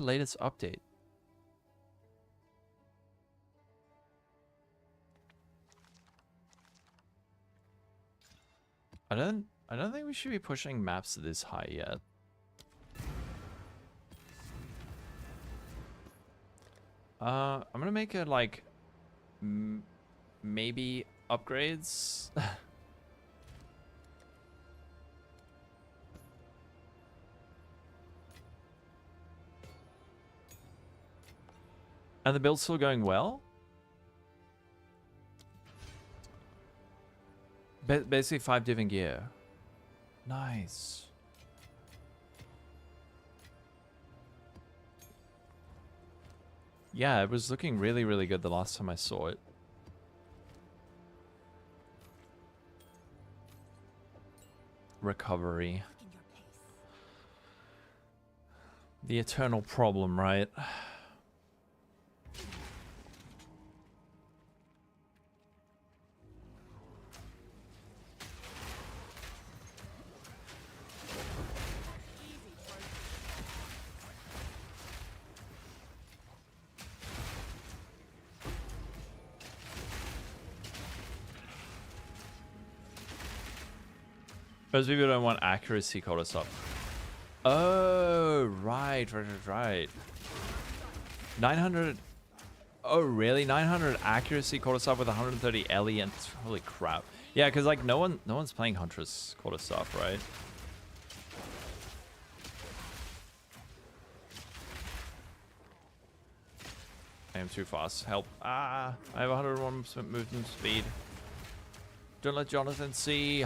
latest update. I don't think we should be pushing maps this high yet. I'm gonna make it like maybe upgrades. And the build's still going well? Basically 5 div in gear. Nice. Yeah, it was looking really, really good the last time I saw it. Recovery. The eternal problem, right? Most people don't want accuracy called us up. Oh, right. 900. Oh, really? 900 accuracy caught us up with 130 LE and holy crap. Yeah, because like no one's playing Huntress caught us up, right? I am too fast. Help. Ah, I have 101% movement speed. Don't let Jonathan see.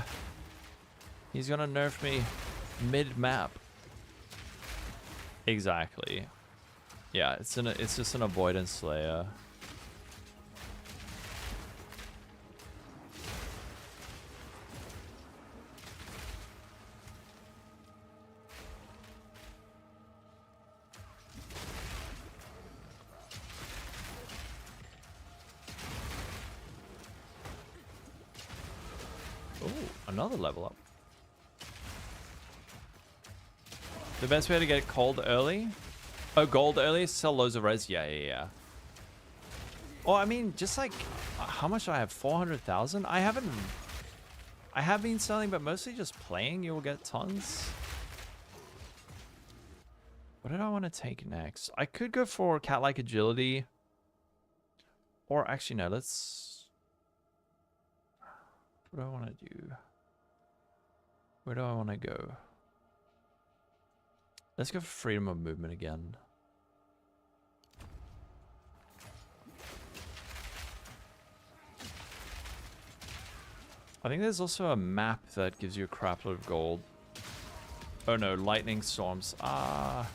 He's gonna nerf me mid-map. Exactly. Yeah, it's just an avoidance slayer. Oh, another level up. The best way to get cold early? Oh, gold early? Sell loads of res? Yeah. Oh, I mean, just like, how much do I have? 400,000? I have been selling, but mostly just playing. You will get tons. What did I want to take next? I could go for cat-like agility. Or actually, no, let's... What do I want to do? Where do I want to go? Let's go for freedom of movement again. I think there's also a map that gives you a crap load of gold. Oh no, lightning storms. Ah.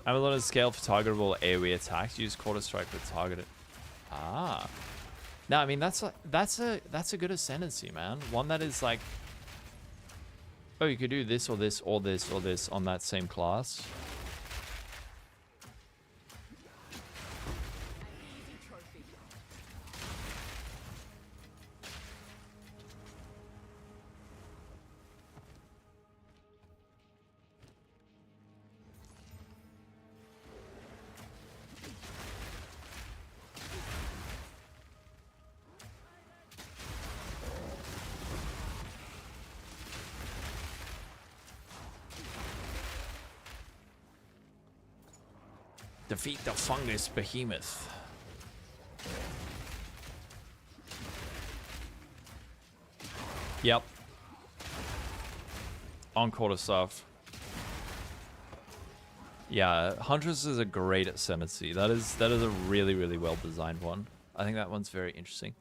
Amalon is scale for targetable AoE attacks. Use quarter strike with targeted. Ah. No, I mean that's a good ascendancy, man. One that is like, oh, you could do this or this or this or this on that same class. Defeat the fungus behemoth. Yep. On quarter stuff. Yeah, Huntress is a great ascendancy. That is a really, really well designed one. I think that one's very interesting.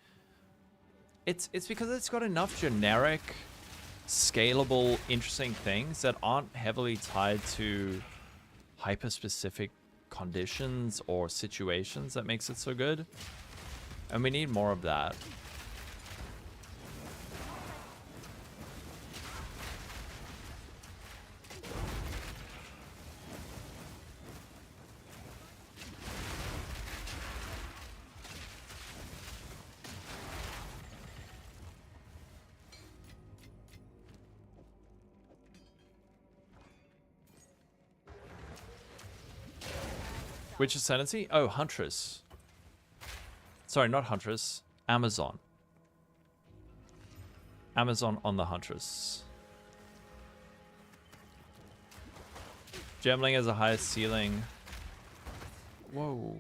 It's because it's got enough generic, scalable, interesting things that aren't heavily tied to hyper-specific conditions or situations that makes it so good. And we need more of that. Which ascendancy? Oh, Huntress. Sorry, not Huntress. Amazon. Amazon on the Huntress. Gemling has a highest ceiling. Whoa.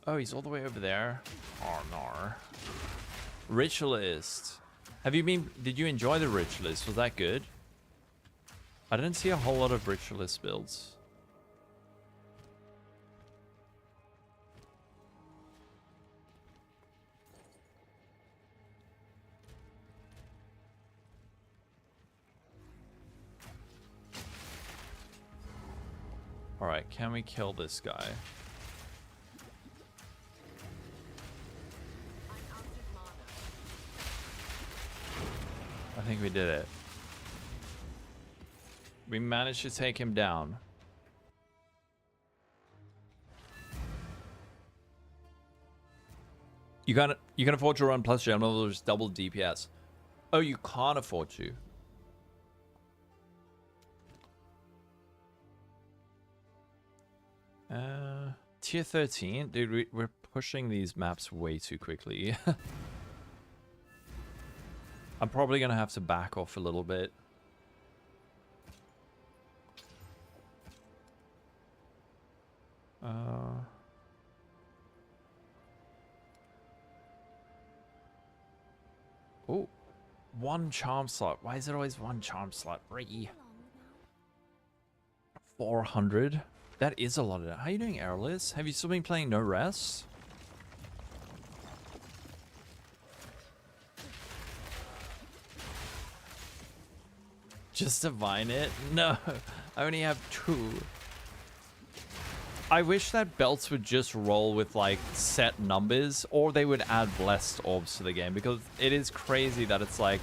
Oh, he's all the way over there. Oh, no. Ritualist. Did you enjoy the Ritualist? Was that good? I didn't see a whole lot of Ritualist builds. Alright, can we kill this guy? I think we did it. We managed to take him down. You can afford to run plus general or just double DPS. Oh, you can't afford to. Tier 13? Dude, we're pushing these maps way too quickly. I'm probably going to have to back off a little bit. Oh, one charm slot. Why is it always one charm slot? 400? That is a lot of that. How are you doing, Airless? Have you still been playing No Rest? Just divine it? No, I only have 2. I wish that belts would just roll with like set numbers, or they would add blessed orbs to the game, because it is crazy that it's like,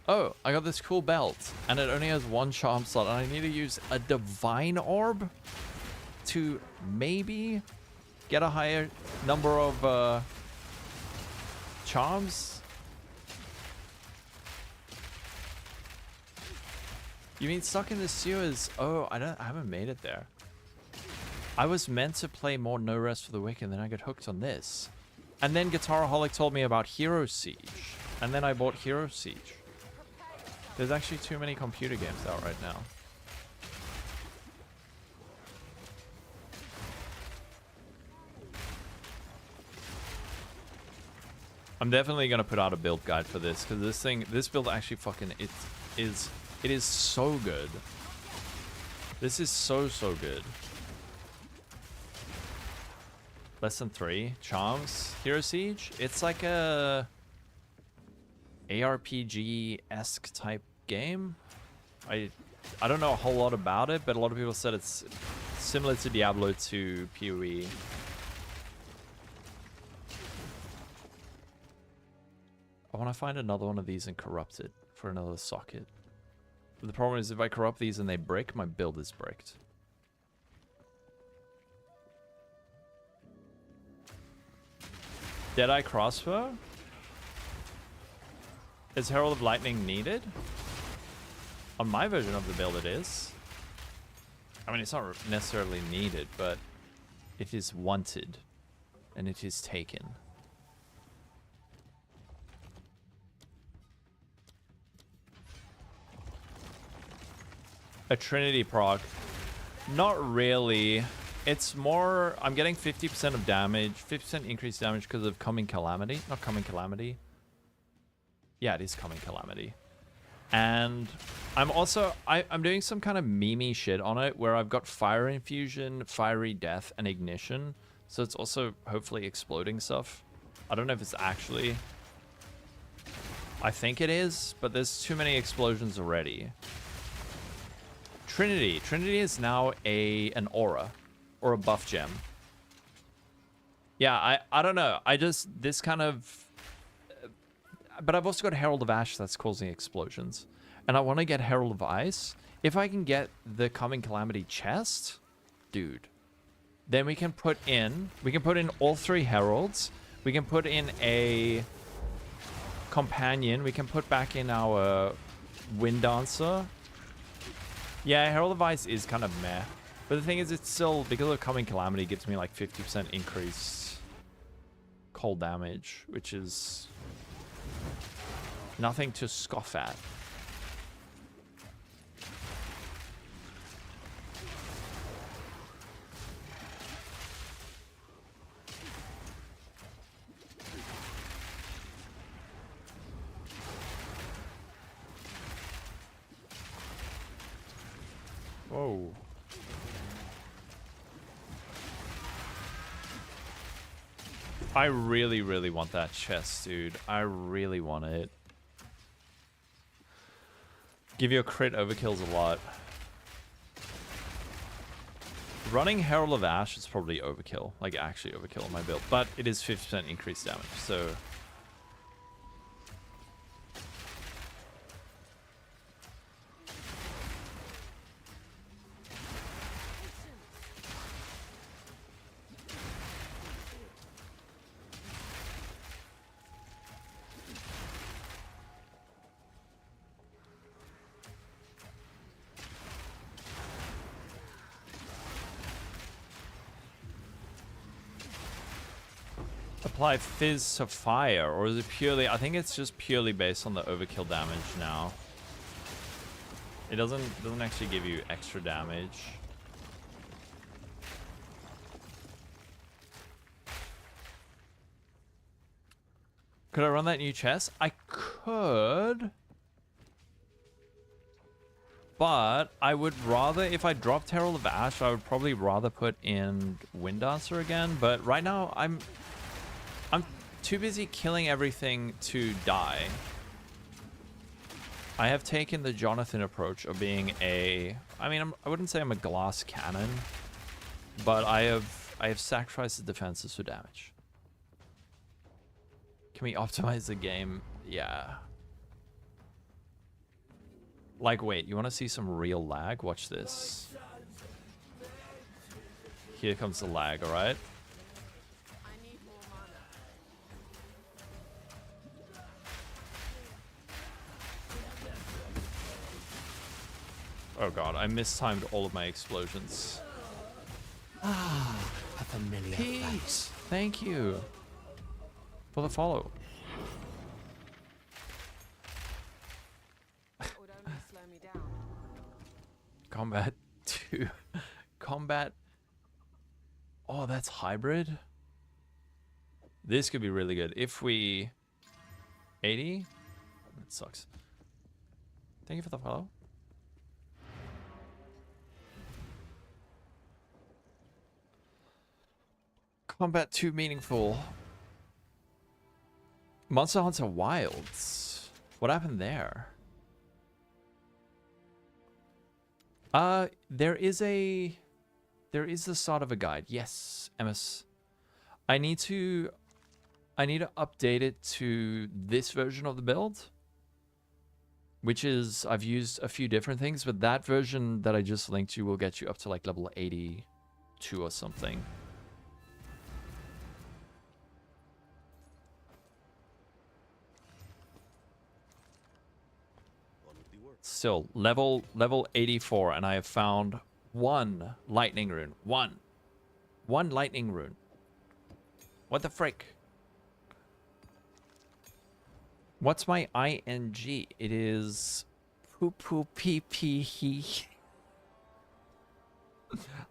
oh, I got this cool belt and it only has 1 charm slot and I need to use a divine orb to maybe get a higher number of charms. You mean stuck in the sewers? Oh, I haven't made it there. I was meant to play more No Rest for the Wicked, and then I got hooked on this. And then Guitaraholic told me about Hero Siege. And then I bought Hero Siege. There's actually too many computer games out right now. I'm definitely gonna put out a build guide for this, because this build actually fucking, it is so good. This is so good. Less than 3 charms. Hero Siege. It's like a ARPG-esque type game. I don't know a whole lot about it, but a lot of people said it's similar to Diablo 2 PoE. I want to find another one of these and corrupt it for another socket. But the problem is, if I corrupt these and they break, my build is bricked. Deadeye crossbow? Is Herald of Lightning needed? On my version of the build it is. I mean, it's not necessarily needed, but it is wanted. And it is taken. a Trinity proc. Not really. It's more, I'm getting 50% of damage, 50% increased damage because of Coming Calamity. Not Coming Calamity. Yeah, it is Coming Calamity. And I'm also, I'm doing some kind of meme-y shit on it where I've got Fire Infusion, Fiery Death, and Ignition. So it's also hopefully exploding stuff. I don't know if it's actually. I think it is, but there's too many explosions already. Trinity. Trinity is now an aura or a buff gem. Yeah, I don't know. I just, this kind of, but I've also got Herald of Ash that's causing explosions. And I want to get Herald of Ice. If I can get the Coming Calamity chest, dude, then we can put in all 3 Heralds. We can put in a companion. We can put back in our Wind Dancer. Yeah, Herald of Ice is kind of meh. But the thing is, it's still, because of Coming Calamity, gives me like 50% increase cold damage, which is nothing to scoff at. Whoa. I really, really want that chest, dude. I really want it. Give you a crit overkills a lot. Running Herald of Ash is probably overkill. Like, actually overkill in my build. But it is 50% increased damage, so... Apply Fizz to fire, or is it purely... I think it's just purely based on the overkill damage now. It doesn't actually give you extra damage. Could I run that new chest? I could. But I would rather, if I dropped Herald of Ash, I would probably rather put in Wind Dancer again. But right now, I'm too busy killing everything to die. I have taken the Jonathan approach of being a... I mean, I wouldn't say I'm a glass cannon, but I have sacrificed the defenses for damage. Can we optimize the game? Yeah. Like, wait, you want to see some real lag? Watch this. Here comes the lag, alright? Oh god, I mistimed all of my explosions. Ah, a familiar face. Thank you for the follow. Would only slow me down. Combat 2. Combat. Oh, that's hybrid? This could be really good. If we... 80? That sucks. Thank you for the follow. Combat 2 meaningful. Monster Hunter Wilds. What happened there? There is the start of a guide. Yes, MS. I need to update it to this version of the build, which is, I've used a few different things, but that version that I just linked to will get you up to like level 82 or something. Still, level 84, and I have found one lightning rune. One lightning rune. What the frick? What's my ING? It is poo poo pee pee he.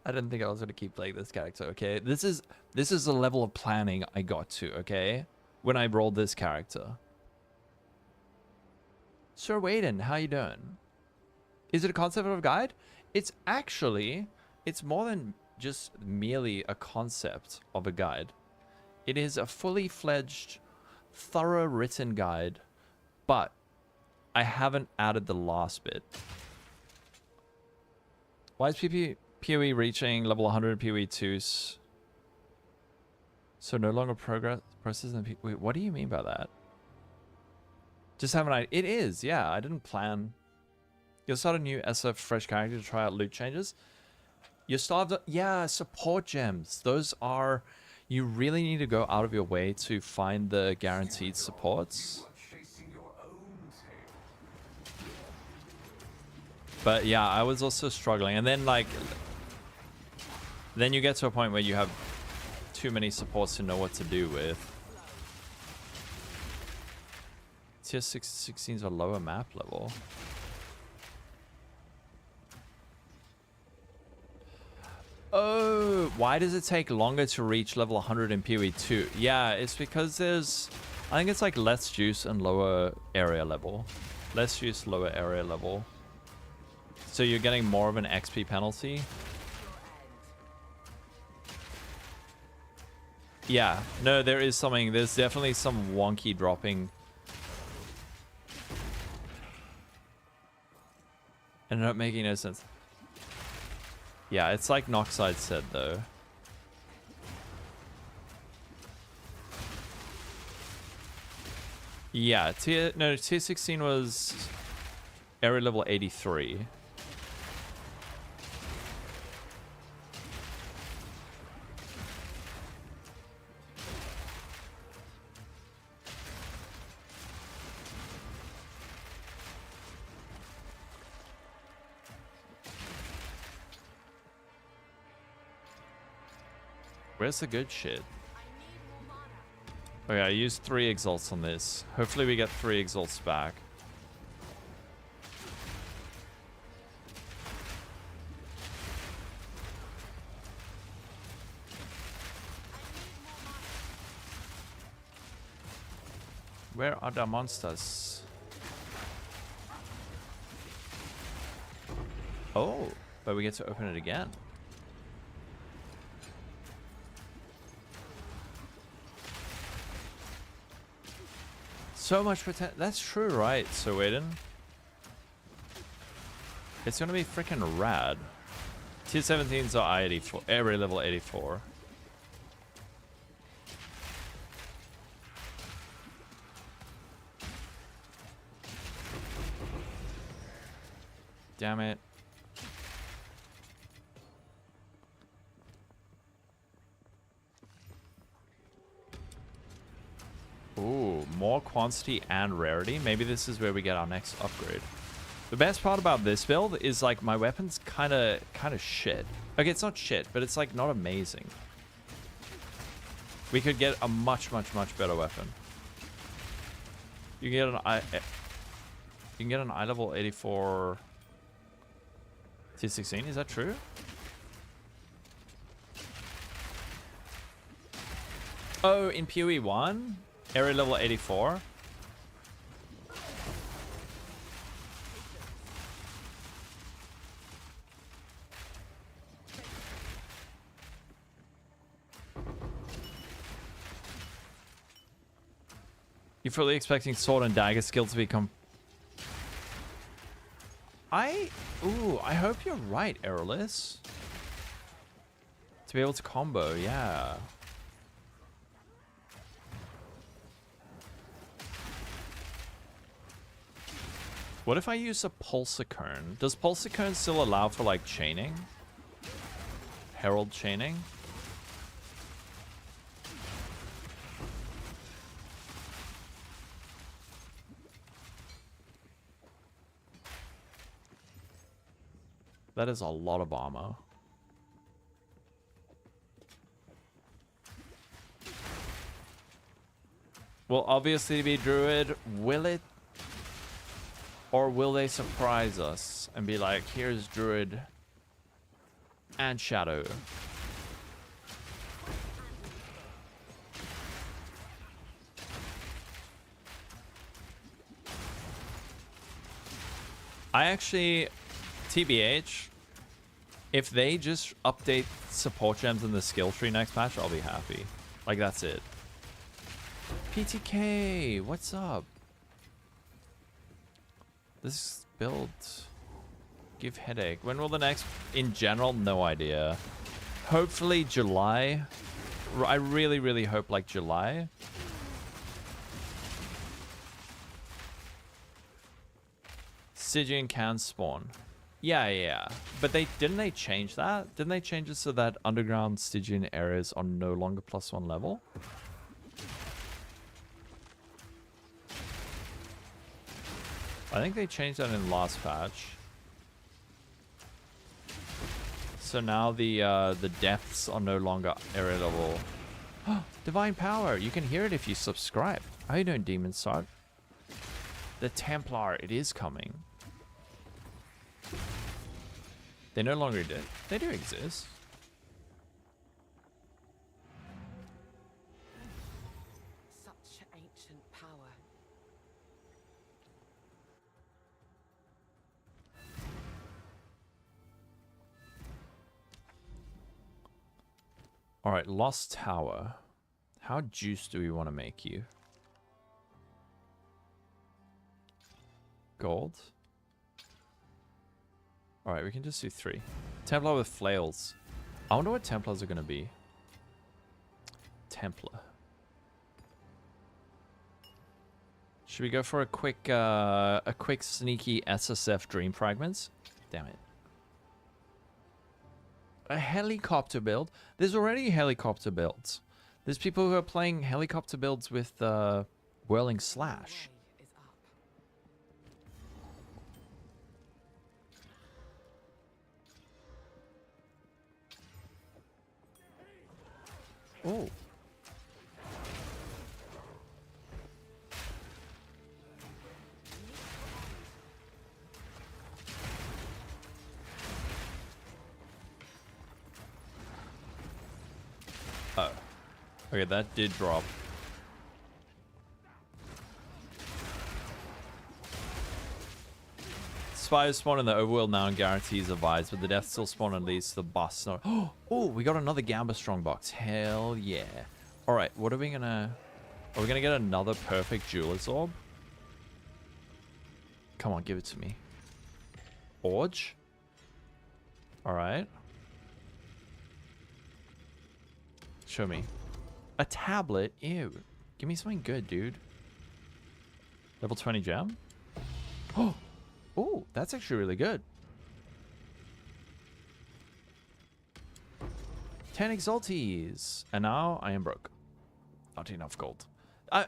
I didn't think I was gonna keep playing this character. Okay, this is the level of planning I got to. Okay, when I rolled this character. Sir Waden, how you doing? Is it a concept of a guide? It's actually, it's more than just merely a concept of a guide. It is a fully fledged, thorough written guide, but I haven't added the last bit. Why is PoE reaching level 100 PoE 2s? So no longer process than wait, what do you mean by that? Just have an idea. It is, yeah. I didn't plan. You'll start a new SF fresh character to try out loot changes. You starved. Yeah, support gems. Those are. You really need to go out of your way to find the guaranteed supports. But yeah, I was also struggling. And then like. Then you get to a point where you have too many supports to know what to do with. Tier 16's a lower map level. Oh, why does it take longer to reach level 100 in PoE 2? Yeah, it's because there's... I think it's like less juice and lower area level. Less juice, lower area level. So you're getting more of an XP penalty. Yeah, no, there is something. There's definitely some wonky dropping. Ended up making no sense. Yeah, it's like Noxide said though. Yeah, tier 16 was area level 83. Where's the good shit? Okay, I used 3 exalts on this. Hopefully we get 3 exalts back. Where are the monsters? Oh, but we get to open it again. So much potential. That's true, right, Sir Waden? It's gonna be freaking rad. Tier 17s are I-84, area level 84. Damn it. Ooh, more quantity and rarity. Maybe this is where we get our next upgrade. The best part about this build is like my weapon's kind of shit. Okay, it's not shit, but it's like not amazing. We could get a much better weapon. You can get an eye level 84 tier 16. Is that true? Oh, in PoE 1? Area level 84. You're fully expecting sword and dagger skill to become... I hope you're right, Errolus. To be able to combo, yeah. What if I use a Pulsicone? Does Pulsicone still allow for like chaining? Herald chaining? That is a lot of armor. Will obviously be Druid. Will it? Or will they surprise us and be like, here's Druid and Shadow. I actually, TBH, if they just update support gems in the skill tree next patch, I'll be happy. Like, that's it. PTK, what's up? This build give headache. When will the next, in general, no idea. Hopefully July. I really, really hope like July. Stygian can spawn. Yeah. But didn't they change that? Didn't they change it so that underground Stygian areas are no longer +1 level? I think they changed that in last patch. So now the depths are no longer area level. Divine power. You can hear it if you subscribe. How you doing, Demon Sard? The Templar, it is coming. They no longer did. They do exist. Such ancient power. All right, Lost Tower. How juiced do we want to make you? Gold. All right, we can just do 3. Templar with flails. I wonder what Templars are going to be. Templar. Should we go for a quick sneaky SSF Dream Fragments? Damn it. A helicopter build? There's already helicopter builds. There's people who are playing helicopter builds with Whirling Slash. Way is up. Oh. Oh. Okay, that did drop. Spiders spawn in the overworld now and guarantees a vibes, but the death still spawn and leads to the boss. Oh, we got another Gamba Strongbox. Hell yeah. Alright, what are we gonna... Are we gonna get another perfect Jeweler's Orb? Come on, give it to me. Orge? Alright. Show me. A tablet? Ew. Give me something good, dude. Level 20 gem? Oh, that's actually really good. 10 Exalties. And now I am broke. Not enough gold.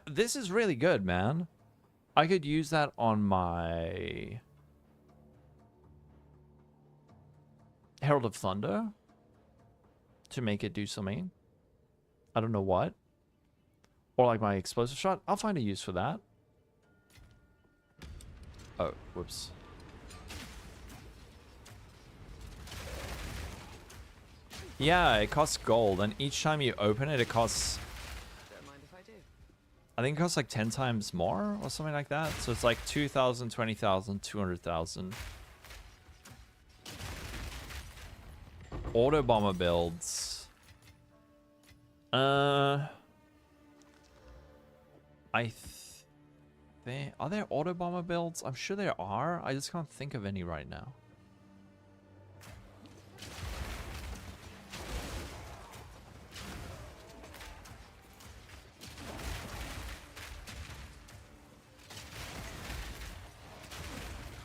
This is really good, man. I could use that on my Herald of Thunder to make it do something. I don't know what. Or like my explosive shot. I'll find a use for that. Oh, whoops. Yeah, it costs gold, and each time you open it, it costs... Don't mind if I do. I think it costs like 10 times more or something like that. So it's like 2,000, 20,000, 200,000. Auto bomber builds. Are there auto bomber builds? I'm sure there are. I just can't think of any right now.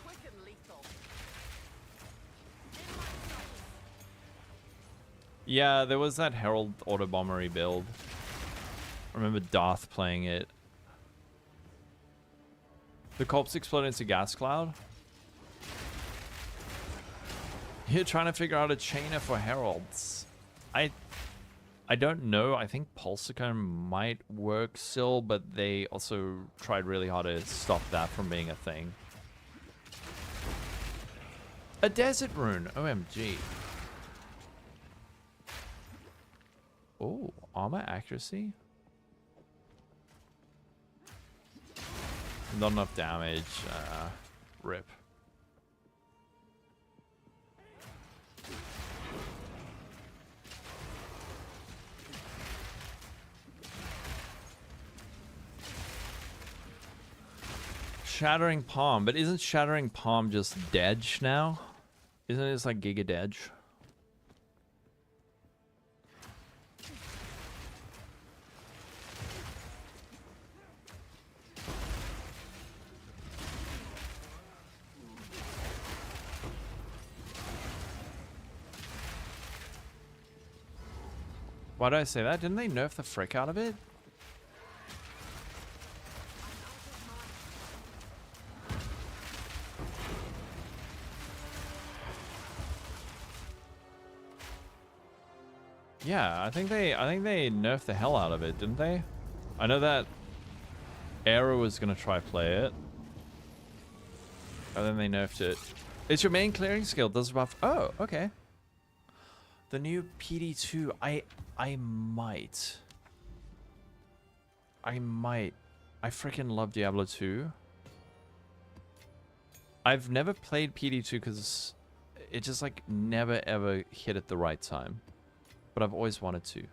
Quick and lethal. Yeah, there was that Herald auto bombery build. I remember Darth playing it. The corpse exploded into gas cloud. You're trying to figure out a chainer for heralds. I don't know. I think Pulsicone might work still, but they also tried really hard to stop that from being a thing. A desert rune. OMG. Oh, armor accuracy? Not enough damage. Rip. Shattering Palm, but isn't Shattering Palm just Dedge now? Isn't it just like Giga Dedge? Why did I say that? Didn't they nerf the frick out of it? Yeah, I think they nerfed the hell out of it, didn't they? I know that Arrow was gonna try play it. And then they nerfed it. It's your main clearing skill, does buff. Oh, okay. The new PD2, I might. I freaking love Diablo 2. I've never played PD2 because it just like never ever hit at the right time. But I've always wanted to.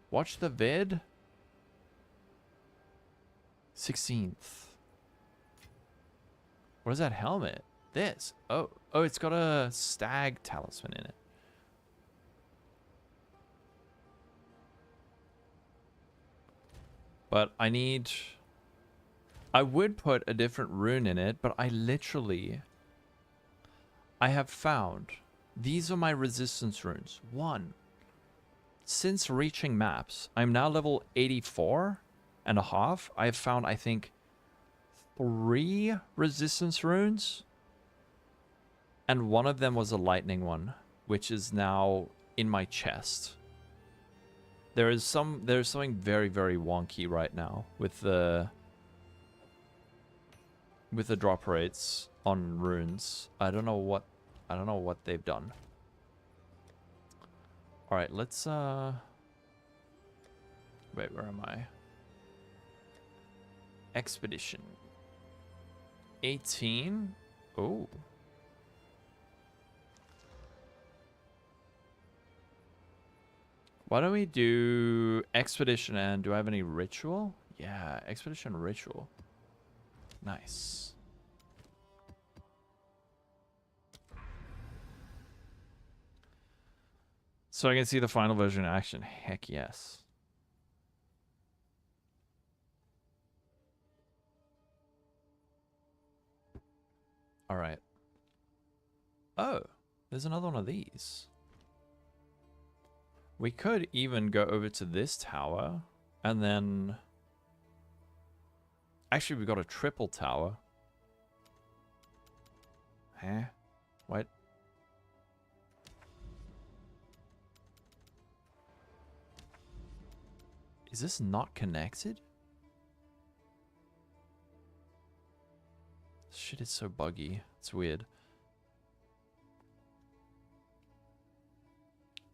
Watch the vid. 16th. What is that helmet? This. Oh, it's got a stag talisman in it. But I would put a different rune in it, but I have found these are my resistance runes. 1. Since reaching maps, I'm now level 84 and a half. I have found, I think, 3 resistance runes. And one of them was a lightning one, which is now in my chest. There's something very, very wonky right now with the drop rates on runes. I don't know what they've done. All right, let's wait, where am I? Expedition 18. Oh. Why don't we do Expedition, and do I have any ritual? Yeah, Expedition ritual. Nice. So I can see the final version in action. Heck yes. All right. Oh, there's another one of these. We could even go over to this tower and then... Actually, we've got a triple tower. Huh? What? Is this not connected? Shit is so buggy. It's weird.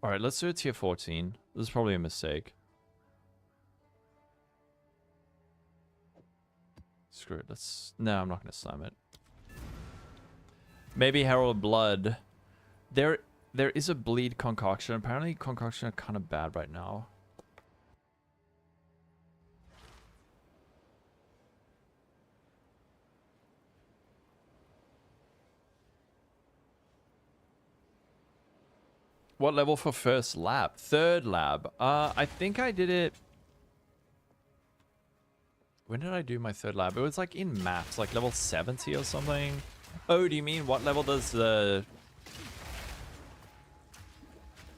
Alright, let's do a tier 14. This is probably a mistake. Screw it. No, I'm not going to slam it. Maybe Herald Blood. There is a bleed concoction. Apparently concoction are kind of bad right now. What level for first lab? Third lab. I think I did it... When did I do my third lab? It was like in maps, like level 70 or something. Oh, do you mean what level does the...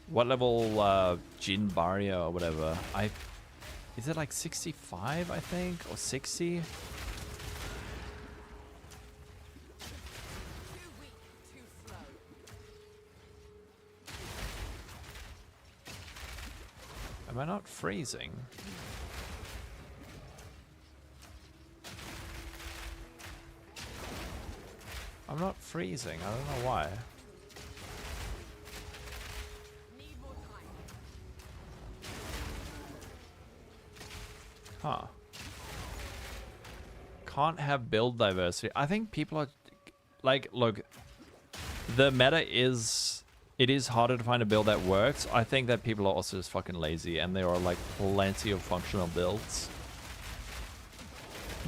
What level Jin Barrier or whatever? Is it like 65, I think? Or 60? Am I not freezing? I'm not freezing. I don't know why. Huh. Can't have build diversity. I think people are like, look, the meta is, it is harder to find a build that works. I think that people are also just fucking lazy, and there are like plenty of functional builds.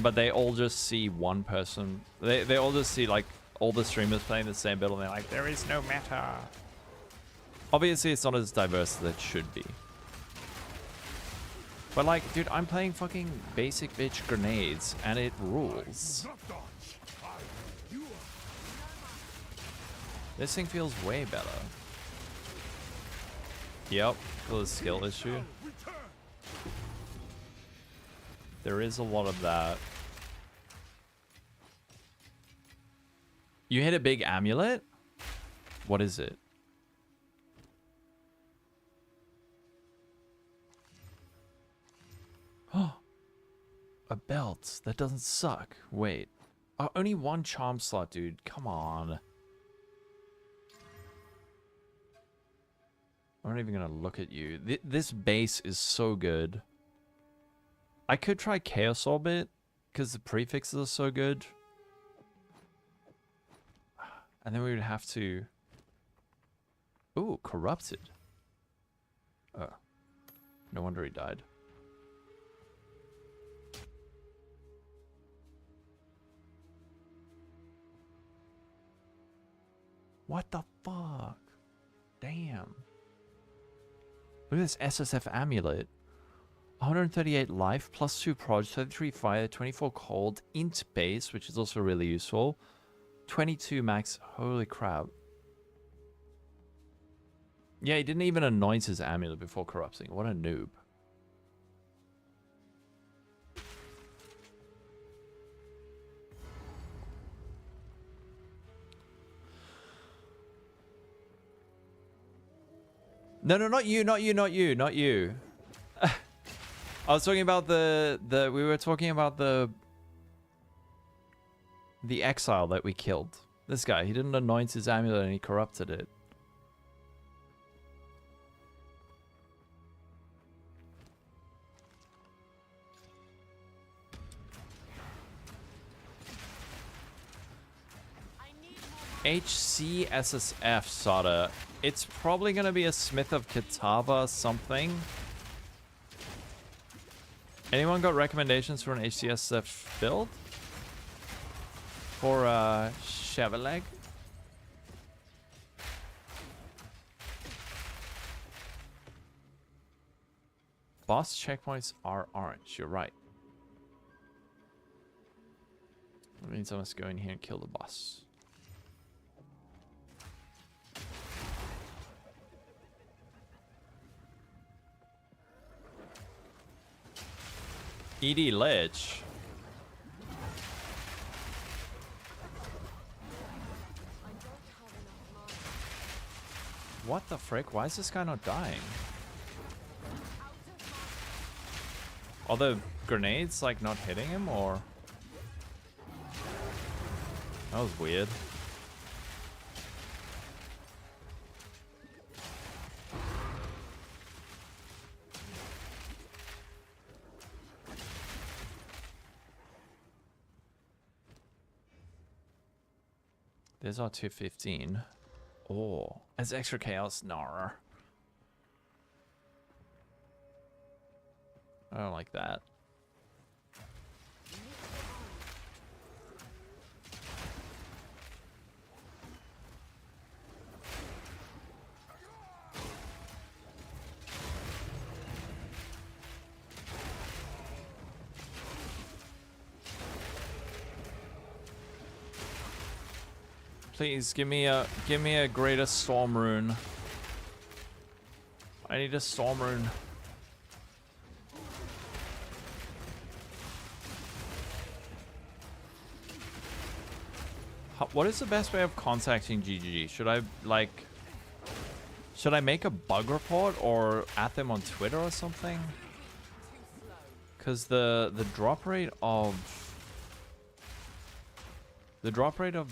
But they all just see one person. They all just see like all the streamers playing the same build, and they're like, there is no meta. Obviously, it's not as diverse as it should be. But like, dude, I'm playing fucking basic bitch grenades, and it rules. This thing feels way better. Yep, for the skill issue. There is a lot of that. You hit a big amulet? What is it? Oh, a belt. That doesn't suck. Wait. Oh, only one charm slot, dude. Come on. I'm not even gonna look at you. This base is so good. I could try Chaos Orbit, because the prefixes are so good. And then we would have to... Ooh, Corrupted. Oh. No wonder he died. What the fuck? Damn. Look at this SSF amulet. 138 life, plus 2 proj, 33 fire, 24 cold, int base, which is also really useful. 22 max. Holy crap. Yeah, he didn't even anoint his amulet before corrupting. What a noob. No, not you, not you, not you, not you. I was talking about we were talking about the Exile that we killed. This guy, he didn't anoint his amulet and he corrupted it. HC SSF Sada. It's probably gonna be a Smith of Kitava something. Anyone got recommendations for an HCSF build? For Chevaleg? Boss checkpoints are orange, you're right. That means I must go in here and kill the boss. ED Lich. What the frick? Why is this guy not dying? Are the grenades like not hitting him, or? That was weird. There's our 215. Oh, as extra chaos? Nar. I don't like that. Please give me a greater storm rune. I need a storm rune. What is the best way of contacting GGG? Should I make a bug report or at them on Twitter or something? Because the drop rate of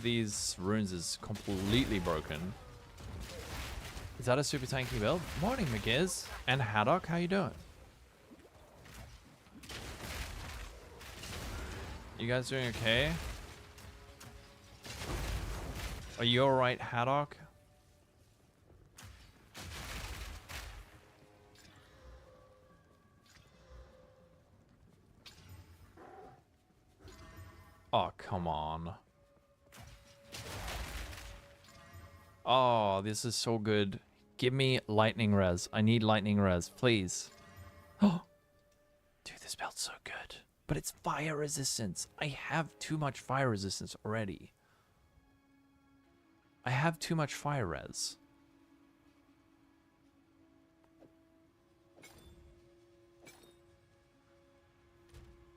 these runes is completely broken. Is that a super tanky build? Morning, McGiz. And Haddock, how you doing? You guys doing okay? Are you alright, Haddock? Oh, come on. Oh, this is so good. Give me lightning res. I need lightning res, please. Oh, dude, this belt's so good. But it's fire resistance. I have too much fire resistance already. I have too much fire res.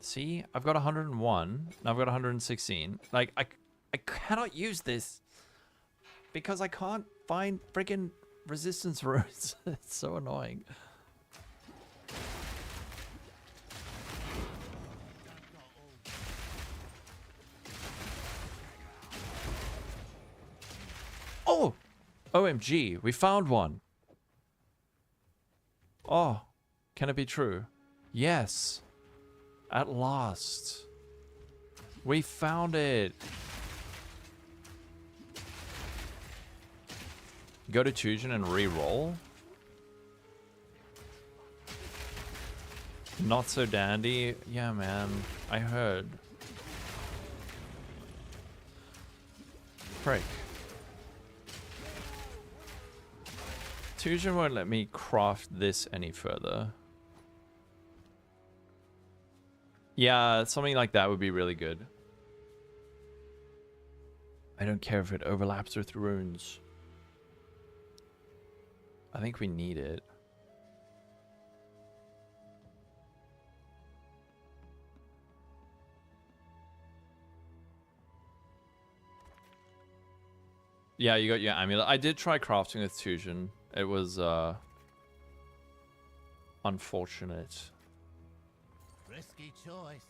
See, I've got 101. Now I've got 116. Like, I cannot use this because I can't find freaking resistance runes. It's so annoying. Oh! OMG, we found one. Oh, can it be true? Yes. At last. We found it. Go to Tusion and re-roll. Not so dandy. Yeah, man. I heard. Frick. Tusion won't let me craft this any further. Yeah, something like that would be really good. I don't care if it overlaps with runes. I think we need it. Yeah, you got your amulet. I did try crafting with Tusion. It was unfortunate. Risky choice.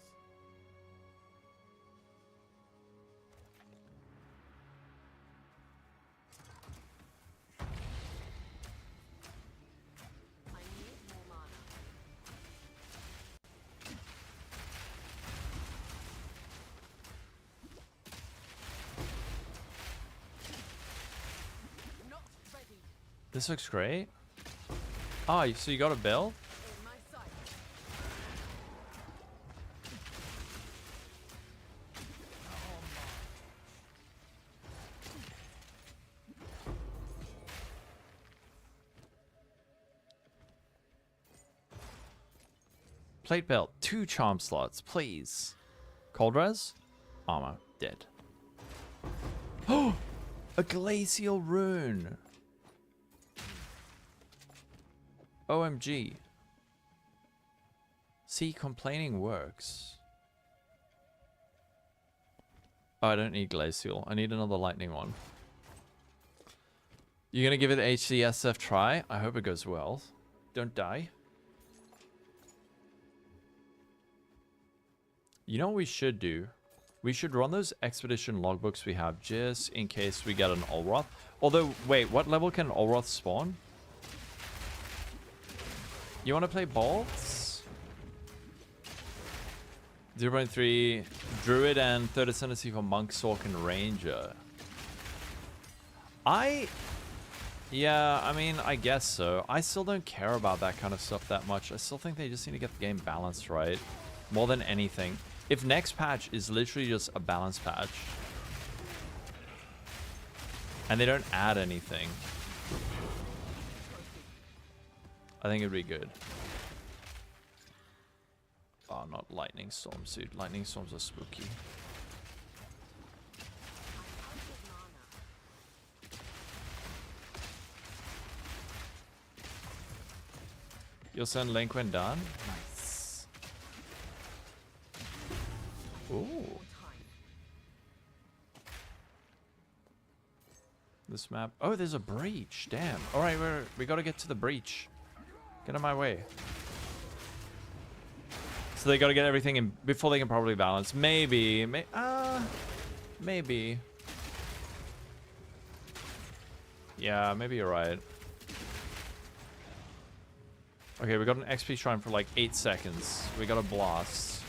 I need more mana. Not ready. This looks great. Ah, so you got a bell? In my sight. Plate belt, 2 charm slots, please. Cold res? Armor, dead. Oh, a glacial rune. OMG. See, complaining works. Oh, I don't need glacial. I need another lightning one. You're gonna give it HCSF try? I hope it goes well. Don't die. You know what we should do? We should run those expedition logbooks we have just in case we get an Olroth. Although, wait, what level can an Olroth spawn? You want to play bolts? 0.3 Druid and third ascendancy for Monk, Sork, and Ranger. Yeah, I mean, I guess so. I still don't care about that kind of stuff that much. I still think they just need to get the game balanced right. More than anything. If next patch is literally just a balance patch and they don't add anything, I think it'd be good. Oh, not lightning storms, dude. Lightning storms are spooky. You'll send Link when done? Nice. Ooh. This map. Oh, there's a breach. Damn. Alright, we gotta get to the breach. Get out of my way. So they gotta get everything in before they can probably balance. Maybe. Maybe. Yeah, maybe you're right. Okay, we got an XP shrine for like 8 seconds. We got a blast.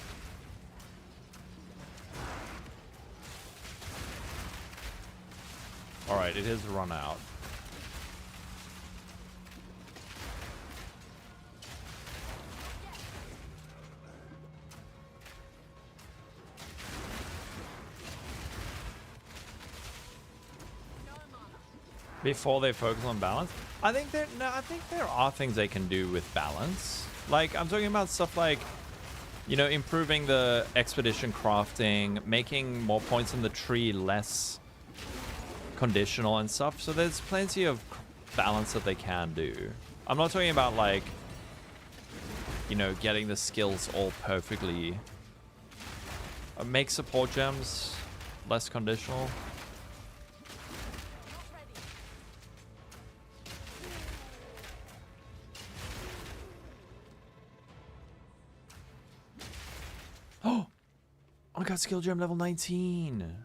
Alright, it has run out. Before they focus on balance, I think there are things they can do with balance. Like, I'm talking about stuff like, you know, improving the expedition crafting, making more points in the tree less conditional and stuff. So there's plenty of balance that they can do. I'm not talking about, like, you know, getting the skills all perfectly. Make support gems less conditional. Oh, I got skill gem level 19.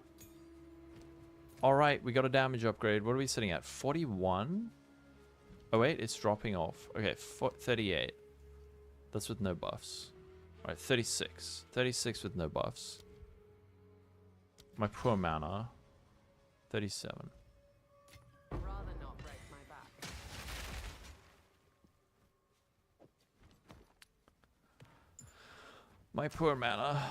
All right, we got a damage upgrade. What are we sitting at? 41? Oh, wait, it's dropping off. Okay, 38. That's with no buffs. All right, 36. 36 with no buffs. My poor mana. 37. Rather not break my back. My poor mana.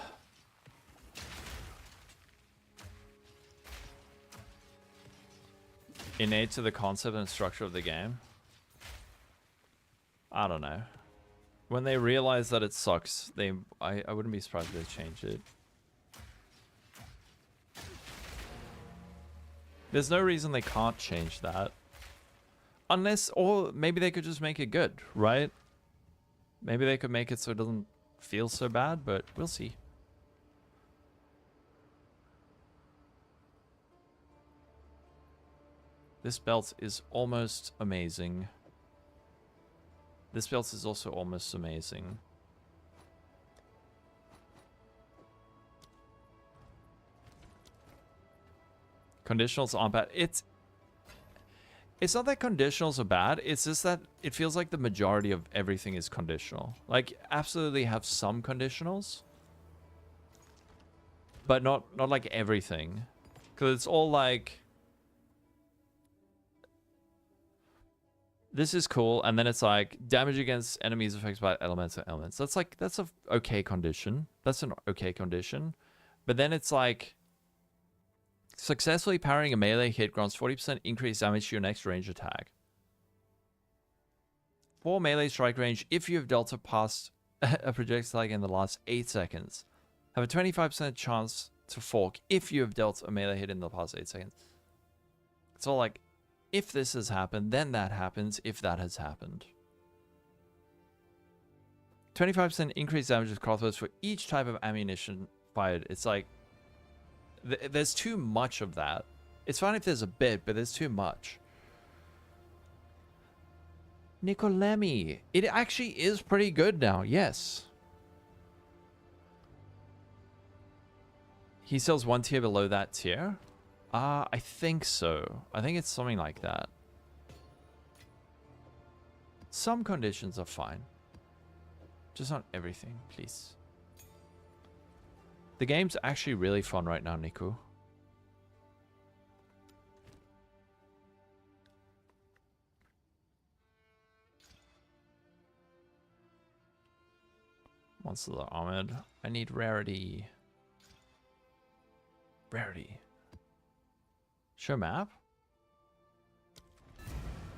Innate to the concept and structure of the game. I don't know. When they realize that it sucks, I wouldn't be surprised if they change it. There's no reason they can't change that. Unless, or maybe they could just make it good, right? Maybe they could make it so it doesn't feel so bad, but we'll see. This belt is almost amazing. This belt is also almost amazing. Conditionals aren't bad. It's not that conditionals are bad. It's just that it feels like the majority of everything is conditional. Like, absolutely have some conditionals, but not like everything. Because it's all like, this is cool, and then it's like damage against enemies affected by elemental elements. That's like, that's a okay condition. That's an okay condition. But then it's like, successfully parrying a melee hit grants 40% increased damage to your next range attack. For melee strike range, if you have dealt past a projectile in the last 8 seconds, have a 25% chance to fork if you have dealt a melee hit in the past 8 seconds. It's all like, if this has happened, then that happens if that has happened. 25% increased damage with crossbows for each type of ammunition fired. It's like, there's too much of that. It's fine if there's a bit, but there's too much. Nicolemi. It actually is pretty good now, yes. He sells one tier below that tier? I think so. I think it's something like that. Some conditions are fine. Just not everything, please. The game's actually really fun right now, Niku. Monsters are armored. I need rarity. Rarity. Show map?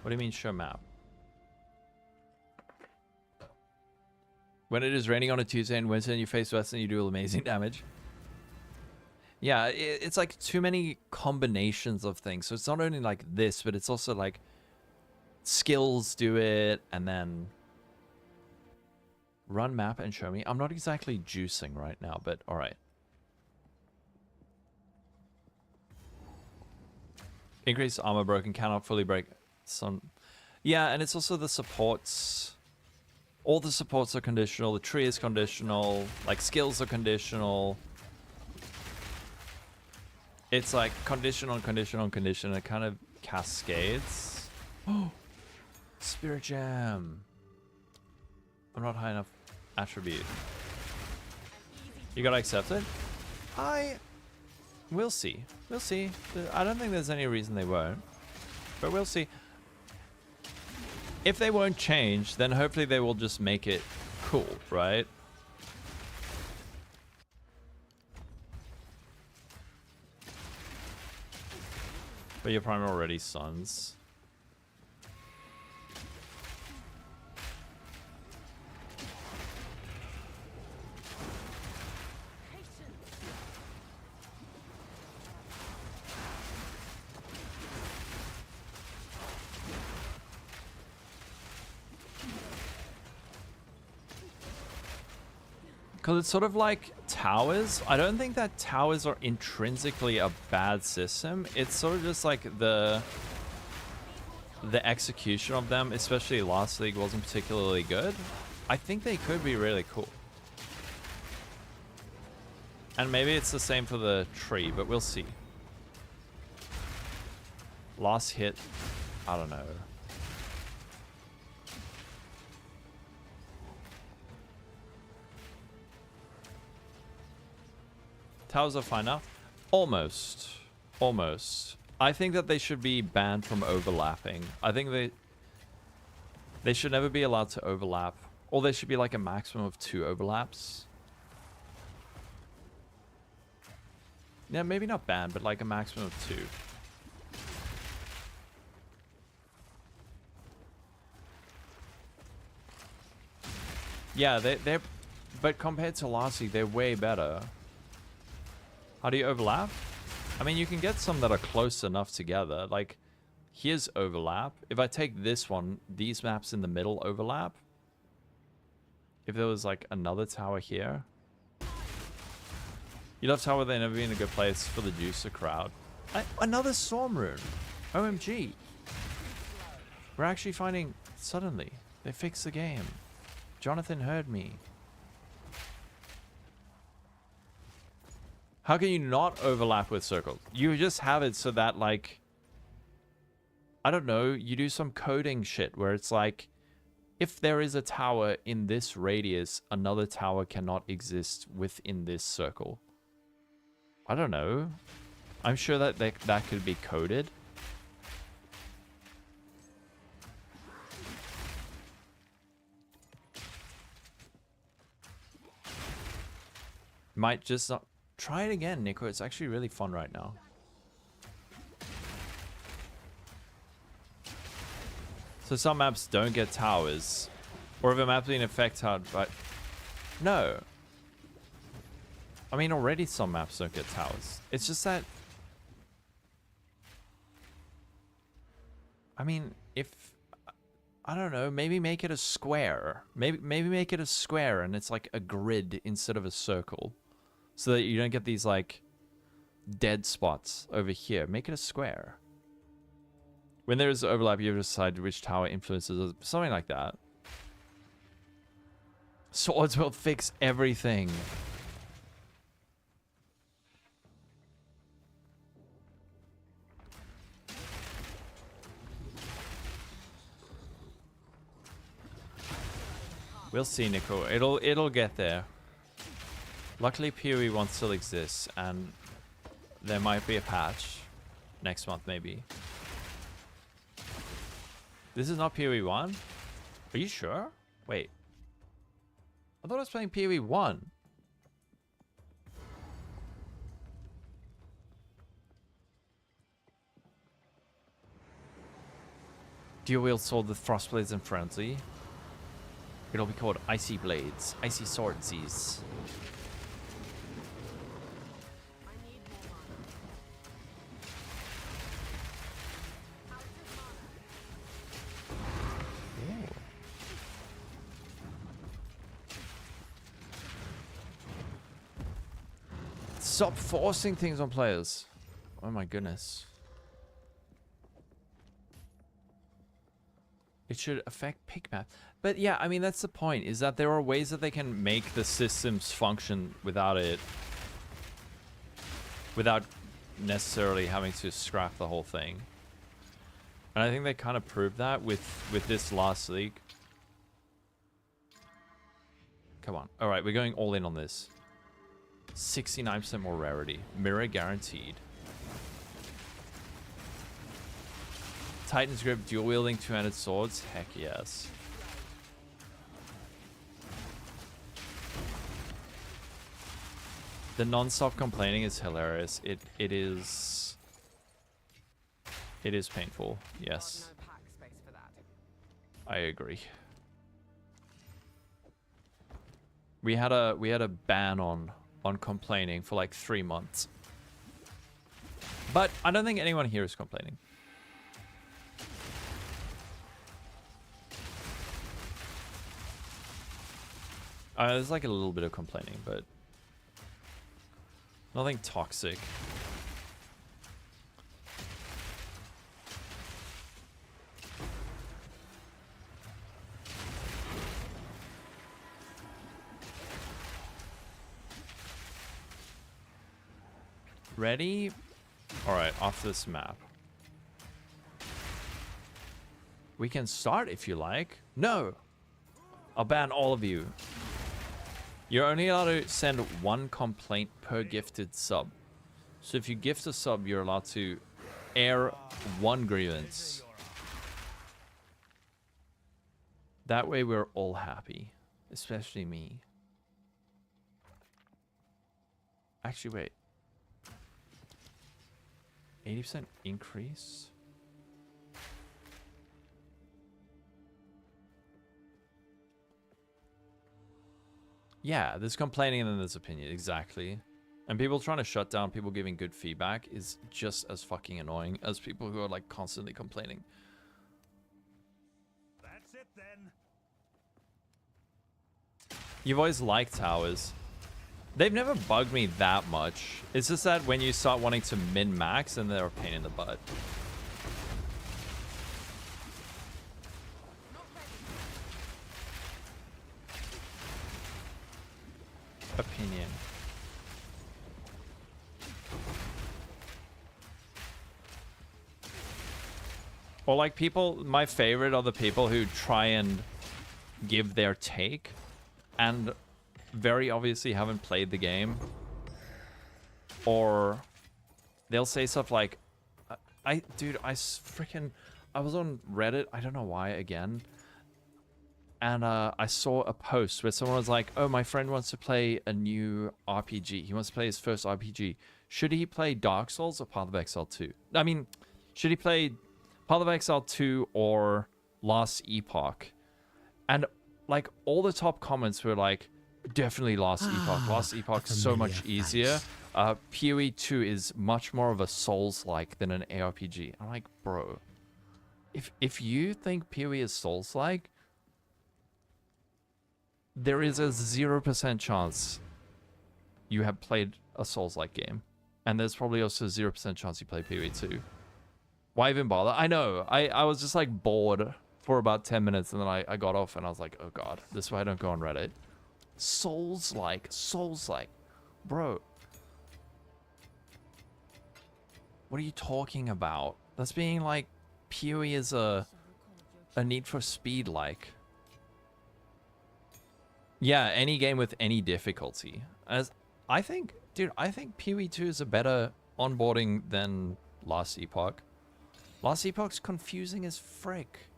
What do you mean show map? When it is raining on a Tuesday and Wednesday and you face West and you do amazing damage. Yeah, it's like too many combinations of things. So it's not only like this, but it's also like skills do it and then run map and show me. I'm not exactly juicing right now, but all right. Increased armor broken, cannot fully break some. Yeah, and it's also the supports. All the supports are conditional. The tree is conditional. Like, skills are conditional. It's like conditional, conditional, conditional. It kind of cascades. Oh! Spirit Gem. I'm not high enough attribute. You gotta accept it? We'll see. We'll see. I don't think there's any reason they won't. But we'll see. If they won't change, then hopefully they will just make it cool, right? But you're probably already sons. Because it's sort of like towers. I don't think that towers are intrinsically a bad system. It's sort of just like the execution of them, especially last league, wasn't particularly good. I think they could be really cool. And maybe it's the same for the tree, but we'll see. Last hit, I don't know. Towers are fine now. Almost. Almost. I think that they should be banned from overlapping. I think they should never be allowed to overlap. Or there should be like a maximum of 2 overlaps. Yeah, maybe not banned, but like a maximum of 2. Yeah, they're... But compared to last week, they're way better. How do you overlap? I mean, you can get some that are close enough together. Like, here's overlap. If I take this one, these maps in the middle overlap. If there was, like, another tower here. You love tower, they never be in a good place for the juicer crowd. Another storm rune. OMG. We're actually finding... Suddenly, they fixed the game. Jonathan heard me. How can you not overlap with circles? You just have it so that, like, I don't know, you do some coding shit where it's like, if there is a tower in this radius, another tower cannot exist within this circle. I don't know. I'm sure that that could be coded. Might just not... Try it again, Nico. It's actually really fun right now. So some maps don't get towers. Or if a map's being affected, but... No. I mean, already some maps don't get towers. It's just that... I mean, if... I don't know, maybe make it a square. Maybe make it a square and it's like a grid instead of a circle. So that you don't get these, like, dead spots over here. Make it a square. When there is overlap, you have to decide which tower influences something like that. Swords will fix everything. We'll see, Nico. It'll get there. Luckily, PoE 1 still exists, and there might be a patch next month, maybe. This is not PoE 1? Are you sure? Wait. I thought I was playing PoE 1. Dual wield sword with frost blades and frenzy. It'll be called Icy Blades. Icy Swordsies. Stop forcing things on players. Oh my goodness. It should affect pick map. But yeah, I mean, that's the point, is that there are ways that they can make the systems function without it. Without necessarily having to scrap the whole thing. And I think they kind of proved that with this last league. Come on. Alright, we're going all in on this. 69% more rarity. Mirror guaranteed. Titan's Grip dual wielding two-handed swords? Heck yes. The non-stop complaining is hilarious. It is painful. Yes. No pack space for that. I agree. We had a ban on complaining for like 3 months. But I don't think anyone here is complaining. There's like a little bit of complaining, but nothing toxic. Ready? Alright, off this map. We can start if you like. No! I'll ban all of you. You're only allowed to send 1 complaint per gifted sub. So if you gift a sub, you're allowed to air 1 grievance. That way we're all happy. Especially me. Actually, wait. 80% increase? Yeah, there's complaining and then there's opinion. Exactly. And people trying to shut down people giving good feedback is just as fucking annoying as people who are like constantly complaining. That's it then. You've always liked towers. They've never bugged me that much. It's just that when you start wanting to min-max, and they're a pain in the butt. Opinion. Or like people, my favorite are the people who try and give their take and very obviously haven't played the game, or they'll say stuff like, I was on Reddit, I don't know why again, and I saw a post where someone was like, oh, my friend wants to play a new RPG, he wants to play his first RPG, should he play Dark Souls or Path of Exile 2? I mean, should he play Path of Exile 2 or Last Epoch? And like all the top comments were like, definitely Last Epoch. Last Epoch so much easier. PoE 2 is much more of a Souls-like than an ARPG. I'm like, bro, if you think PoE is Souls-like, there is a 0% chance you have played a Souls-like game, and there's probably also a 0% chance you play PoE 2. Why even bother? I know. I was just like bored for about 10 minutes, and then I got off, and I was like, oh god, this is why I don't go on Reddit. Souls-like, bro. What are you talking about? That's being like, PoE is a Need for Speed like. Yeah, any game with any difficulty. As I think, dude, I think PoE 2 is a better onboarding than Last Epoch. Last Epoch's confusing as frick.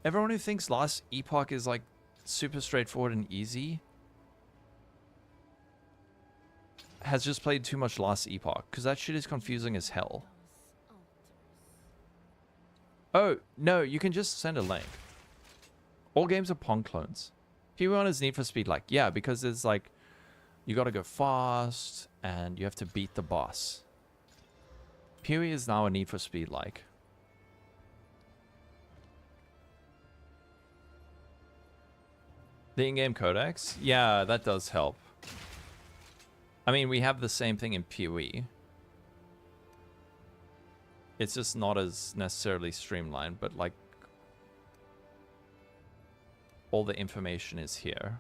Everyone who thinks Last Epoch is like super straightforward and easy has just played too much Last Epoch, because that shit is confusing as hell. Oh, no, you can just send a link. All games are Pong clones. PoE1 is Need for Speed like, yeah, because it's like, you gotta go fast, and you have to beat the boss. PoE is now a Need for Speed like. The in-game codex? Yeah, that does help. I mean, we have the same thing in PoE. It's just not as necessarily streamlined, but like, all the information is here.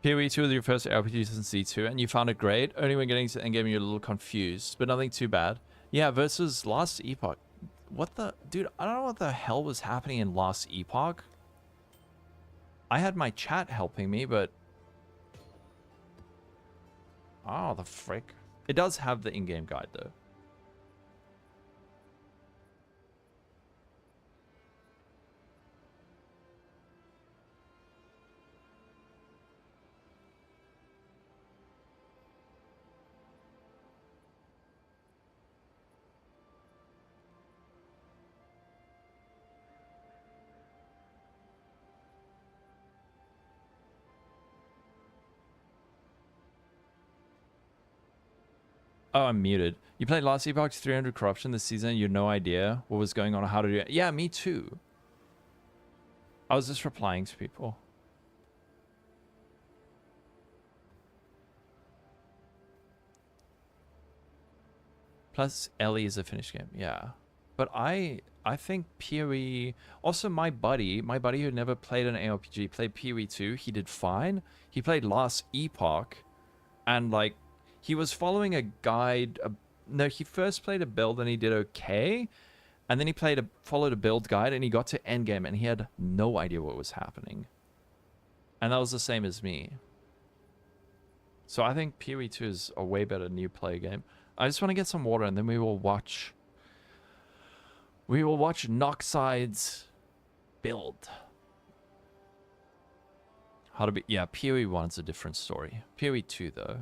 PoE 2 was your first RPG since C2, and you found it great. Only when getting to endgame you're a little confused, but nothing too bad. Yeah, versus Last Epoch. What the... Dude, I don't know what the hell was happening in Last Epoch. I had my chat helping me, but... Oh, the frick. It does have the in-game guide, though. Oh, I'm muted. You played last Epoch 300 Corruption this season. You had no idea what was going on or how to do it. Yeah, me too. I was just replying to people. Plus, Ellie is a finished game. Yeah. But I think PoE... Also, my buddy who never played an ARPG, played PoE 2. He did fine. He played last Epoch. And, like, he was following a guide. No, he first played a build and he did okay. And then he followed a build guide and he got to endgame and he had no idea what was happening. And that was the same as me. So I think PoE 2 is a way better new play game. I just want to get some water and then we will watch... We will watch Noxide's build. How to be... Yeah, PoE 1's a different story. PoE 2, though.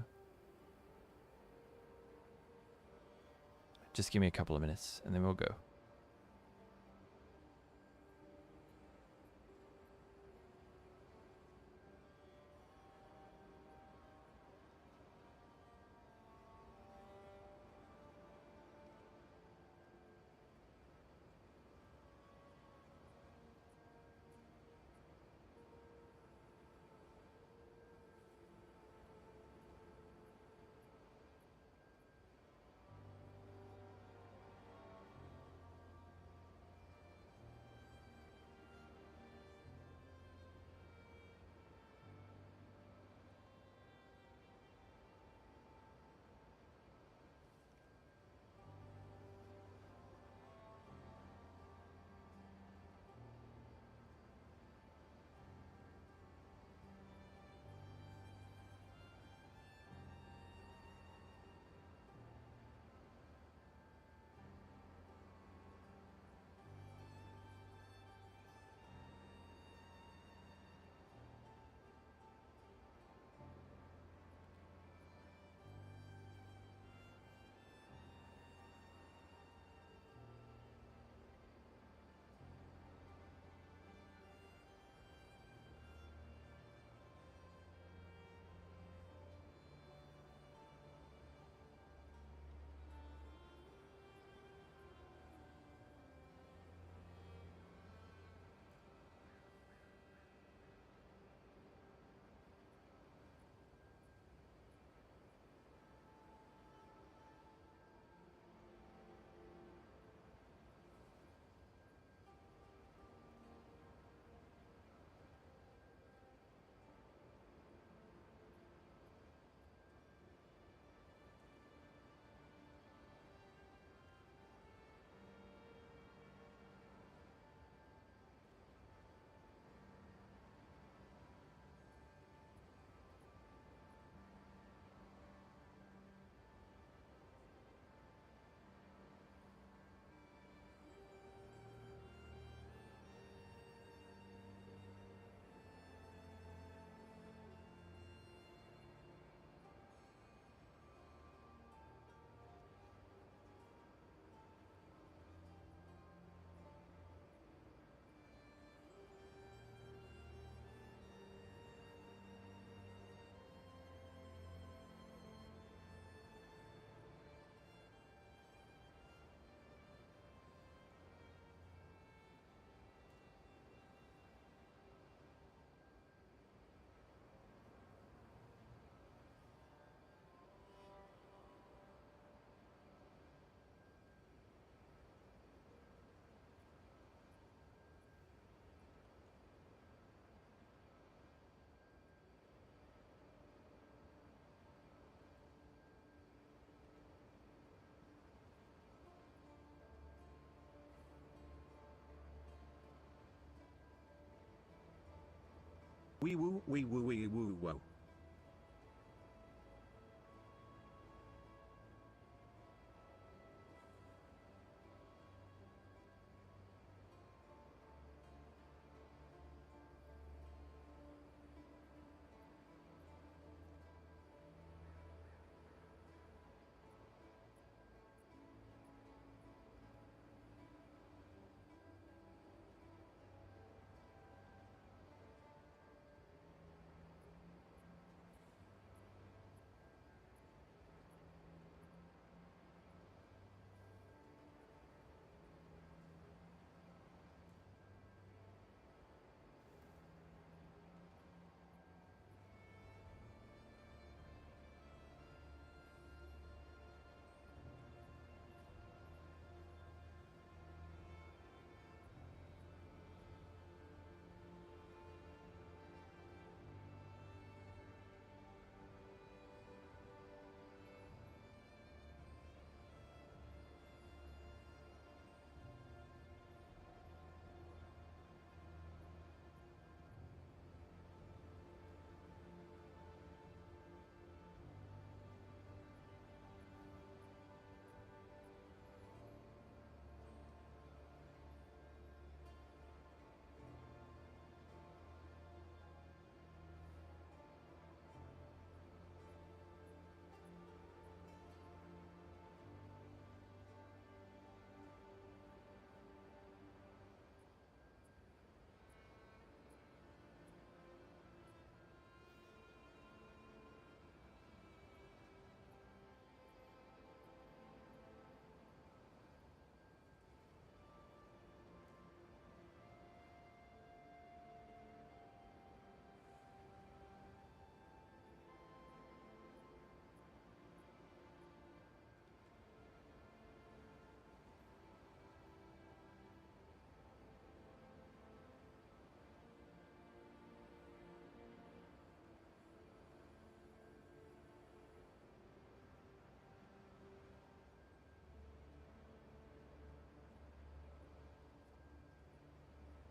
Just give me a couple of minutes, and then we'll go. Wee woo wee woo wee woo woo.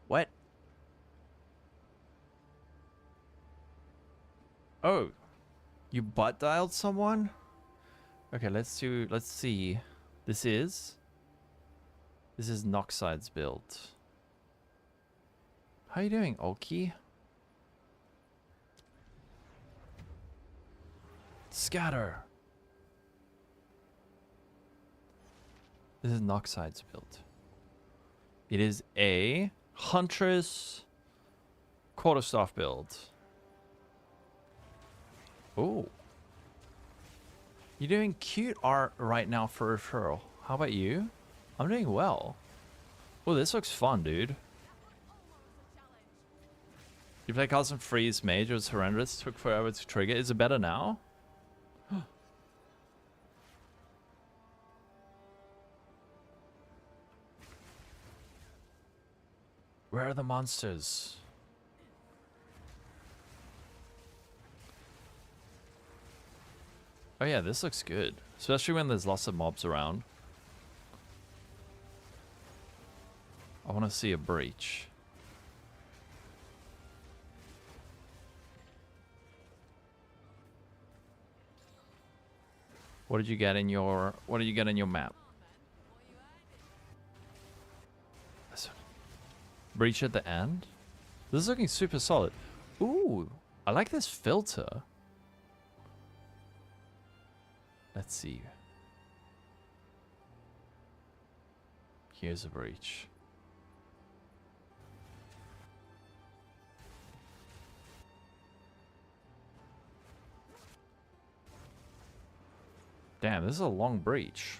What? Oh, you butt dialed someone? Okay, let's see. This is Noxide's build. How you doing, Oki? Scatter. This is Noxide's build. It is a Huntress Quarterstaff build. Oh. You're doing cute art right now for referral. How about you? I'm doing well. Oh, this looks fun, dude. You play Cosm Freeze Mage, it was horrendous. Took forever to trigger. Is it better now? Where are the monsters? Oh yeah, this looks good. Especially when there's lots of mobs around. I want to see a breach. What did you get in your map? Breach at the end? This is looking super solid. Ooh, I like this filter. Let's see. Here's a breach. Damn, this is a long breach.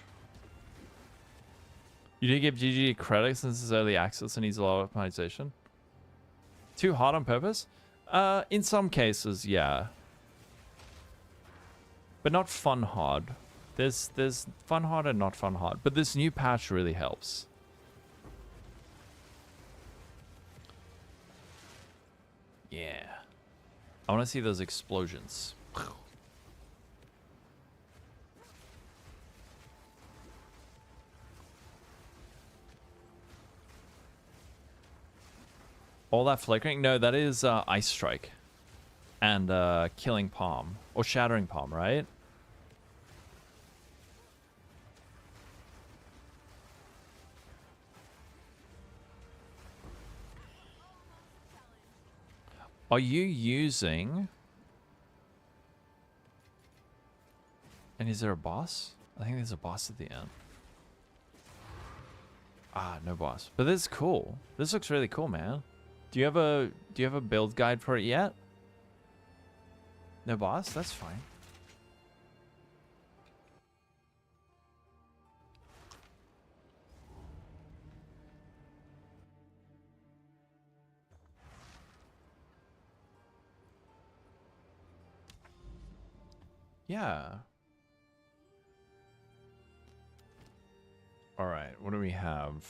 You did give GG credit since it's early access and needs a lot of optimization. Too hard on purpose? In some cases, yeah. But not fun hard. There's fun hard and not fun hard. But this new patch really helps. Yeah. I want to see those explosions. All that flickering? No, that is Ice Strike. and killing palm or shattering palm, right? Are you using... And is there a boss? I think there's a boss at the end. Ah, no boss. But this is cool. This looks really cool, man. Do you have a build guide for it yet? No boss? That's fine. Yeah. All right, what do we have?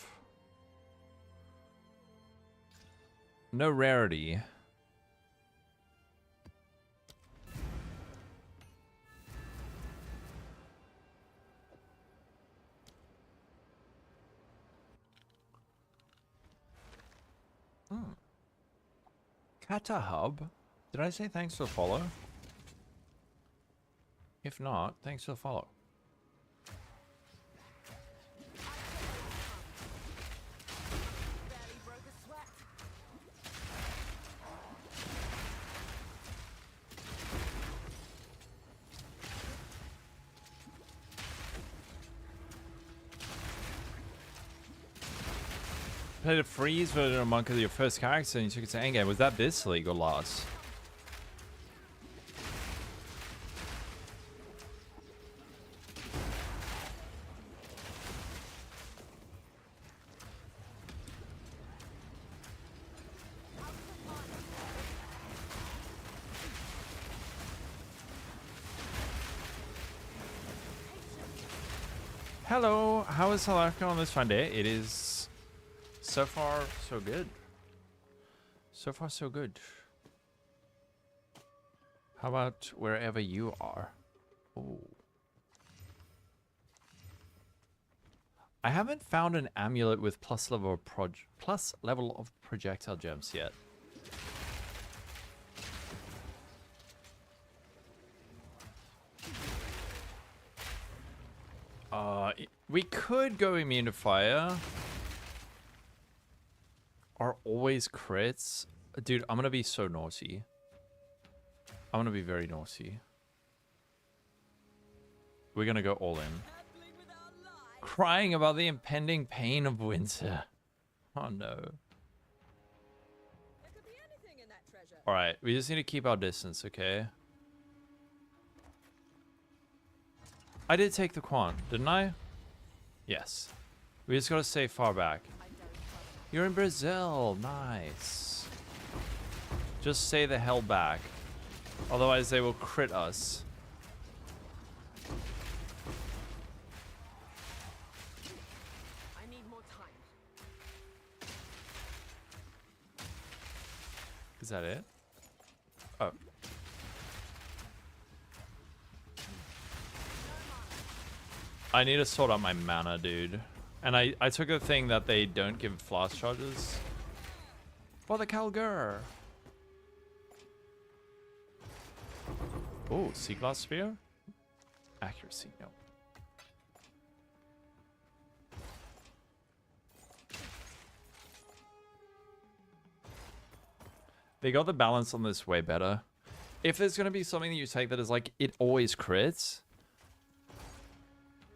No rarity. Kata Hub? Did I say thanks for the follow? If not, thanks for the follow. Barely broke a sweat. Played a freeze version of Monk as your first character and you took it to endgame. Was that this league or last? Hello, how is South Africa on this fine day? It is so far so good. So far so good. How about wherever you are? Oh. I haven't found an amulet with plus level of projectile gems yet. We could go immune to fire. Are always crits. Dude, I'm gonna be so naughty. I'm gonna be very naughty. We're gonna go all in. Crying about the impending pain of winter. Oh no. Alright, we just need to keep our distance, okay? I did take the Quan, didn't I? Yes. We just gotta stay far back. You're in Brazil. Nice. Just stay the hell back. Otherwise they will crit us. I need more time. Is that it? Oh. I need to sort out my mana, dude. And I took the thing that they don't give flash charges. For the Calgur. Oh, Sea Glass Spear? Accuracy, no. They got the balance on this way better. If there's going to be something that you take that is like, it always crits.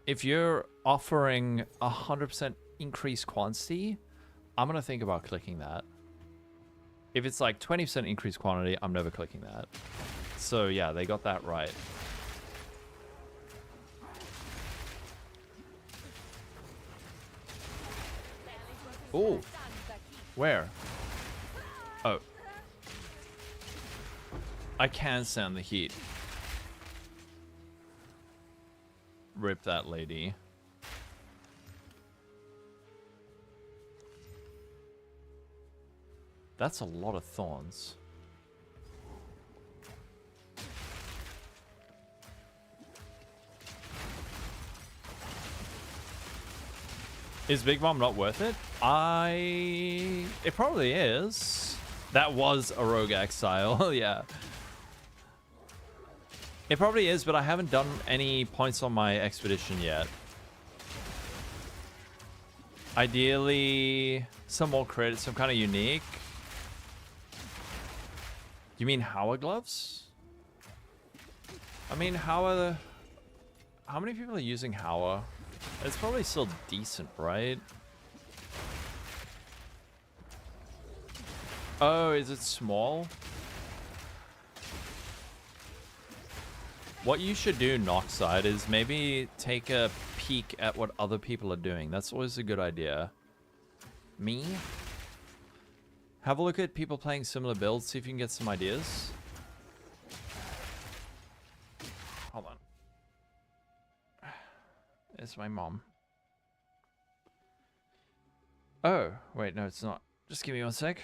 If you're offering 100% increased quantity, I'm going to think about clicking that. If it's like 20% increased quantity, I'm never clicking that. So yeah, they got that right. Oh, where? Oh. I can stand the heat. Rip that lady. That's a lot of thorns. Is Big Bomb not worth it? It probably is. That was a rogue exile, yeah. It probably is, but I haven't done any points on my expedition yet. Ideally, some more credits, some kind of unique. You mean Hauer gloves? I mean, how many people are using Hauer? It's probably still decent, right? Oh, is it small? What you should do, Noxide, is maybe take a peek at what other people are doing. That's always a good idea. Me? Have a look at people playing similar builds, see if you can get some ideas. Hold on. It's my mom. Oh, wait, no, it's not. Just give me 1 sec.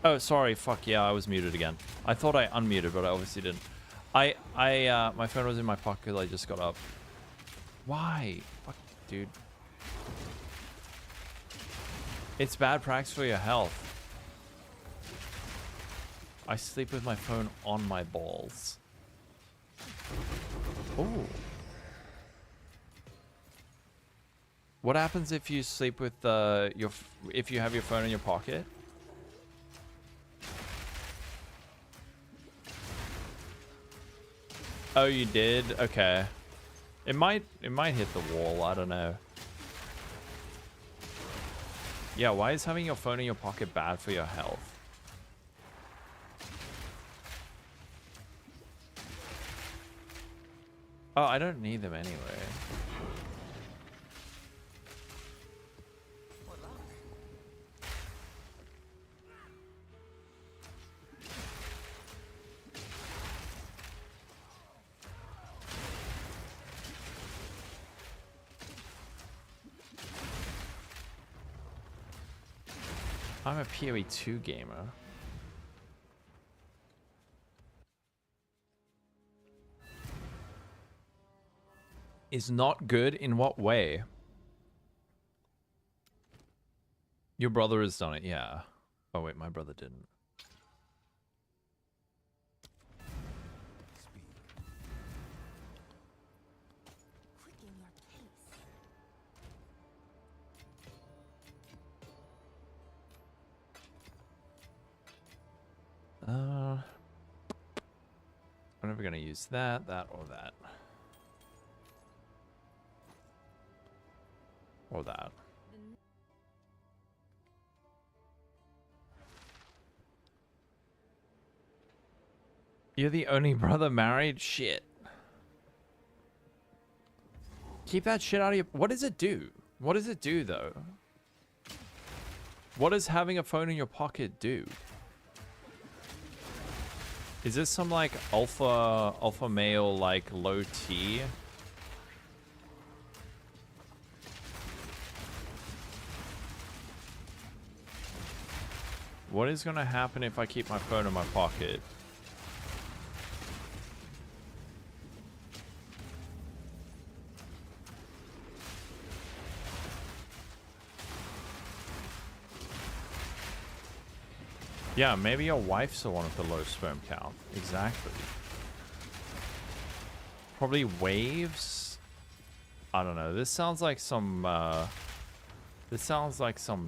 Oh, sorry. Fuck yeah, I was muted again. I thought I unmuted, but I obviously didn't. My phone was in my pocket. I just got up. Why? Fuck, dude. It's bad practice for your health. I sleep with my phone on my balls. Ooh. What happens if you sleep with if you have your phone in your pocket? Oh, you did? Okay. It might hit the wall. I don't know. Yeah, why is having your phone in your pocket bad for your health? Oh, I don't need them anyway. I'm a PoE 2 gamer. Is not good in what way? Your brother has done it, yeah. Oh wait, my brother didn't. Quicken your pace. I'm never gonna use that, or that. Or that. You're the only brother married? Shit. Keep that shit out of your... What does it do? What does it do, though? What does having a phone in your pocket do? Is this some, like, alpha male, like, low T? What is gonna happen if I keep my phone in my pocket? Yeah, maybe your wife's the one with the low sperm count. Exactly. Probably waves? I don't know. This sounds like some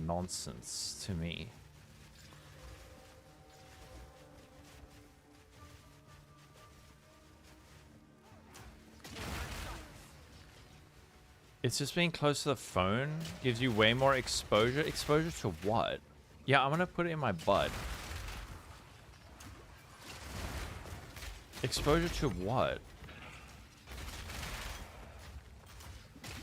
nonsense to me. It's just being close to the phone gives you way more exposure. Exposure to what? Yeah, I'm gonna put it in my butt. Exposure to what?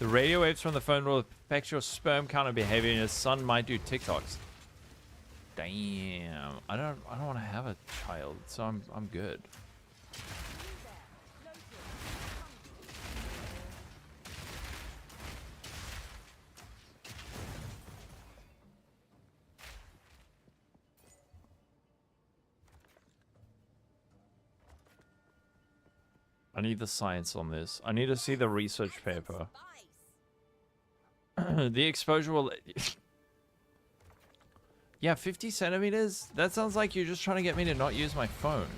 The radio waves from the phone will affect your sperm count and behavior, and your son might do TikToks. Damn. I don't want to have a child, so I'm good. I need the science on this. I need to see the research paper. The exposure will... Yeah, 50 centimeters? That sounds like you're just trying to get me to not use my phone.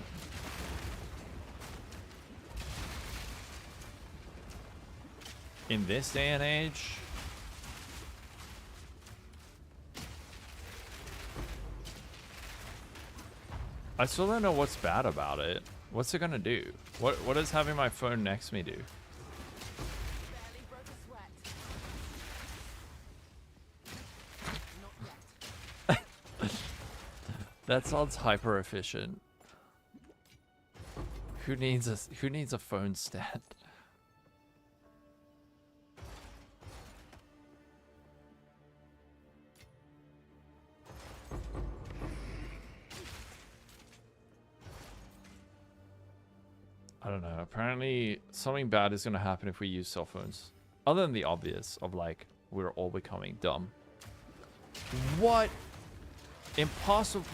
In this day and age? I still don't know what's bad about it. What's it gonna do? What does having my phone next to me do? Barely broke a sweat. Not yet. That sounds hyper efficient. Who needs a phone stand? I don't know. Apparently, something bad is going to happen if we use cell phones. Other than the obvious of, like, we're all becoming dumb. What? Impossible.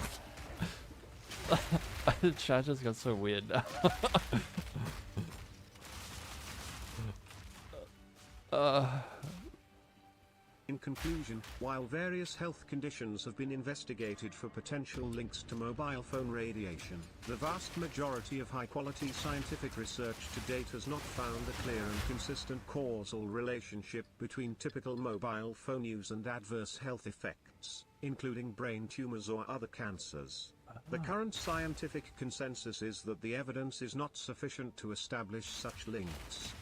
The chat just got so weird now. In conclusion, while various health conditions have been investigated for potential links to mobile phone radiation, the vast majority of high-quality scientific research to date has not found a clear and consistent causal relationship between typical mobile phone use and adverse health effects, including brain tumors or other cancers. The current scientific consensus is that the evidence is not sufficient to establish such links.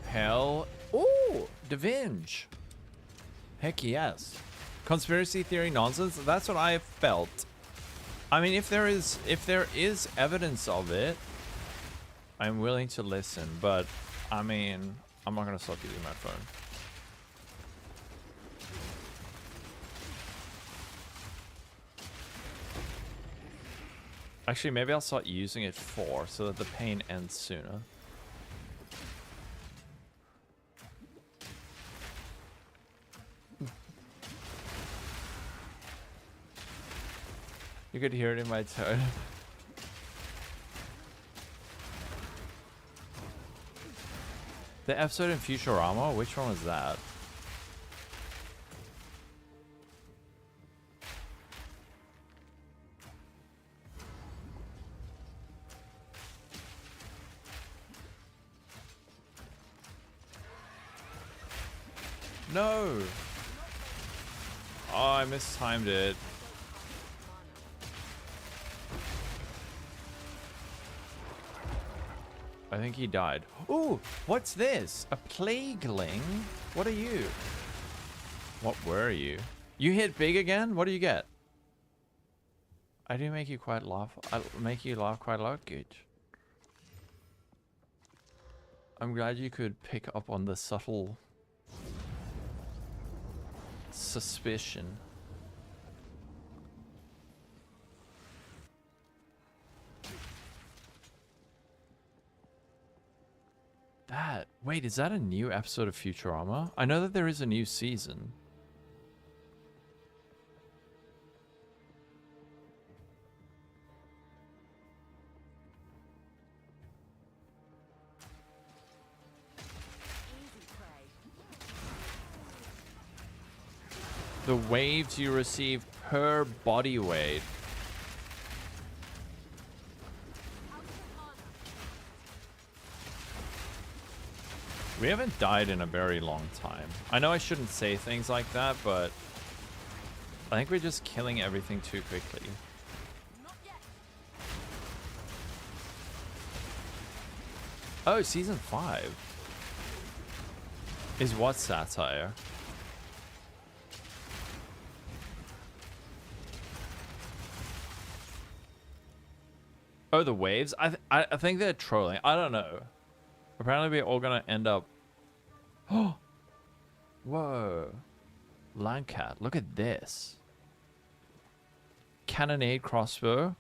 Hell. Ooh, Devinge. Heck yes. Conspiracy theory nonsense? That's what I have felt. I mean, if there is evidence of it, I'm willing to listen, but I mean, I'm not gonna stop using my phone. Actually, maybe I'll start using it so that the pain ends sooner. You could hear it in my tone. The episode in Futurama? Which one was that? No! Oh, I mistimed it. I think he died. Ooh, what's this? A plagueling? What are you? What were you? You hit big again? What do you get? I do make you quite laugh. I make you laugh quite a lot, good. I'm glad you could pick up on the subtle suspicion. Wait, is that a new episode of Futurama? I know that there is a new season. The waves you receive per body weight. We haven't died in a very long time. I know I shouldn't say things like that, but I think we're just killing everything too quickly. Oh, season 5. Is what satire? Oh, the waves? I think they're trolling. I don't know. Apparently we're all gonna end up... Oh! Whoa. Landcat, look at this. Cannonade crossbow.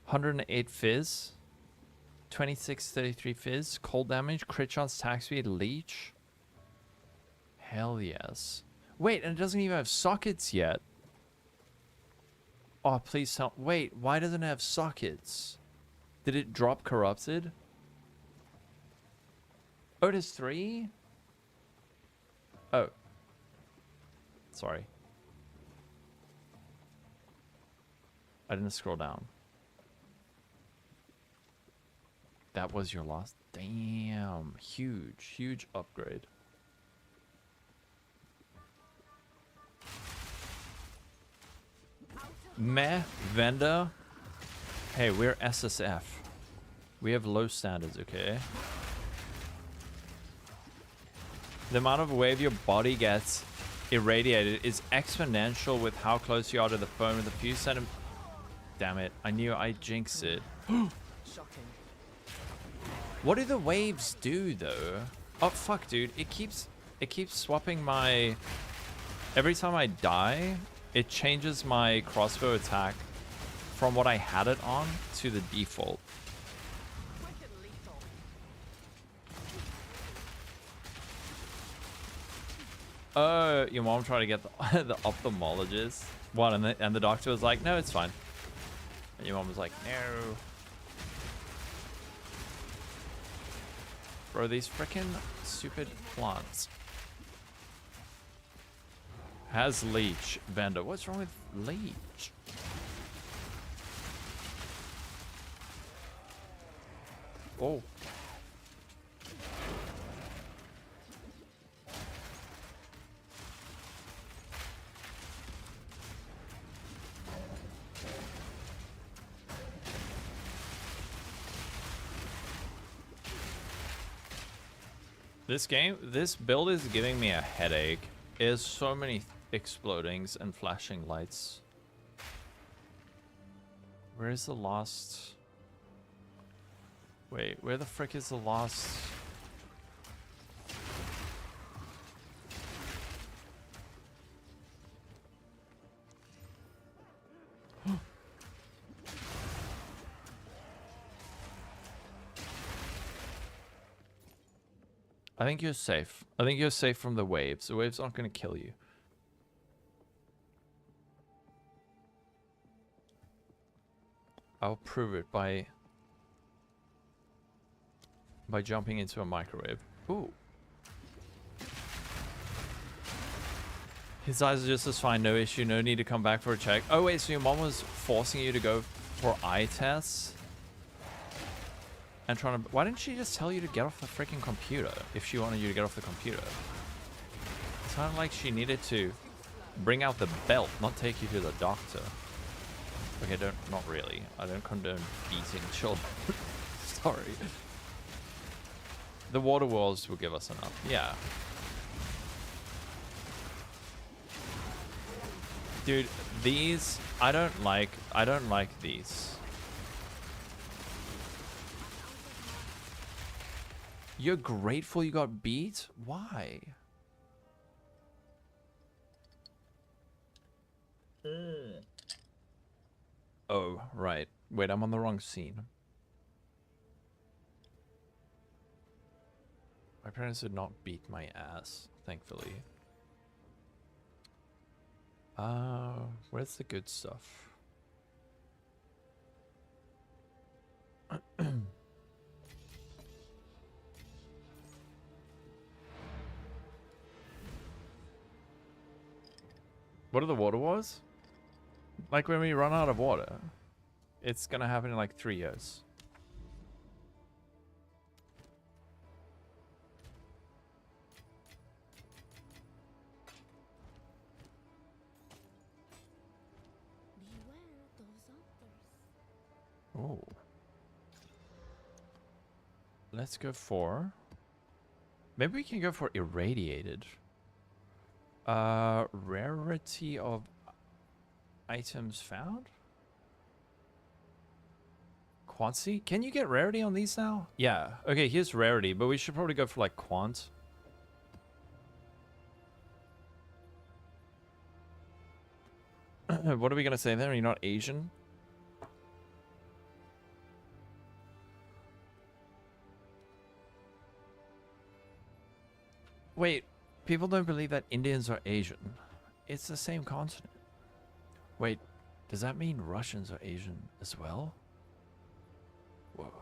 108 fizz. 2633 fizz. Cold damage. Crit chance, attack speed, leech. Hell yes. Wait, and it doesn't even have sockets yet. Oh, please tell... Wait, why doesn't it have sockets? Did it drop corrupted? Oh, it is 3? Oh. Sorry. I didn't scroll down. That was your last... Damn. Huge, huge upgrade. Meh, vendor. Hey, we're SSF. We have low standards, okay? The amount of wave your body gets irradiated is exponential with how close you are to the foam with a few centimeters. Damn it, I knew I jinxed it. Shocking. What do the waves do though? Oh fuck, dude, it keeps swapping my... Every time I die, it changes my crossbow attack from what I had it on to the default. Wicked lethal. Your mom tried to get the, the ophthalmologist. What? And the doctor was like, no, it's fine. And your mom was like, no. Bro, these freaking stupid plants. Has leech, vendor. What's wrong with leech? Oh. This build is giving me a headache. There's so many explodings and flashing lights. Where is the last... Wait, where the frick is the last... I think you're safe. I think you're safe from the waves. The waves aren't going to kill you. I'll prove it by jumping into a microwave. Ooh. His eyes are just as fine, no issue, no need to come back for a check. Oh wait, so your mom was forcing you to go for eye tests? And trying to... Why didn't she just tell you to get off the freaking computer if she wanted you to get off the computer? It sounded like she needed to bring out the belt, not take you to the doctor. Okay, not really. I don't condone beating children. Sorry. The water walls will give us enough. Yeah. Dude, these... I don't like these. You're grateful you got beat? Why? Oh, right. Wait, I'm on the wrong scene. My parents did not beat my ass, thankfully. Where's the good stuff? What are the water wars? Like when we run out of water. It's gonna happen in like 3 years. Beware those others. Oh. Let's go for... Maybe we can go for irradiated. Rarity of items found? Quantity? Can you get rarity on these now? Yeah. Okay, here's rarity, but we should probably go for like quant. What are we gonna say there? You're not Asian? Wait, people don't believe that Indians are Asian. It's the same continent. Wait, does that mean Russians are Asian as well? Whoa.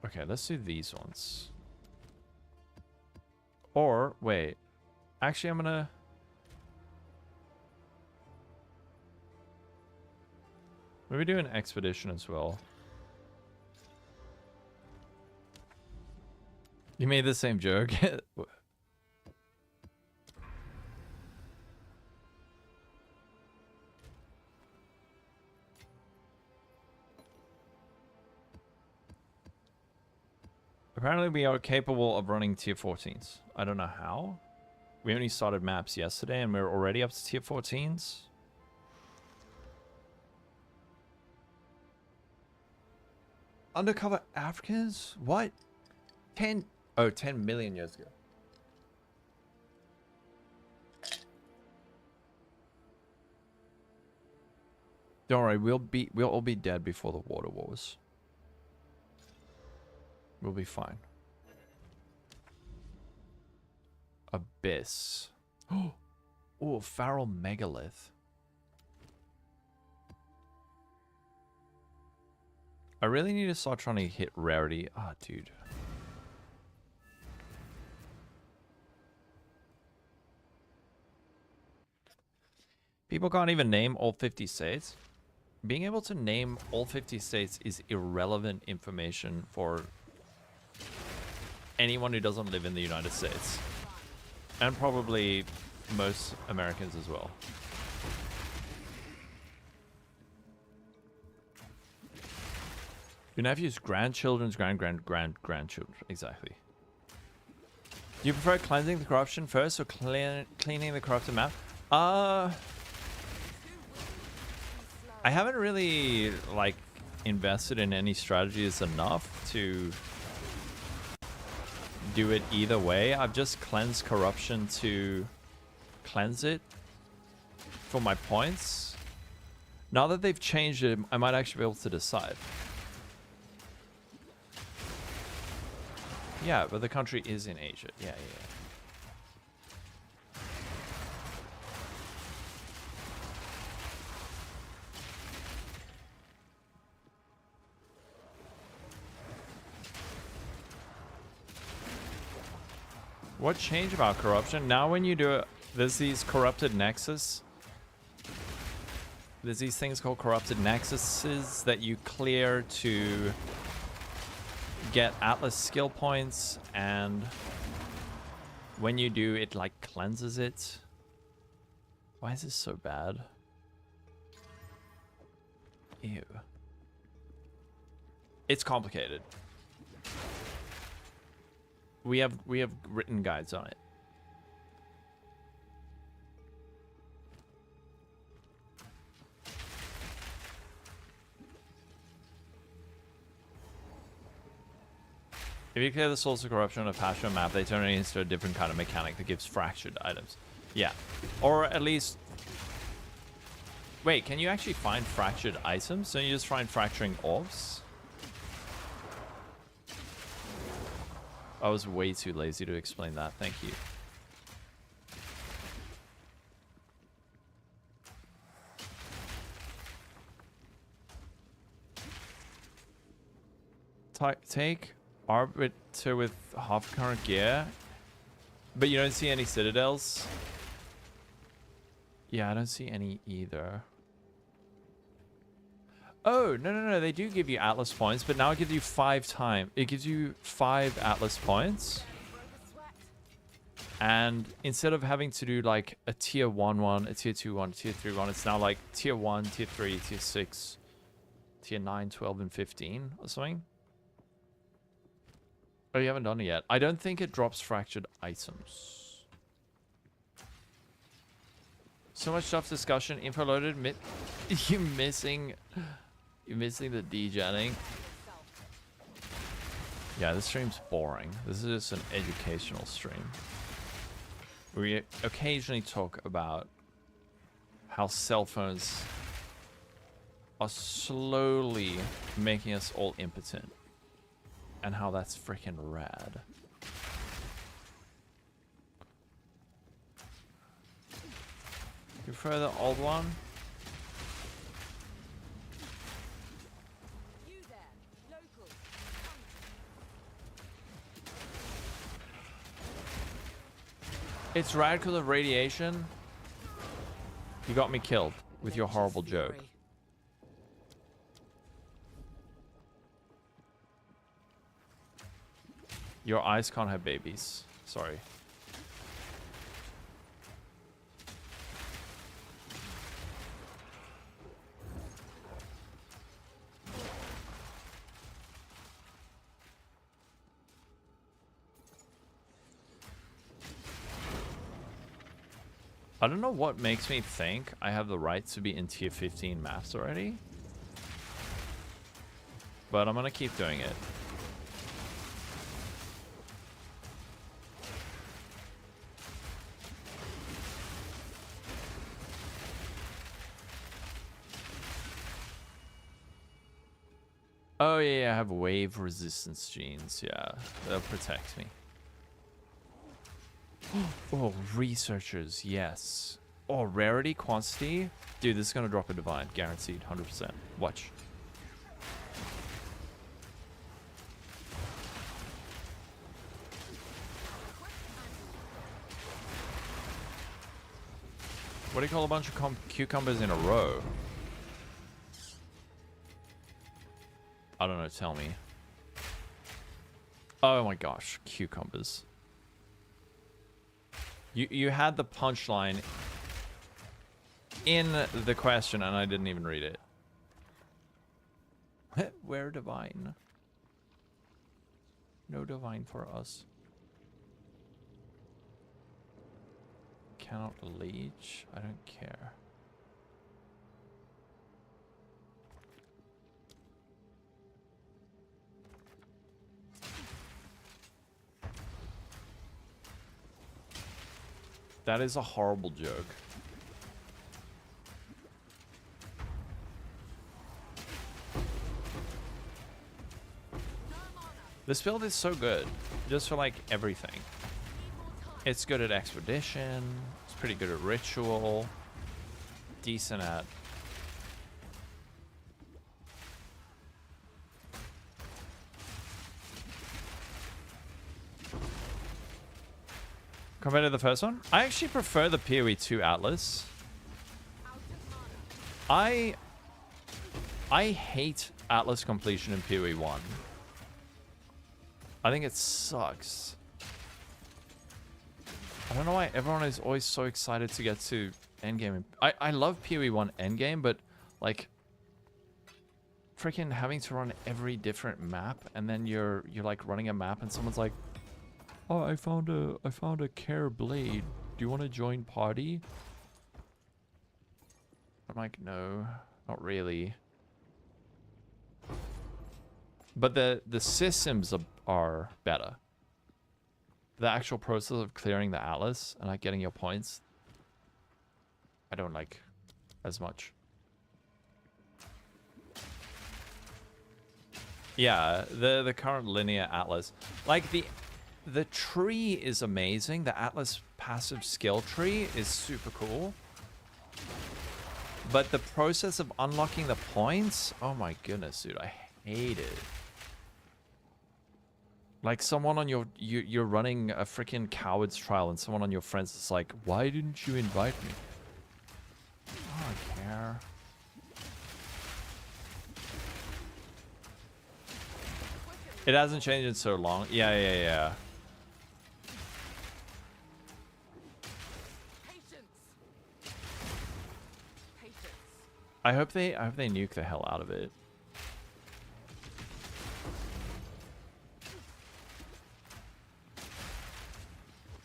Okay, let's do these ones. Or, wait. Actually, I'm gonna... maybe do an expedition as well. You made the same joke. Apparently we are capable of running tier 14s. I don't know how. We only started maps yesterday and we're already up to tier 14s. Undercover Africans? What? 10 million years ago. Don't worry, we'll all be dead before the water wars. We'll be fine. Abyss. Oh, Feral Megalith. I really need to start trying to hit rarity. Ah, dude. People can't even name all 50 states. Being able to name all 50 states is irrelevant information for anyone who doesn't live in the United States. And probably most Americans as well. Your nephew's grandchildren's grandchildren. Exactly. Do you prefer cleansing the corruption first or cleaning the corrupted map? I haven't really, like, invested in any strategies enough to do it either way. I've just cleansed corruption to cleanse it for my points. Now that they've changed it, I might actually be able to decide. Yeah, but the country is in Asia. Yeah. What changed about corruption? Now when you do it, there's these corrupted nexus. There's these things called corrupted nexuses that you clear to get Atlas skill points, and when you do, it like cleanses it. Why is this so bad? Ew. It's complicated. We have written guides on it. If you clear the source of corruption on a passion map, they turn it into a different kind of mechanic that gives fractured items. Yeah. Or at least... wait, can you actually find fractured items? So you just find fracturing orbs? I was way too lazy to explain that. Thank you. Take Arbiter with half current gear, but you don't see any citadels. Yeah, I don't see any either. Oh, no, they do give you Atlas points, but now it gives you 5 times. It gives you 5 Atlas points. And instead of having to do like a tier 1, a tier 2, a tier 3, it's now like tier 1, tier 3, tier 6, tier 9, 12, and 15 or something. Oh, you haven't done it yet. I don't think it drops fractured items. So much stuff discussion, info loaded, you're missing the degenning. Yeah, this stream's boring. This is just an educational stream. We occasionally talk about how cell phones are slowly making us all impotent. And how that's freaking rad. You prefer the old one? You there, local. It's rad because of radiation. You got me killed with your horrible joke. Your eyes can't have babies. Sorry. I don't know what makes me think I have the right to be in tier 15 maps already. But I'm gonna keep doing it. Oh yeah, I have wave resistance genes. Yeah, they'll protect me. Oh, researchers, yes. Oh, rarity, quantity. Dude, this is gonna drop a divine, guaranteed, 100%. Watch. What do you call a bunch of cucumbers in a row? I don't know, tell me. Oh my gosh, cucumbers. You had the punchline in the question and I didn't even read it. Where divine? No divine for us. Cannot leech. I don't care. That is a horrible joke. This build is so good, just for like everything. It's good at expedition, it's pretty good at ritual, decent at... Compared to the first one? I actually prefer the PoE 2 Atlas. I hate Atlas completion in PoE 1. I think it sucks. I don't know why everyone is always so excited to get to endgame. I love PoE 1 endgame, but like freaking having to run every different map and then you're like running a map and someone's like, "Oh, I found a care blade. Do you want to join party?" I'm like, "No, not really." But the systems are better. The actual process of clearing the Atlas and like getting your points, I don't like as much. Yeah, the current linear Atlas, like the tree is amazing. The Atlas passive skill tree is super cool. But the process of unlocking the points, oh my goodness, dude, I hate it. Like someone on you're running a freaking coward's trial and someone on your friends is like, "Why didn't you invite me?" I don't care. It hasn't changed in so long. Yeah. I hope they nuke the hell out of it.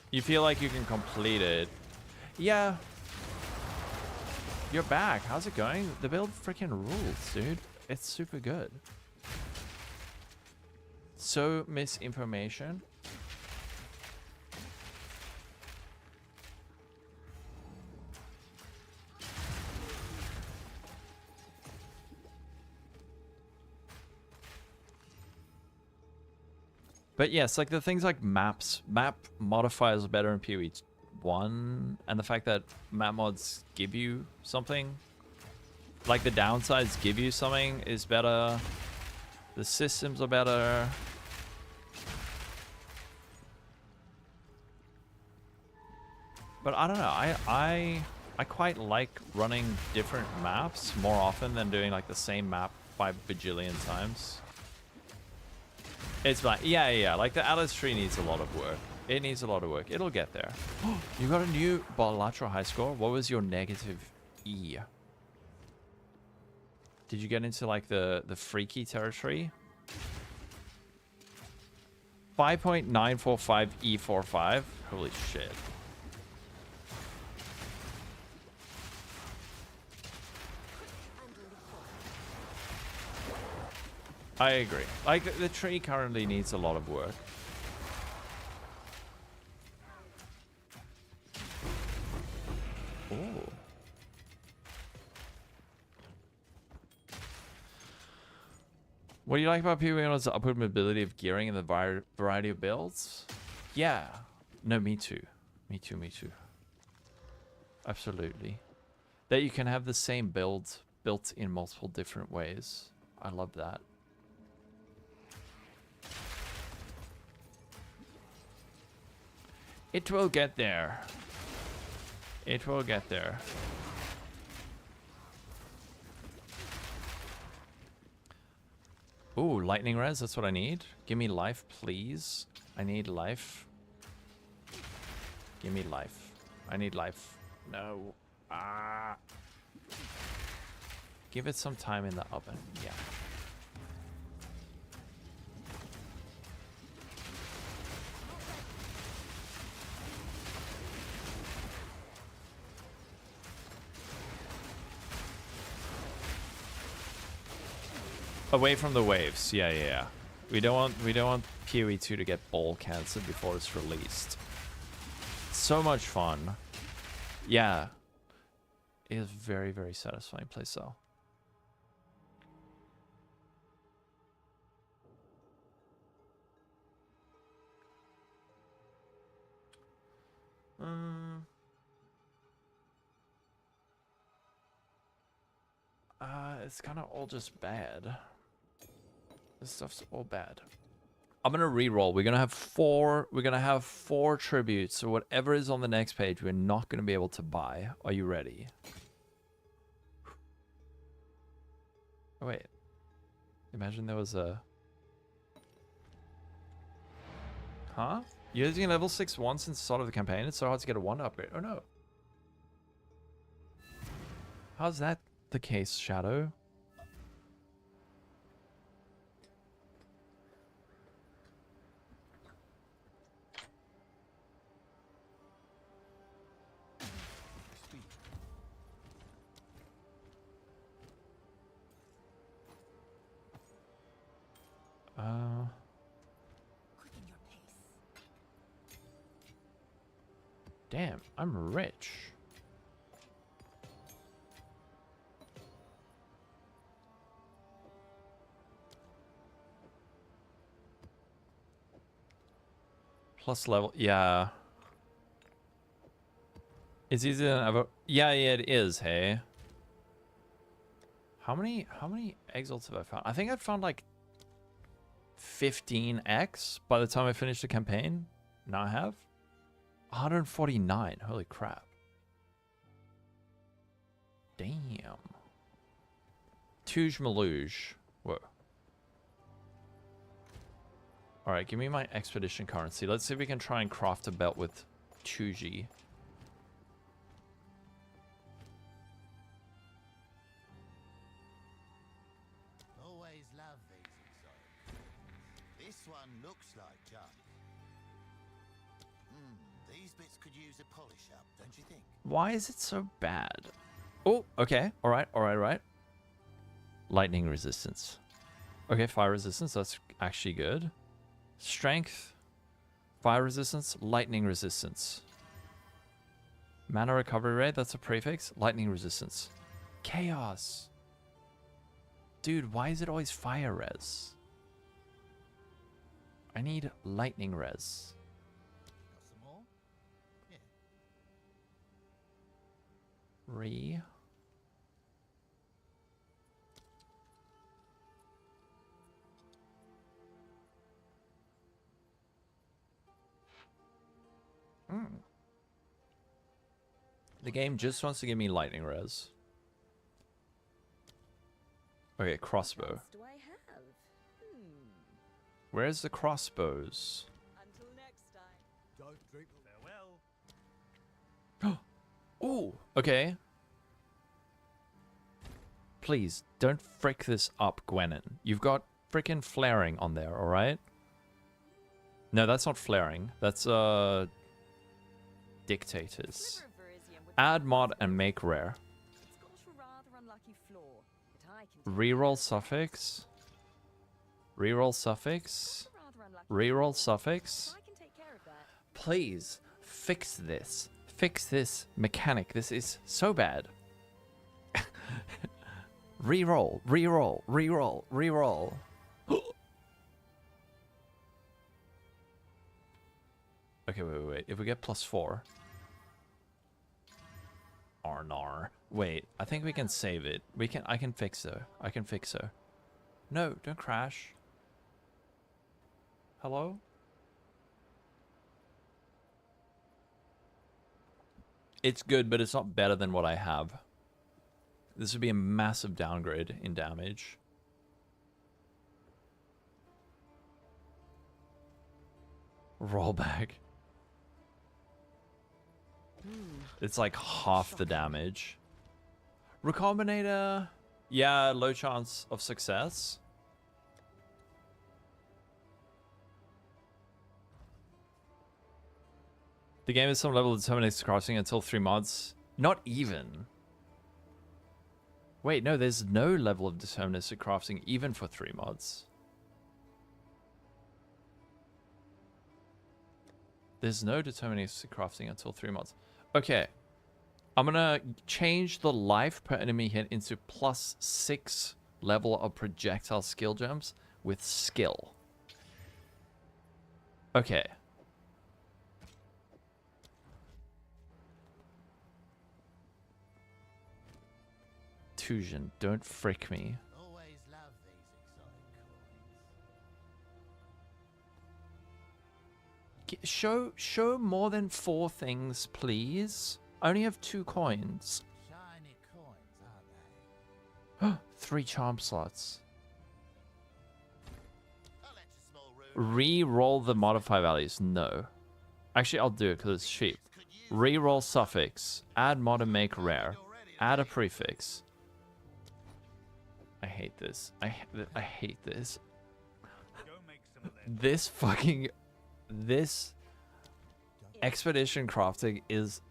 You feel like you can complete it. Yeah. You're back. How's it going? The build freaking rules, dude. It's super good. So misinformation. But yes, like the things like map modifiers are better in PoE 1, and the fact that map mods give you something, like the downsides give you something, is better. The systems are better. But I don't know. I quite like running different maps more often than doing like the same map 5 bajillion times. It's like, yeah. Like the Atlas tree needs a lot of work. It needs a lot of work. It'll get there. You got a new bilateral high score? What was your negative E? Did you get into like the freaky territory? 5.945 E45. Holy shit. I agree. Like, the tree currently needs a lot of work. Ooh. What do you like about PoE on its upward mobility of gearing and the variety of builds? Yeah. No, me too. Me too. Absolutely. That you can have the same build built in multiple different ways. I love that. It will get there. It will get there. Ooh, lightning res, that's what I need. Give me life, please. I need life. Give me life. I need life. No. Ah. Give it some time in the oven. Yeah. Away from the waves. Yeah. We don't want PoE 2 to get ball cancer before it's released. So much fun. Yeah. It is very, very satisfying playstyle. It's kind of all just bad. This stuff's all bad. I'm gonna re-roll. We're gonna have four tributes, so whatever is on the next page, we're not gonna be able to buy. Are you ready? Oh wait. Imagine there was a... Huh? You're using level 6 once since the start of the campaign. It's so hard to get a 1 upgrade. Oh no. How's that the case, Shadow? Quicken your pace. Damn, I'm rich. Plus level, yeah. It's easier than ever. Yeah, it is, hey. How many exalts have I found? I think I've found like 15x by the time I finish the campaign. Now I have 149. Holy crap. Damn. Touge Malouge. Whoa. Alright, give me my expedition currency. Let's see if we can try and craft a belt with Touge. Always love these Exile. This one looks like junk. These bits could use a polish up, don't you think? Why is it so bad? Oh, okay. All right, all right, all right. Lightning resistance. Okay, fire resistance. That's actually good. Strength, fire resistance, lightning resistance. Mana recovery rate. That's a prefix. Lightning resistance. Chaos. Dude, why is it always fire res? I need lightning res. Got some more? Yeah. Re. The game just wants to give me lightning res. Okay, crossbow. What do I have? Where's the crossbows? Until next time. Don't drink. Farewell. Ooh, okay. Please, don't frick this up, Gwenin. You've got frickin' flaring on there, alright? No, that's not flaring. That's, dictators. Sliver of Verisium would Add mod and make rare. It's got a rather unlucky flaw, but I can take Reroll suffix. Reroll suffix. a rather unlucky Reroll flaw, suffix. but I can take care of that. Please, fix this. Fix this mechanic. This is so bad. Reroll, reroll, reroll, reroll. Okay, wait. If we get +4. Arnar. Wait, I think we can save it. I can fix her. I can fix her. No, don't crash. Hello? It's good, but it's not better than what I have. This would be a massive downgrade in damage. Rollback. It's like half the damage. Recombinator. Yeah, low chance of success. The game is some level of deterministic crossing until 3 mods. Not even. Wait, no, there's no level of deterministic crafting even for 3 mods. There's no deterministic crafting until 3 mods. Okay. I'm gonna change the life per enemy hit into +6 level of projectile skill gems with skill. Okay. Tusion, don't frick me. Always love these exotic coins. Show more than 4 things, please. I only have 2 coins. Shiny coins, aren't they? 3 charm slots. I'll let you small room. Re-roll the modify values. No. Actually, I'll do it because it's cheap. Re-roll suffix. Add mod and make rare. Add a prefix. I hate this. I hate this. Go make some of them. This expedition crafting is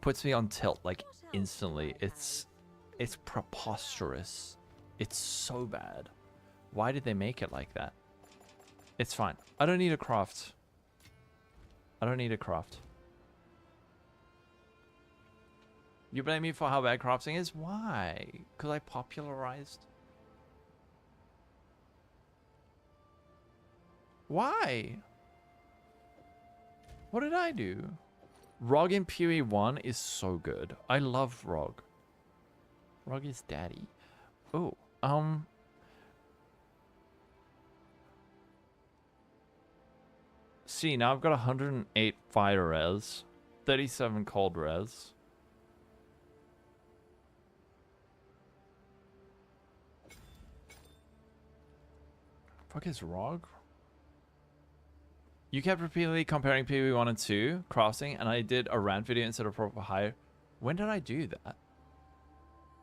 puts me on tilt like instantly. It's preposterous. It's so bad. Why did they make it like that? It's fine. I don't need a craft. I don't need a craft. You blame me for how bad crafting is? Why? Because I popularized. Why? What did I do? ROG in PoE 1 is so good. I love ROG. ROG is daddy. Oh, see, now I've got 108 fire res, 37 cold res. Fuck is ROG? You kept repeatedly comparing PoE 1 and 2 crafting, and I did a rant video instead of proper hire. When did I do that?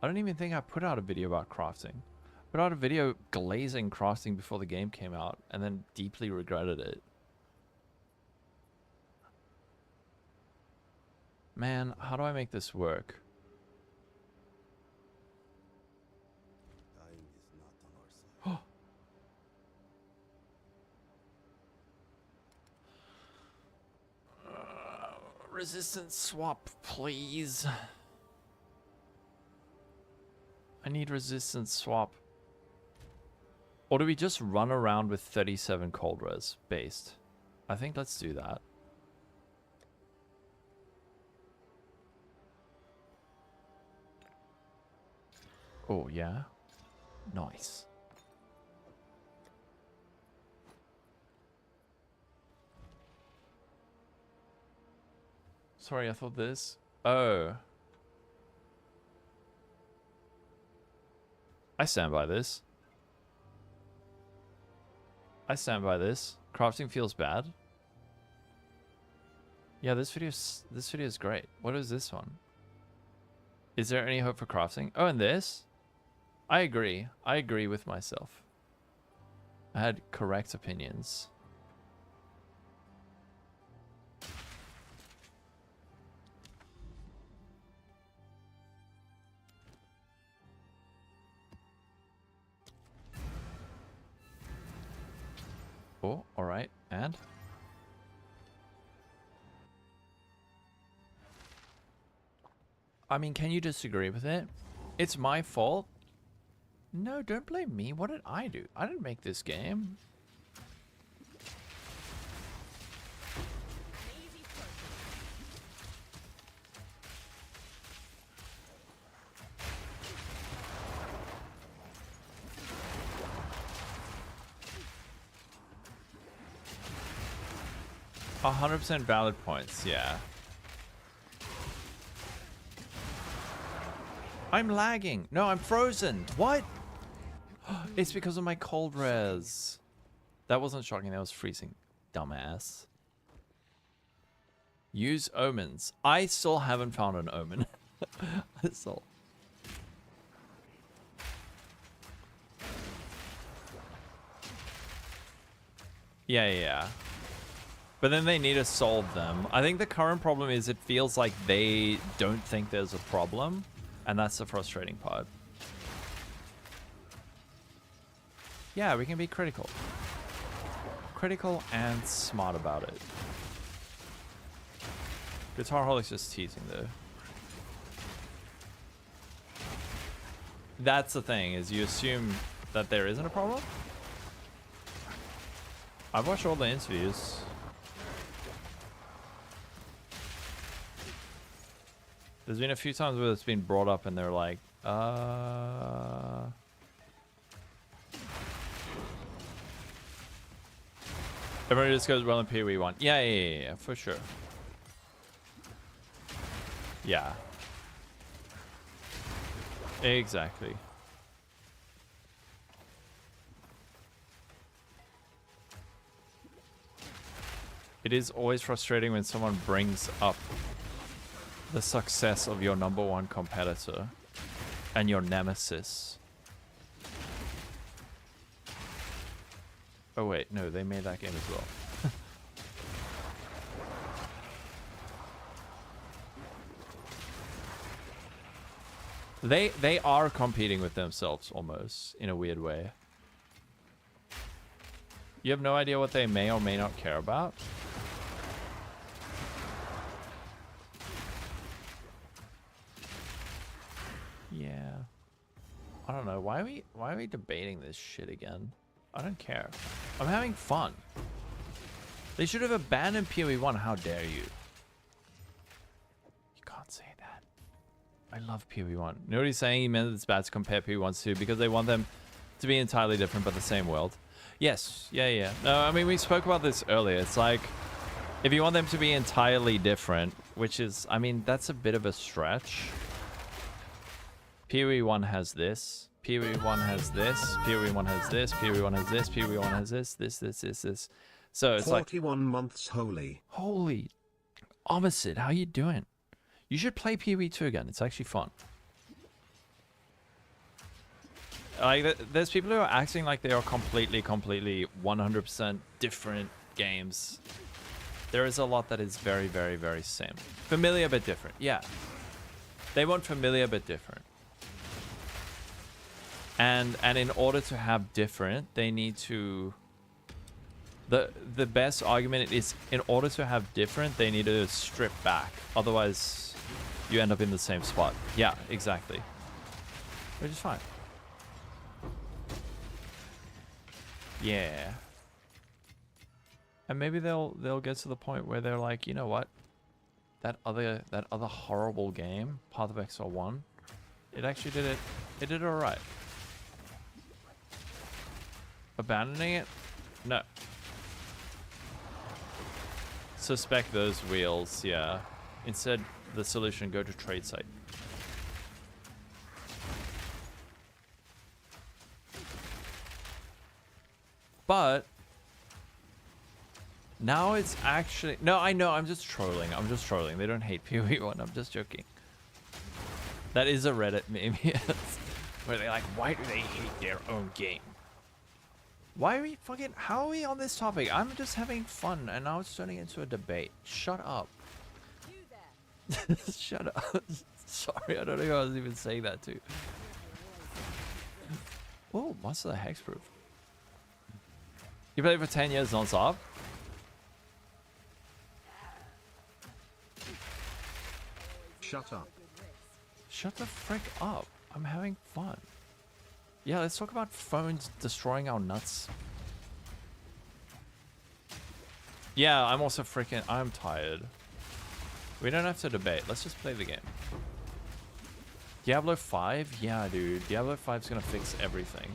I don't even think I put out a video about crafting. I put out a video glazing crafting before the game came out, and then deeply regretted it. Man, how do I make this work? Dying is not on our side. Resistance swap, please. I need resistance swap. Or do we just run around with 37 cold res based? I think let's do that. Oh, yeah. Nice. Sorry, I thought this. Oh. I stand by this. I stand by this. Crafting feels bad. Yeah, this video is great. What is this one? Is there any hope for crafting? Oh, and this? I agree. I agree with myself. I had correct opinions. Oh, alright. And? I mean, can you disagree with it? It's my fault. No, don't blame me. What did I do? I didn't make this game. Easy process. 100% valid points, yeah. I'm lagging. No, I'm frozen. What? It's because of my cold res. That wasn't shocking. That was freezing. Dumbass. Use omens. I still haven't found an omen. still. Yeah. But then they need to solve them. I think the current problem is it feels like they don't think there's a problem. And that's the frustrating part. Yeah, we can be critical. Critical and smart about it. Guitarholic's just teasing though. That's the thing, is you assume that there isn't a problem? I've watched all the interviews. There's been a few times where it's been brought up and they're like, Everybody just goes, well, in PoE 1. Yeah, for sure. Yeah. Exactly. It is always frustrating when someone brings up the success of your #1 competitor and your nemesis. Oh wait, no, they made that game as well. They are competing with themselves almost in a weird way. You have no idea what they may or may not care about. Yeah. I don't know. Why are we debating this shit again? I don't care. I'm having fun. They should have abandoned PoE 1. How dare you? You can't say that. I love PoE 1. You know what he's saying? He meant it's bad to compare PoE 1 to because they want them to be entirely different but the same world. Yes. Yeah. No, I mean, we spoke about this earlier. It's like, if you want them to be entirely different, which is, I mean, that's a bit of a stretch. PoE 1 has this. PoE 1 has this. PoE 1 has this. PoE 1 has this. PoE 1 has this. This. So it's 41 like 41 months holy. Holy Omicid, how you doing? You should play PoE 2 again. It's actually fun. Like, there's people who are acting like they are completely 100% different games. There is a lot that is very, very, very same. Familiar but different. Yeah. They want familiar but different. And in order to have different, they need to... The best argument is, in order to have different, they need to strip back. Otherwise, you end up in the same spot. Yeah, exactly. Which is fine. Yeah. And maybe they'll get to the point where they're like, you know what? That other horrible game, Path of Exile 1, it actually did it. It did alright. Abandoning it? No. Suspect those wheels, yeah. Instead, the solution, go to trade site. But now it's actually... No, I know, I'm just trolling. I'm just trolling. They don't hate PoE 1. I'm just joking. That is a Reddit meme, yes. Where they're like, why do they hate their own game? Why are we fucking... How are we on this topic? I'm just having fun, and now it's turning into a debate. Shut up. Shut up. Sorry, I don't know who I was even saying that to. Oh, Monster the Hexproof. You played for 10 years non-stop? Shut up. Shut the frick up. I'm having fun. Yeah, let's talk about phones destroying our nuts. Yeah, I'm also freaking... I'm tired. We don't have to debate. Let's just play the game. Diablo 5? Yeah, dude. Diablo 5 is going to fix everything.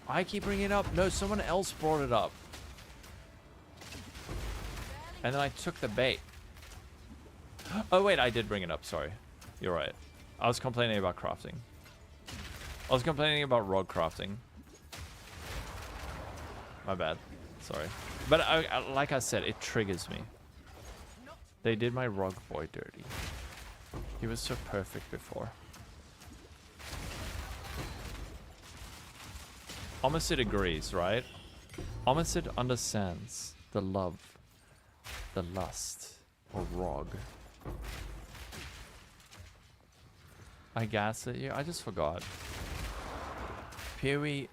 I keep bringing it up. No, someone else brought it up. And then I took the bait. Oh, wait. I did bring it up. Sorry. You're right. I was complaining about crafting. I was complaining about rod crafting. My bad. Sorry. But like I said, it triggers me. They did my rog boy dirty. He was so perfect before. Omicid agrees, right? Omicid understands the love, the lust, or rog. I gassed at you. I just forgot. PoE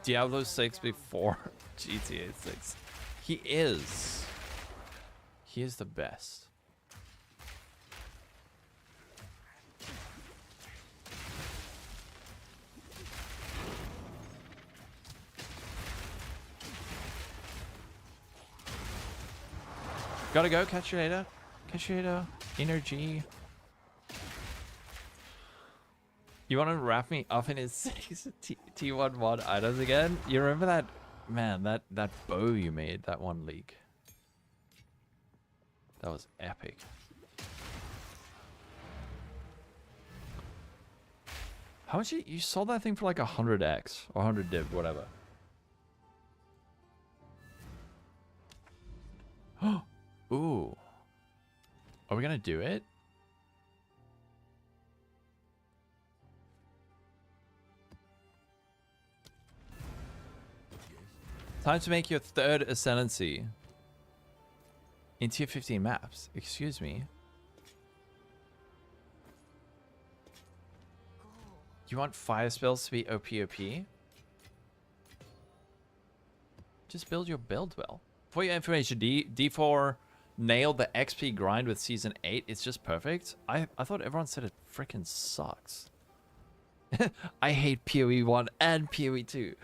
Diablo 6 before GTA 6. He is. He is the best. Gotta go. Catch you later. Catch you later. Energy. You want to wrap me up in his T1 mod items again? You remember that? Man, that bow you made, that one leak. That was epic. How much you sold that thing for like 100x or 100 div, whatever. Ooh. Are we gonna do it? Time to make your third ascendancy in tier 15 maps. Excuse me. You want fire spells to be OP? Just build your build well. For your information, D4 nailed the XP grind with Season 8. It's just perfect. I thought everyone said it freaking sucks. I hate PoE 1 and PoE 2.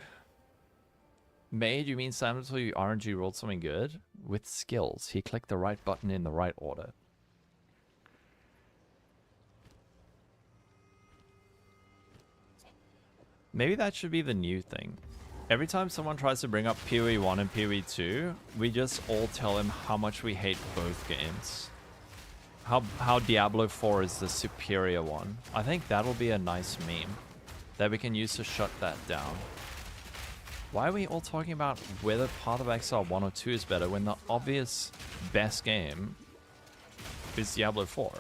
Made, you mean Simon until you RNG rolled something good? With skills. He clicked the right button in the right order. Maybe that should be the new thing. Every time someone tries to bring up PoE 1 and PoE 2, we just all tell him how much we hate both games. How Diablo 4 is the superior one. I think that'll be a nice meme that we can use to shut that down. Why are we all talking about whether Path of Exile 1 or 2 is better when the obvious best game is Diablo 4?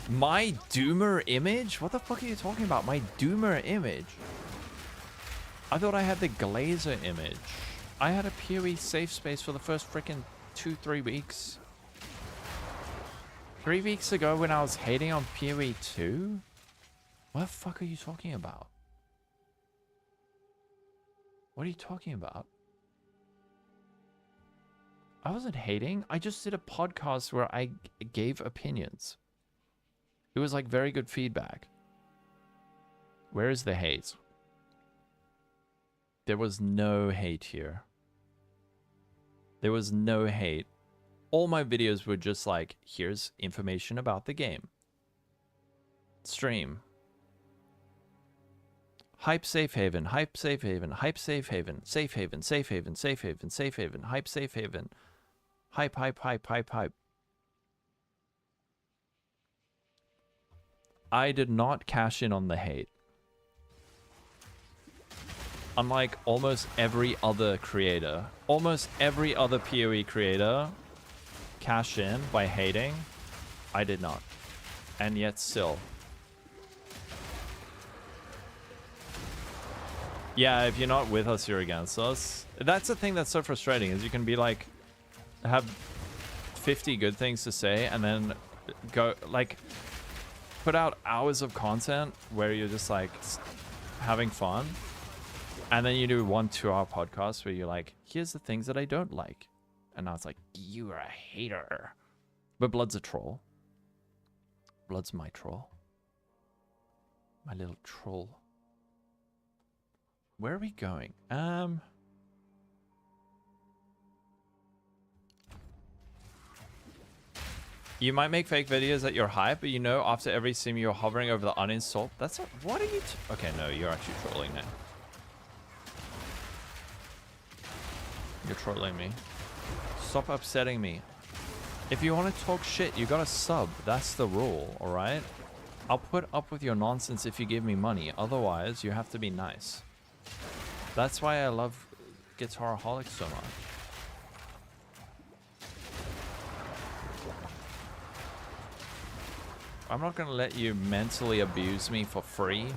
My Doomer image? What the fuck are you talking about? My Doomer image? I thought I had the Glazer image. I had a PoE safe space for the first freaking 2-3 weeks. 3 weeks ago when I was hating on PoE 2? What the fuck are you talking about? What are you talking about? I wasn't hating. I just did a podcast where I gave opinions. It was like very good feedback. Where is the hate? There was no hate here. There was no hate. All my videos were just like, here's information about the game. Stream. Hype safe haven, hype safe haven, hype safe haven, safe haven, safe haven, safe haven, safe haven, hype safe haven. Hype, hype, hype, hype, hype. I did not cash in on the hate. Unlike almost every other creator, almost every other PoE creator cash in by hating, I did not. And yet still. Yeah, if you're not with us, you're against us. That's the thing that's so frustrating, is you can be like, have 50 good things to say and then go like put out hours of content where you're just like having fun, and then you do 1-2 hour podcast where you're like, here's the things that I don't like, and now it's like, you are a hater. But Blood's a troll. Blood's my troll, my little troll. Where are we going? You might make fake videos that you're hype, but you know after every sim you're hovering over the uninstall. That's a, what are you? Okay, no, you're actually trolling now. You're trolling me. Stop upsetting me. If you want to talk shit, you gotta sub. That's the rule, all right? I'll put up with your nonsense if you give me money. Otherwise, you have to be nice. That's why I love Guitaraholic so much. I'm not gonna let you mentally abuse me for free.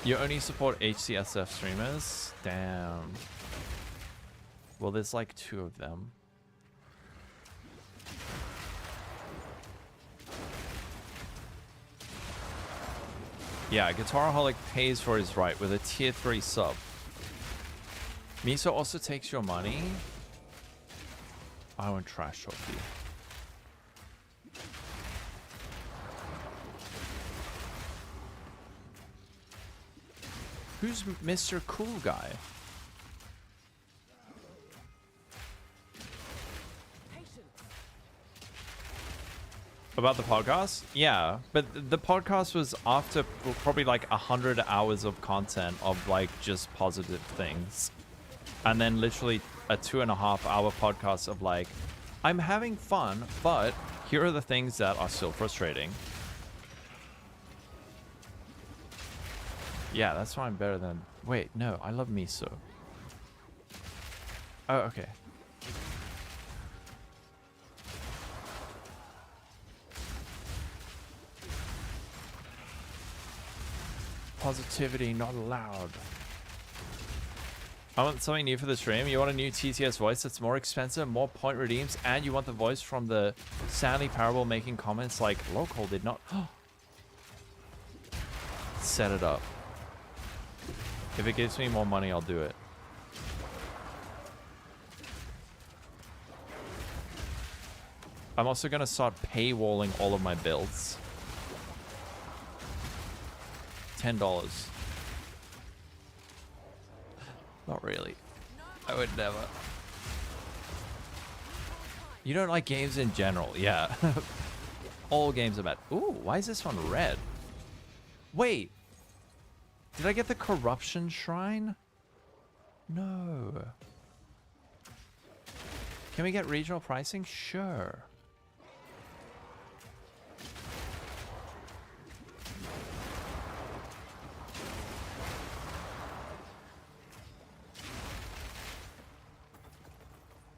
You only support HCSF streamers? Damn. Well, there's like 2 of them. Yeah, Guitaraholic pays for his right with a tier 3 sub. Miso also takes your money. I won't trash talk you. Who's Mr. Cool Guy? About the podcast? Yeah, but the podcast was after probably like 100 hours of content of like just positive things. And then literally a 2.5 hour podcast of like, I'm having fun, but here are the things that are still frustrating. Yeah, that's why I'm better than... Wait, no, I love Miso. Oh, okay. Positivity not allowed. I want something new for the stream. You want a new TTS voice that's more expensive, more point redeems, and you want the voice from the Stanley Parable making comments like Lolcohol did not... Set it up. If it gives me more money, I'll do it. I'm also going to start paywalling all of my builds. $10. Not really. I would never. You don't like games in general. Yeah. All games are bad. Ooh, why is this one red? Wait. Did I get the corruption shrine? No. Can we get regional pricing? Sure.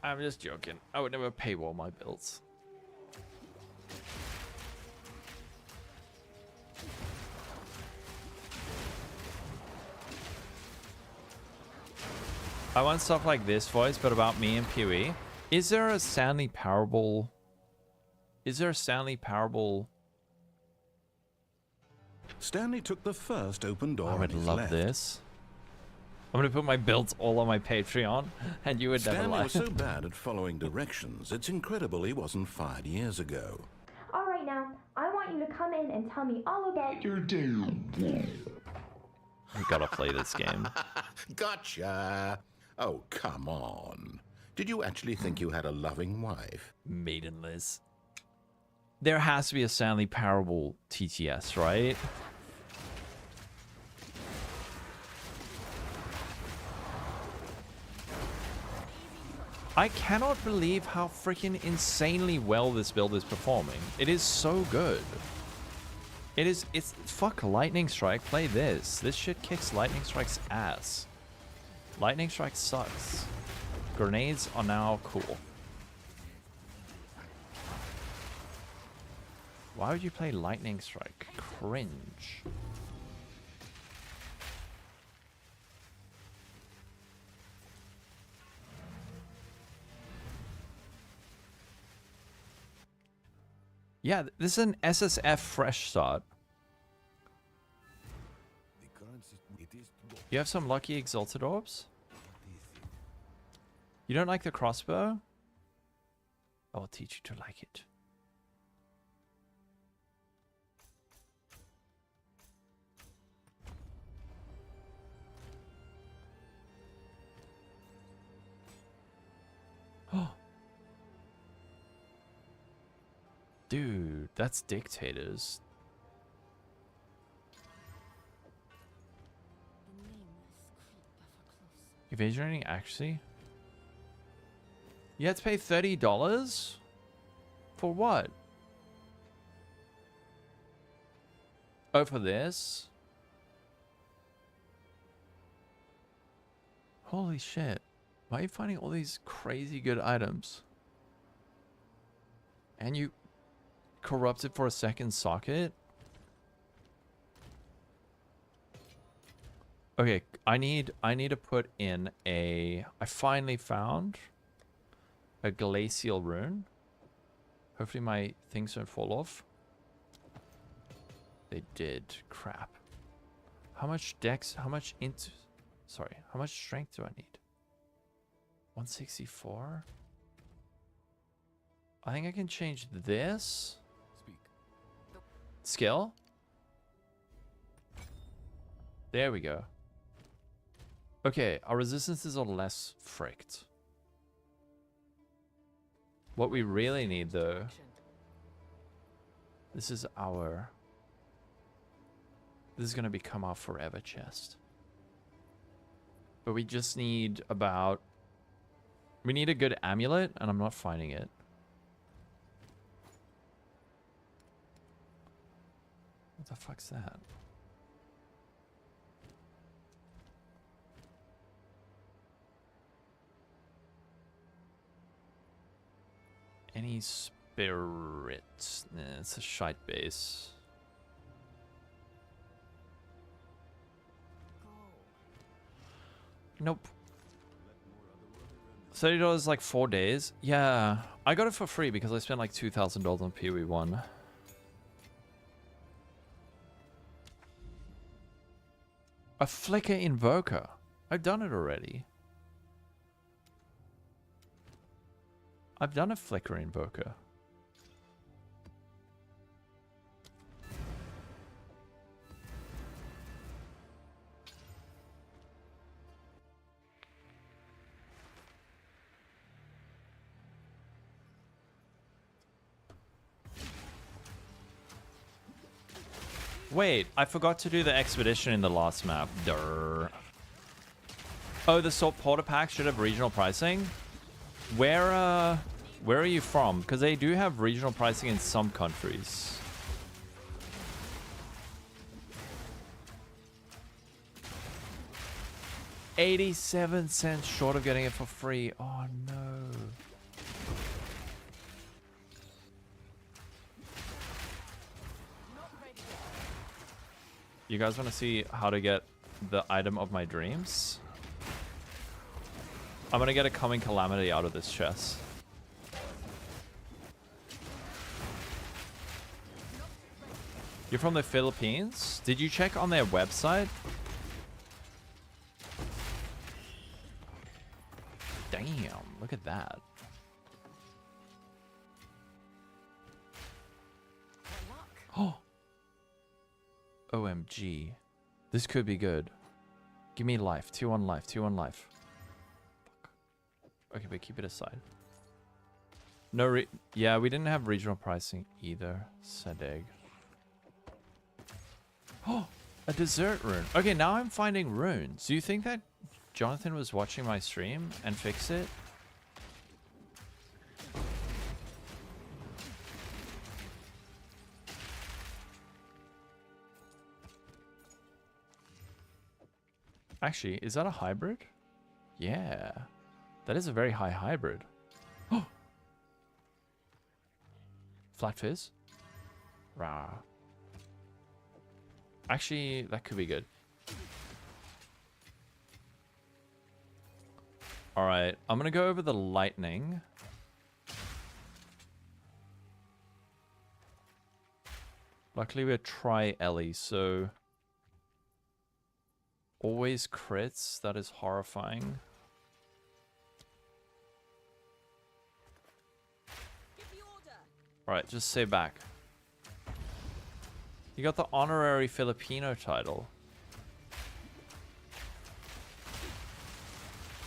I'm just joking. I would never paywall my builds. I want stuff like this voice, but about me and PoE. Is there a Stanley Parable? Is there a Stanley Parable? Stanley took the first open door I on would his love left. this. I'm gonna put my builds all on my Patreon, and you would never Stanley lie. was so bad at following directions, it's incredible he wasn't fired years ago. All right, now, I want you to come in and tell me all about your day. We gotta play this game. Gotcha! Oh, come on. Did you actually think you had a loving wife? Maidenless. There has to be a Stanley Parable TTS, right? I cannot believe how freaking insanely well this build is performing. It is so good. It's fuck Lightning Strike, play this. This shit kicks Lightning Strike's ass. Lightning Strike sucks. Grenades are now cool. Why would you play Lightning Strike? Cringe. Yeah, this is an SSF fresh start. The current system, it is to go. You have some lucky Exalted Orbs? You don't like the crossbow? I will teach you to like it. Oh. Dude, that's Dictators. The nameless creep ever closer. Evasion rating accuracy? You had to pay $30? For what? Oh, for this? Holy shit. Why are you finding all these crazy good items? And you corrupted for a second socket? Okay, I need to put in a... I finally found a glacial rune. Hopefully my things don't fall off. They did. Crap. How much dex? How much int? Sorry. How much strength do I need? 164? I think I can change this. Speak. Skill? There we go. Okay, our resistances are less fricked. What we really need though, this is gonna become our forever chest. But we just need we need a good amulet, and I'm not finding it. What the fuck's that? Any spirits? Nah, it's a shite base. Nope. $30 like 4 days. Yeah, I got it for free because I spent like $2,000 on PoE 1. A Flicker Invoker. I've done it already. I've done a Flicker Invoker. Wait, I forgot to do the expedition in the last map. Durr. Oh, the Salt Porter Pack should have regional pricing? Where are you from? Because they do have regional pricing in some countries. $0.87 short of getting it for free. Oh no. You guys want to see how to get the item of my dreams? I'm gonna get a Coming Calamity out of this chest. You're from the Philippines? Did you check on their website? Damn, look at that. Oh. OMG. This could be good. Give me life. 2-1 life. 2-1 life. Fuck. Okay, but keep it aside. No yeah, we didn't have regional pricing either. Sadeg. Oh, a desert rune. Okay, now I'm finding runes. Do you think that Jonathan was watching my stream and fixed it? Actually, is that a hybrid? Yeah. That is a very high hybrid. Oh! Flat fizz? Rah. Actually, that could be good. Alright, I'm gonna go over the lightning. Luckily, we're tri-Ellie, so... Always crits, that is horrifying. Alright, just stay back. You got the honorary Filipino title.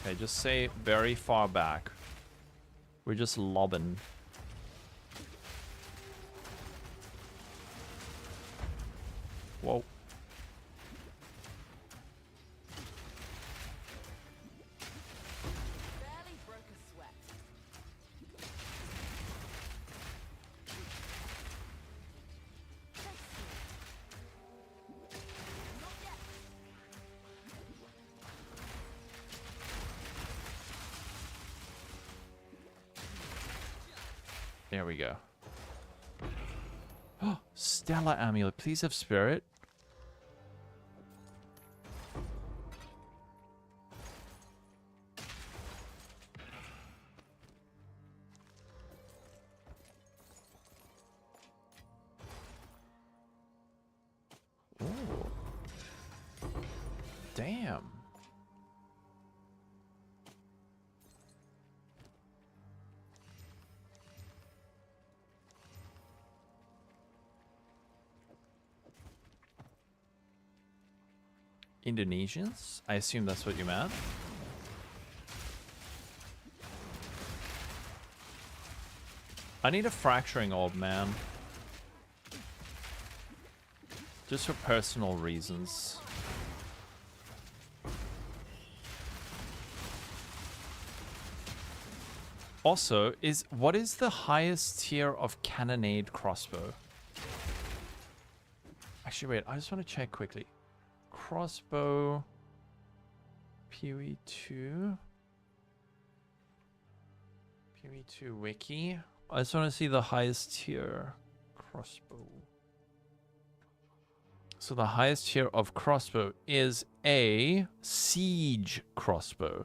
Okay, just stay very far back. We're just lobbing. Whoa. There we go. Oh, Stellar Amulet. Please have spirit. Ooh. Damn. Indonesians? I assume that's what you meant. I need a fracturing orb, man. Just for personal reasons. Also, what is the highest tier of cannonade crossbow? Actually, wait, I just want to check quickly. Crossbow PoE 2 PoE 2 wiki. I just want to see the highest tier crossbow. So the highest tier of crossbow is a siege crossbow.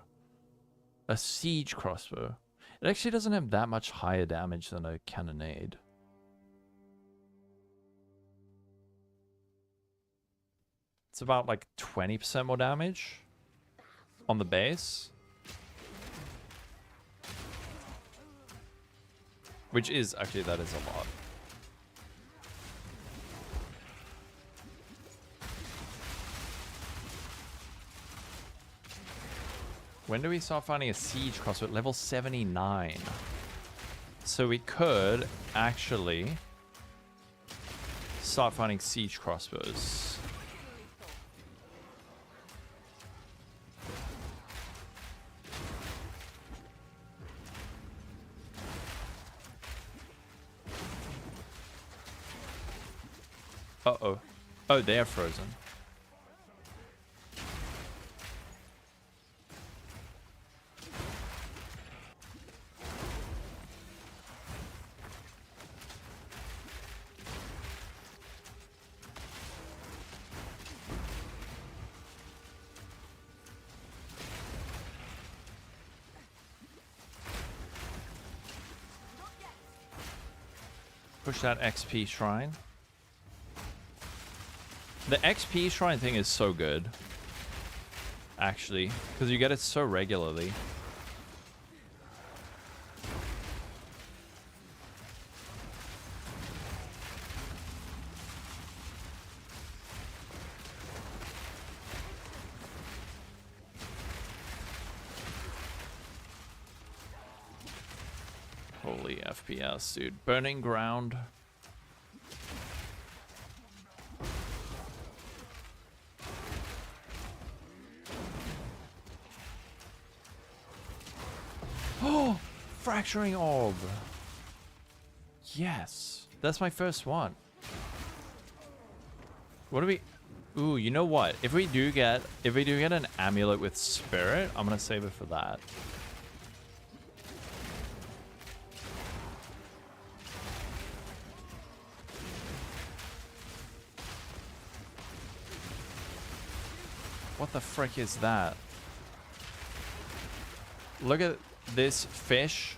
A siege crossbow. It actually doesn't have that much higher damage than a cannonade. It's about like 20% more damage on the base. Which is, actually, that is a lot. When do we start finding a siege crossbow? At level 79. So we could actually start finding siege crossbows. Uh-oh. Oh, they are frozen. push that XP shrine. The XP shrine thing is so good. Actually, because you get it so regularly. Holy FPS, dude. Burning ground. Oh, fracturing orb. Yes, that's my first one. What do we? Ooh, you know what? If we do get an amulet with spirit, I'm gonna save it for that. What the frick is that? Look at this fish.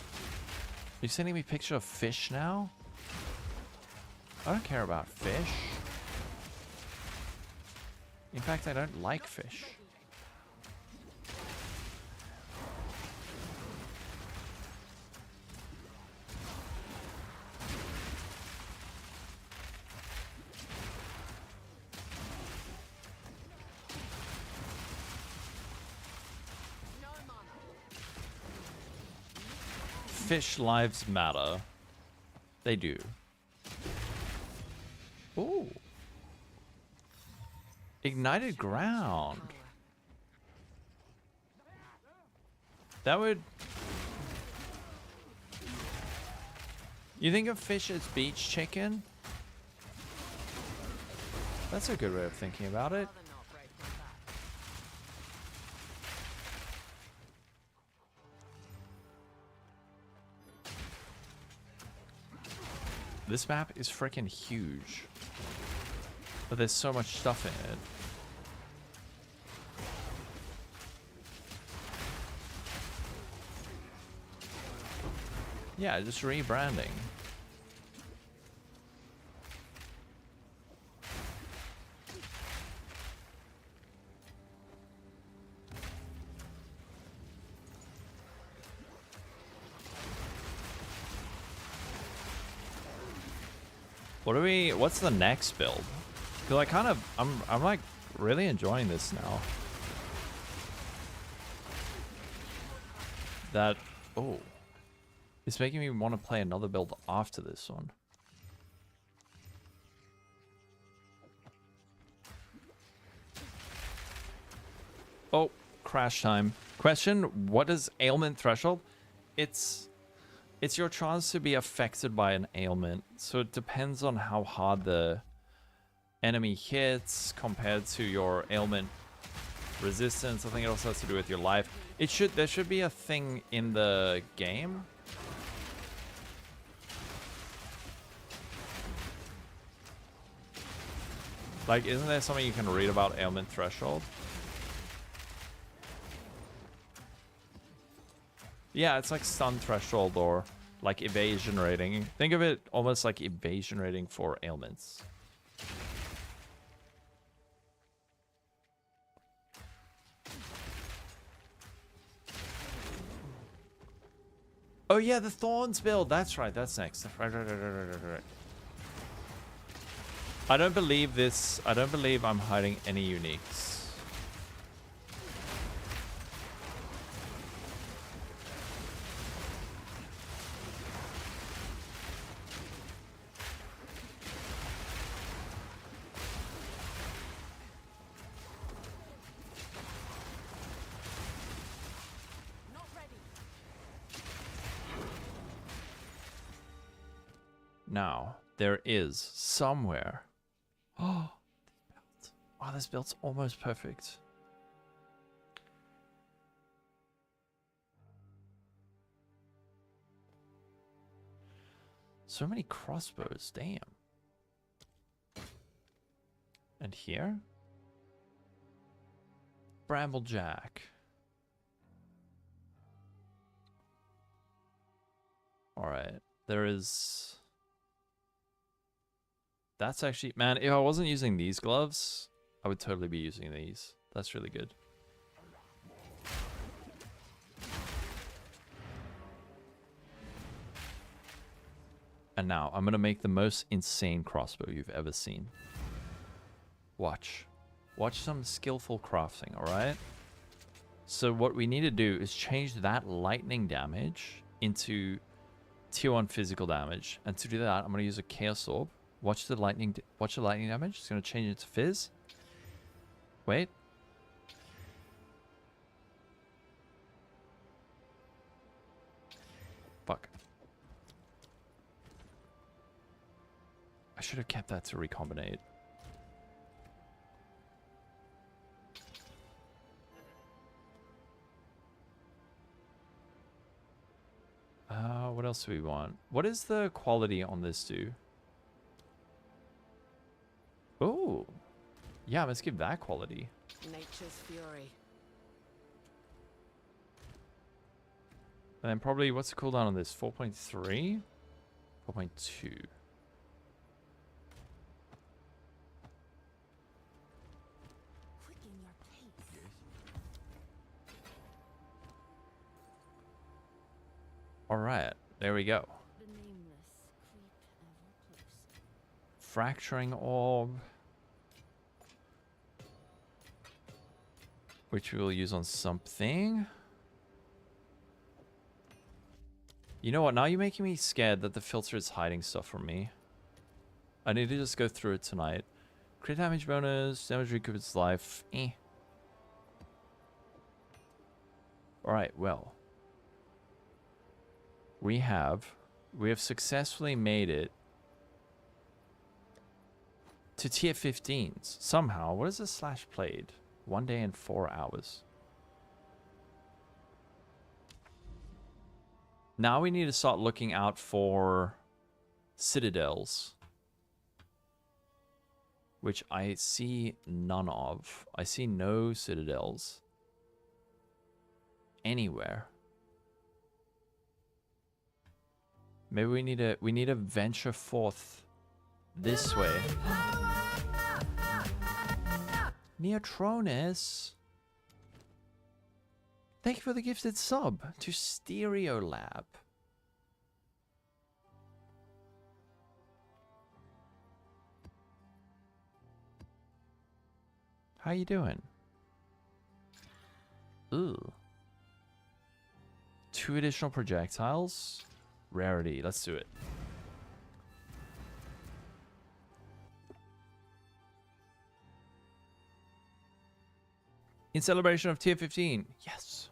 Are you sending me a picture of fish now? I don't care about fish. In fact, I don't like fish. Fish lives matter. They do. Ooh. Ignited ground. That would... You think of fish as beach chicken? That's a good way of thinking about it. This map is freaking huge. But there's so much stuff in it. Yeah, just rebranding. What's the next build? Because I'm like really enjoying this now. That, oh. It's making me want to play another build after this one. Oh, crash time. Question, what is ailment threshold? It's your chance to be affected by an ailment. So it depends on how hard the enemy hits compared to your ailment resistance. I think it also has to do with your life. There should be a thing in the game. Like, isn't there something you can read about ailment threshold? Yeah, it's like stun threshold or like evasion rating. Think of it almost like evasion rating for ailments. Oh yeah, the Thorns build. That's right. That's next. Right. I don't believe I'm hiding any uniques. Now, there is somewhere. Oh, this build's almost perfect. So many crossbows, damn. And here? Bramblejack. Alright, there is... That's actually, man, if I wasn't using these gloves, I would totally be using these. That's really good. And now I'm going to make the most insane crossbow you've ever seen. Watch. Watch some skillful crafting, alright? So what we need to do is change that lightning damage into tier 1 physical damage. And to do that, I'm going to use a Chaos Orb. Watch the lightning damage. It's going to change it to Fizz. Wait. Fuck. I should have kept that to recombinate. What else do we want? What is the quality on this do? Oh. Yeah, let's give that quality. Nature's fury. And then probably, what's the cooldown on this? 4.3? 4.2. Quicken your pace. Alright, there we go. The nameless creep ever closer. Fracturing Orb. Which we will use on something. You know what? Now you're making me scared that the filter is hiding stuff from me. I need to just go through it tonight. Crit damage bonus, damage recuperates life. Eh. Alright, well. We have successfully made it to tier 15s. Somehow. What is this / played? 1 day and 4 hours. Now we need to start looking out for citadels, which I see none of. I see no citadels anywhere. Maybe we need to venture forth this way. Neotronus, thank you for the gifted sub to Stereolab. How you doing? Ooh. 2 additional projectiles. Rarity. Let's do it. In celebration of tier 15. Yes.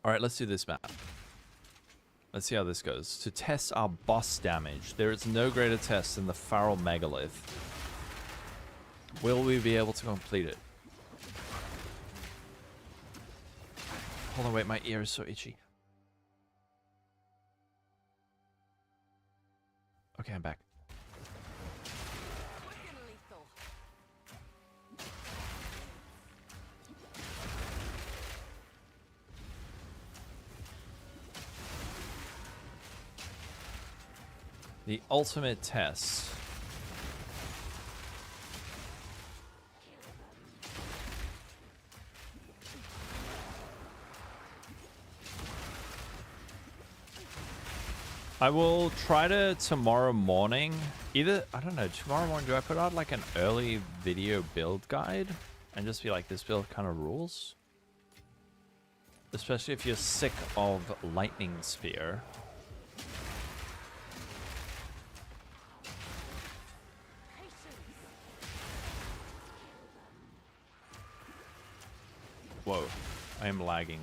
Alright, let's do this map. Let's see how this goes. To test our boss damage, there is no greater test than the Feral Megalith. Will we be able to complete it? Hold on, wait, my ear is so itchy. Okay, I'm back. Quick and lethal. The ultimate test. I will try to tomorrow morning, either, I don't know, tomorrow morning, do I put out like an early video build guide and just be like, this build kind of rules? Especially if you're sick of Lightning Spear. Whoa, I am lagging.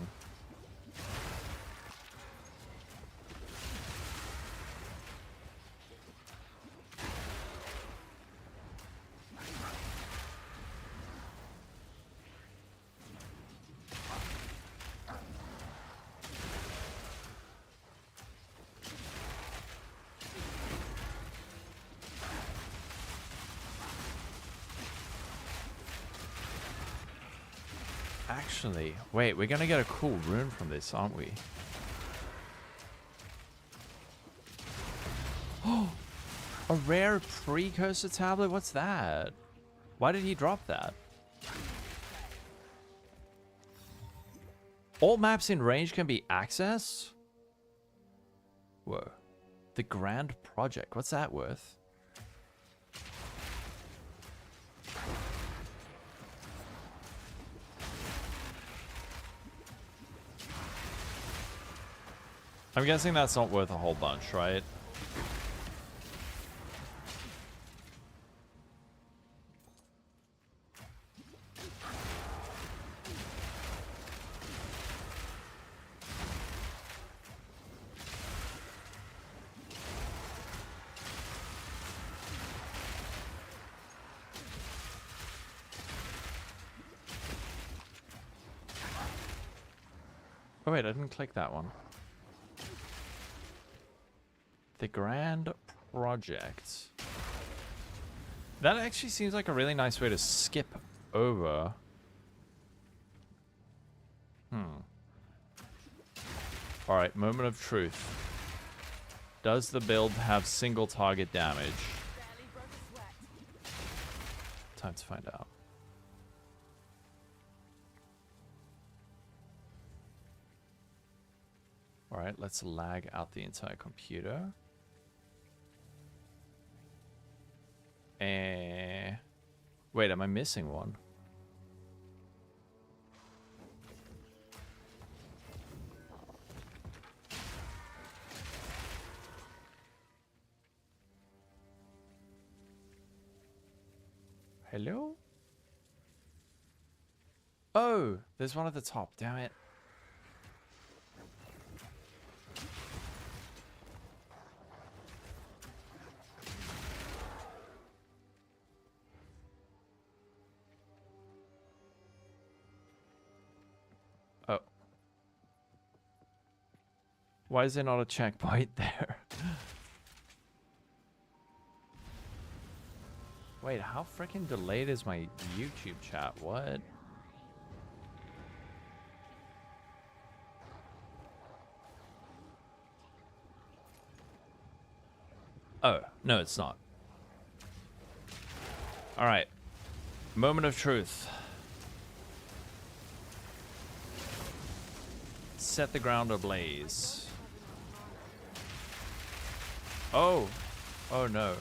Actually, wait, we're gonna get a cool rune from this, aren't we? A rare precursor tablet? What's that? Why did he drop that? All maps in range can be accessed? Whoa. The Grand Project. What's that worth? I'm guessing that's not worth a whole bunch, right? Oh wait, I didn't click that one. The Grand Project. That actually seems like a really nice way to skip over. Alright, moment of truth. Does the build have single target damage? Time to find out. Alright, let's lag out the entire computer. Wait, am I missing one? Hello? Oh, there's one at the top, damn it. Oh. Why is there not a checkpoint there? Wait, how freaking delayed is my YouTube chat? What? Oh, no, it's not. Alright. Moment of truth. Set the ground ablaze. Oh. Oh no.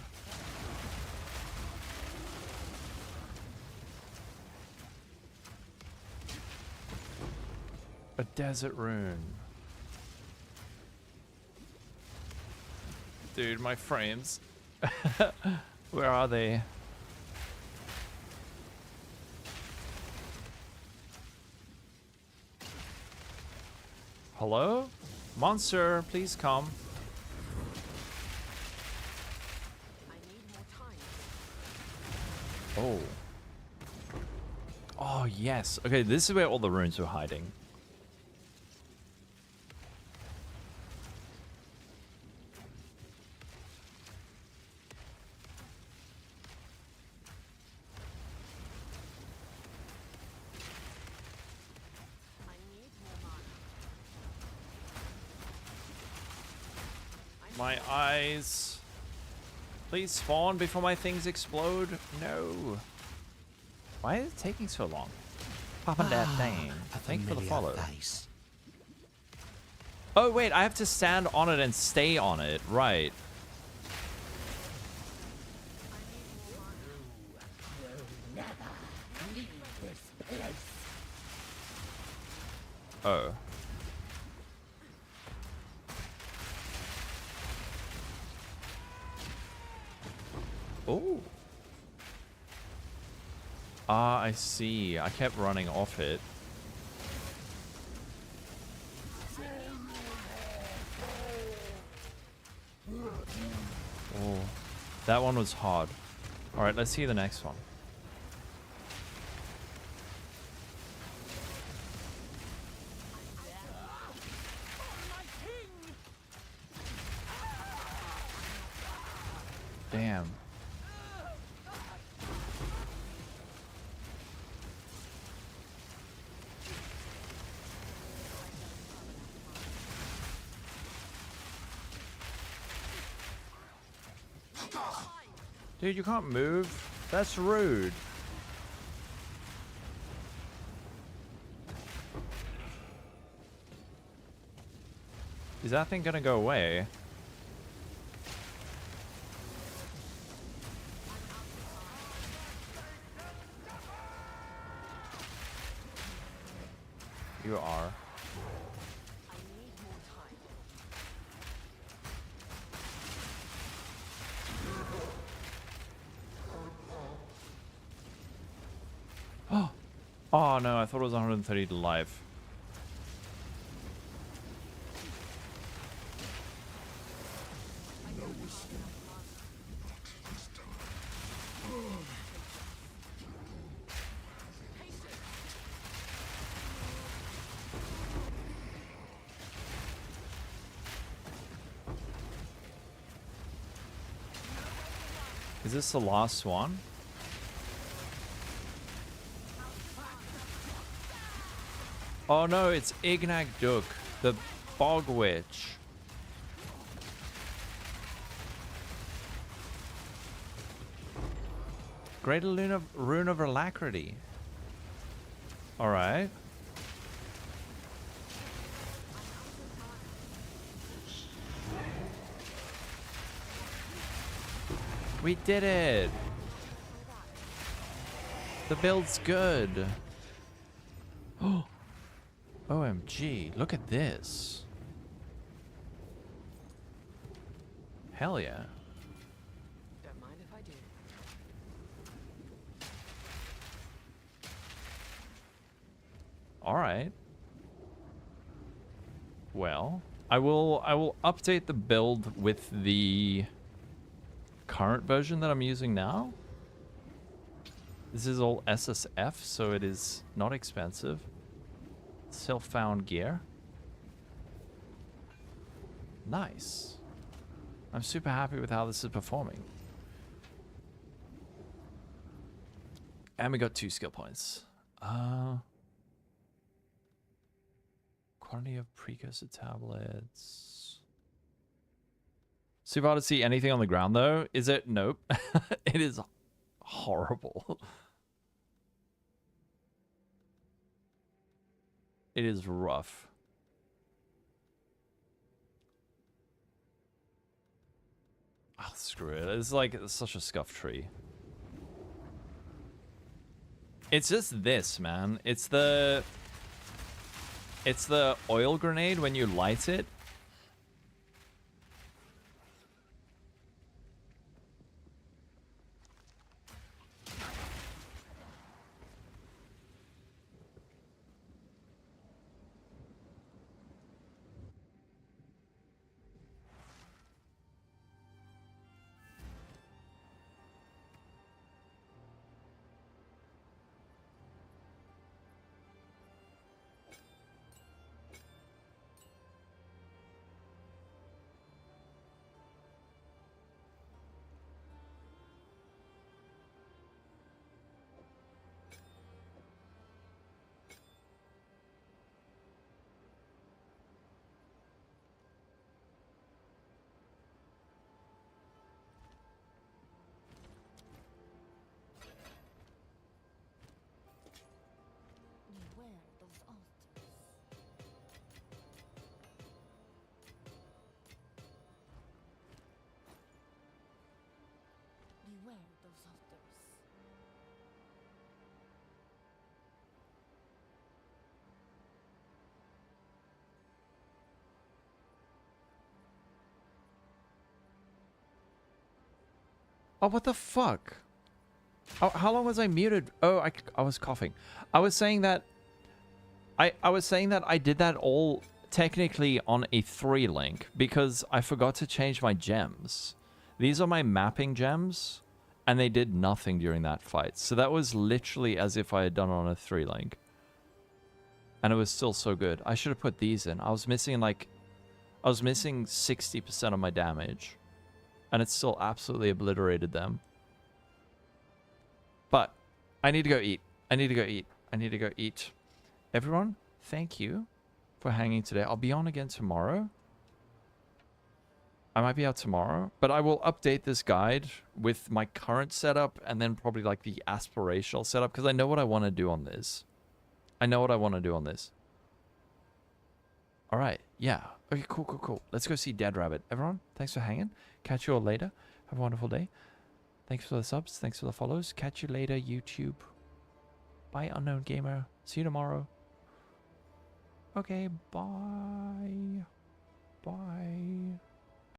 A desert rune. Dude, my frames. Where are they? Hello? Monster, please come. I need more time. Oh. Oh, yes. Okay, this is where all the runes were hiding. I need more mana. My eyes. Please spawn before my things explode. No. Why is it taking so long? Popping that thing. Thank you for the follow. Oh, wait. I have to stand on it and stay on it. Right. Oh. Oh. Ah, I see. I kept running off it. Oh. That one was hard. Alright, let's see the next one. Damn. Dude, you can't move. That's rude. Is that thing gonna go away? You are. Oh no, I thought it was 130 to life. Is this the last one? Oh no, it's Ignag Duk, the Bog Witch. Greater Rune of Alacrity. Alright. We did it! The build's good. Oh! OMG, look at this. Hell yeah. Don't mind if I do. Alright. Well, I will update the build with the current version that I'm using now. This is all SSF, so it is not expensive. Self-found gear. Nice. I'm super happy with how this is performing. And we got 2 skill points. Quantity of precursor tablets. Super hard to see anything on the ground though. Is it? Nope. It is horrible. It is rough. Oh, screw it. It's like such a scuff tree. It's just this, man. It's the oil grenade when you light it. Beware those altars. Beware those altars. Oh, what the fuck? Oh, how long was I muted? Oh, I was coughing. I was saying that I was saying that I did that all technically on a 3 link because I forgot to change my gems. These are my mapping gems and they did nothing during that fight. So that was literally as if I had done it on a 3 link. And it was still so good. I should have put these in. I was missing 60% of my damage. And it still absolutely obliterated them. But I need to go eat. I need to go eat. I need to go eat. Everyone, thank you for hanging today. I'll be on again tomorrow. I might be out tomorrow, but I will update this guide with my current setup and then probably like the aspirational setup because I know what I want to do on this. All right. Yeah. Okay, cool. Let's go see Dead Rabbit. Everyone, thanks for hanging. Catch you all later. Have a wonderful day. Thanks for the subs. Thanks for the follows. Catch you later, YouTube. Bye, Unknown Gamer. See you tomorrow. Okay, bye. Bye.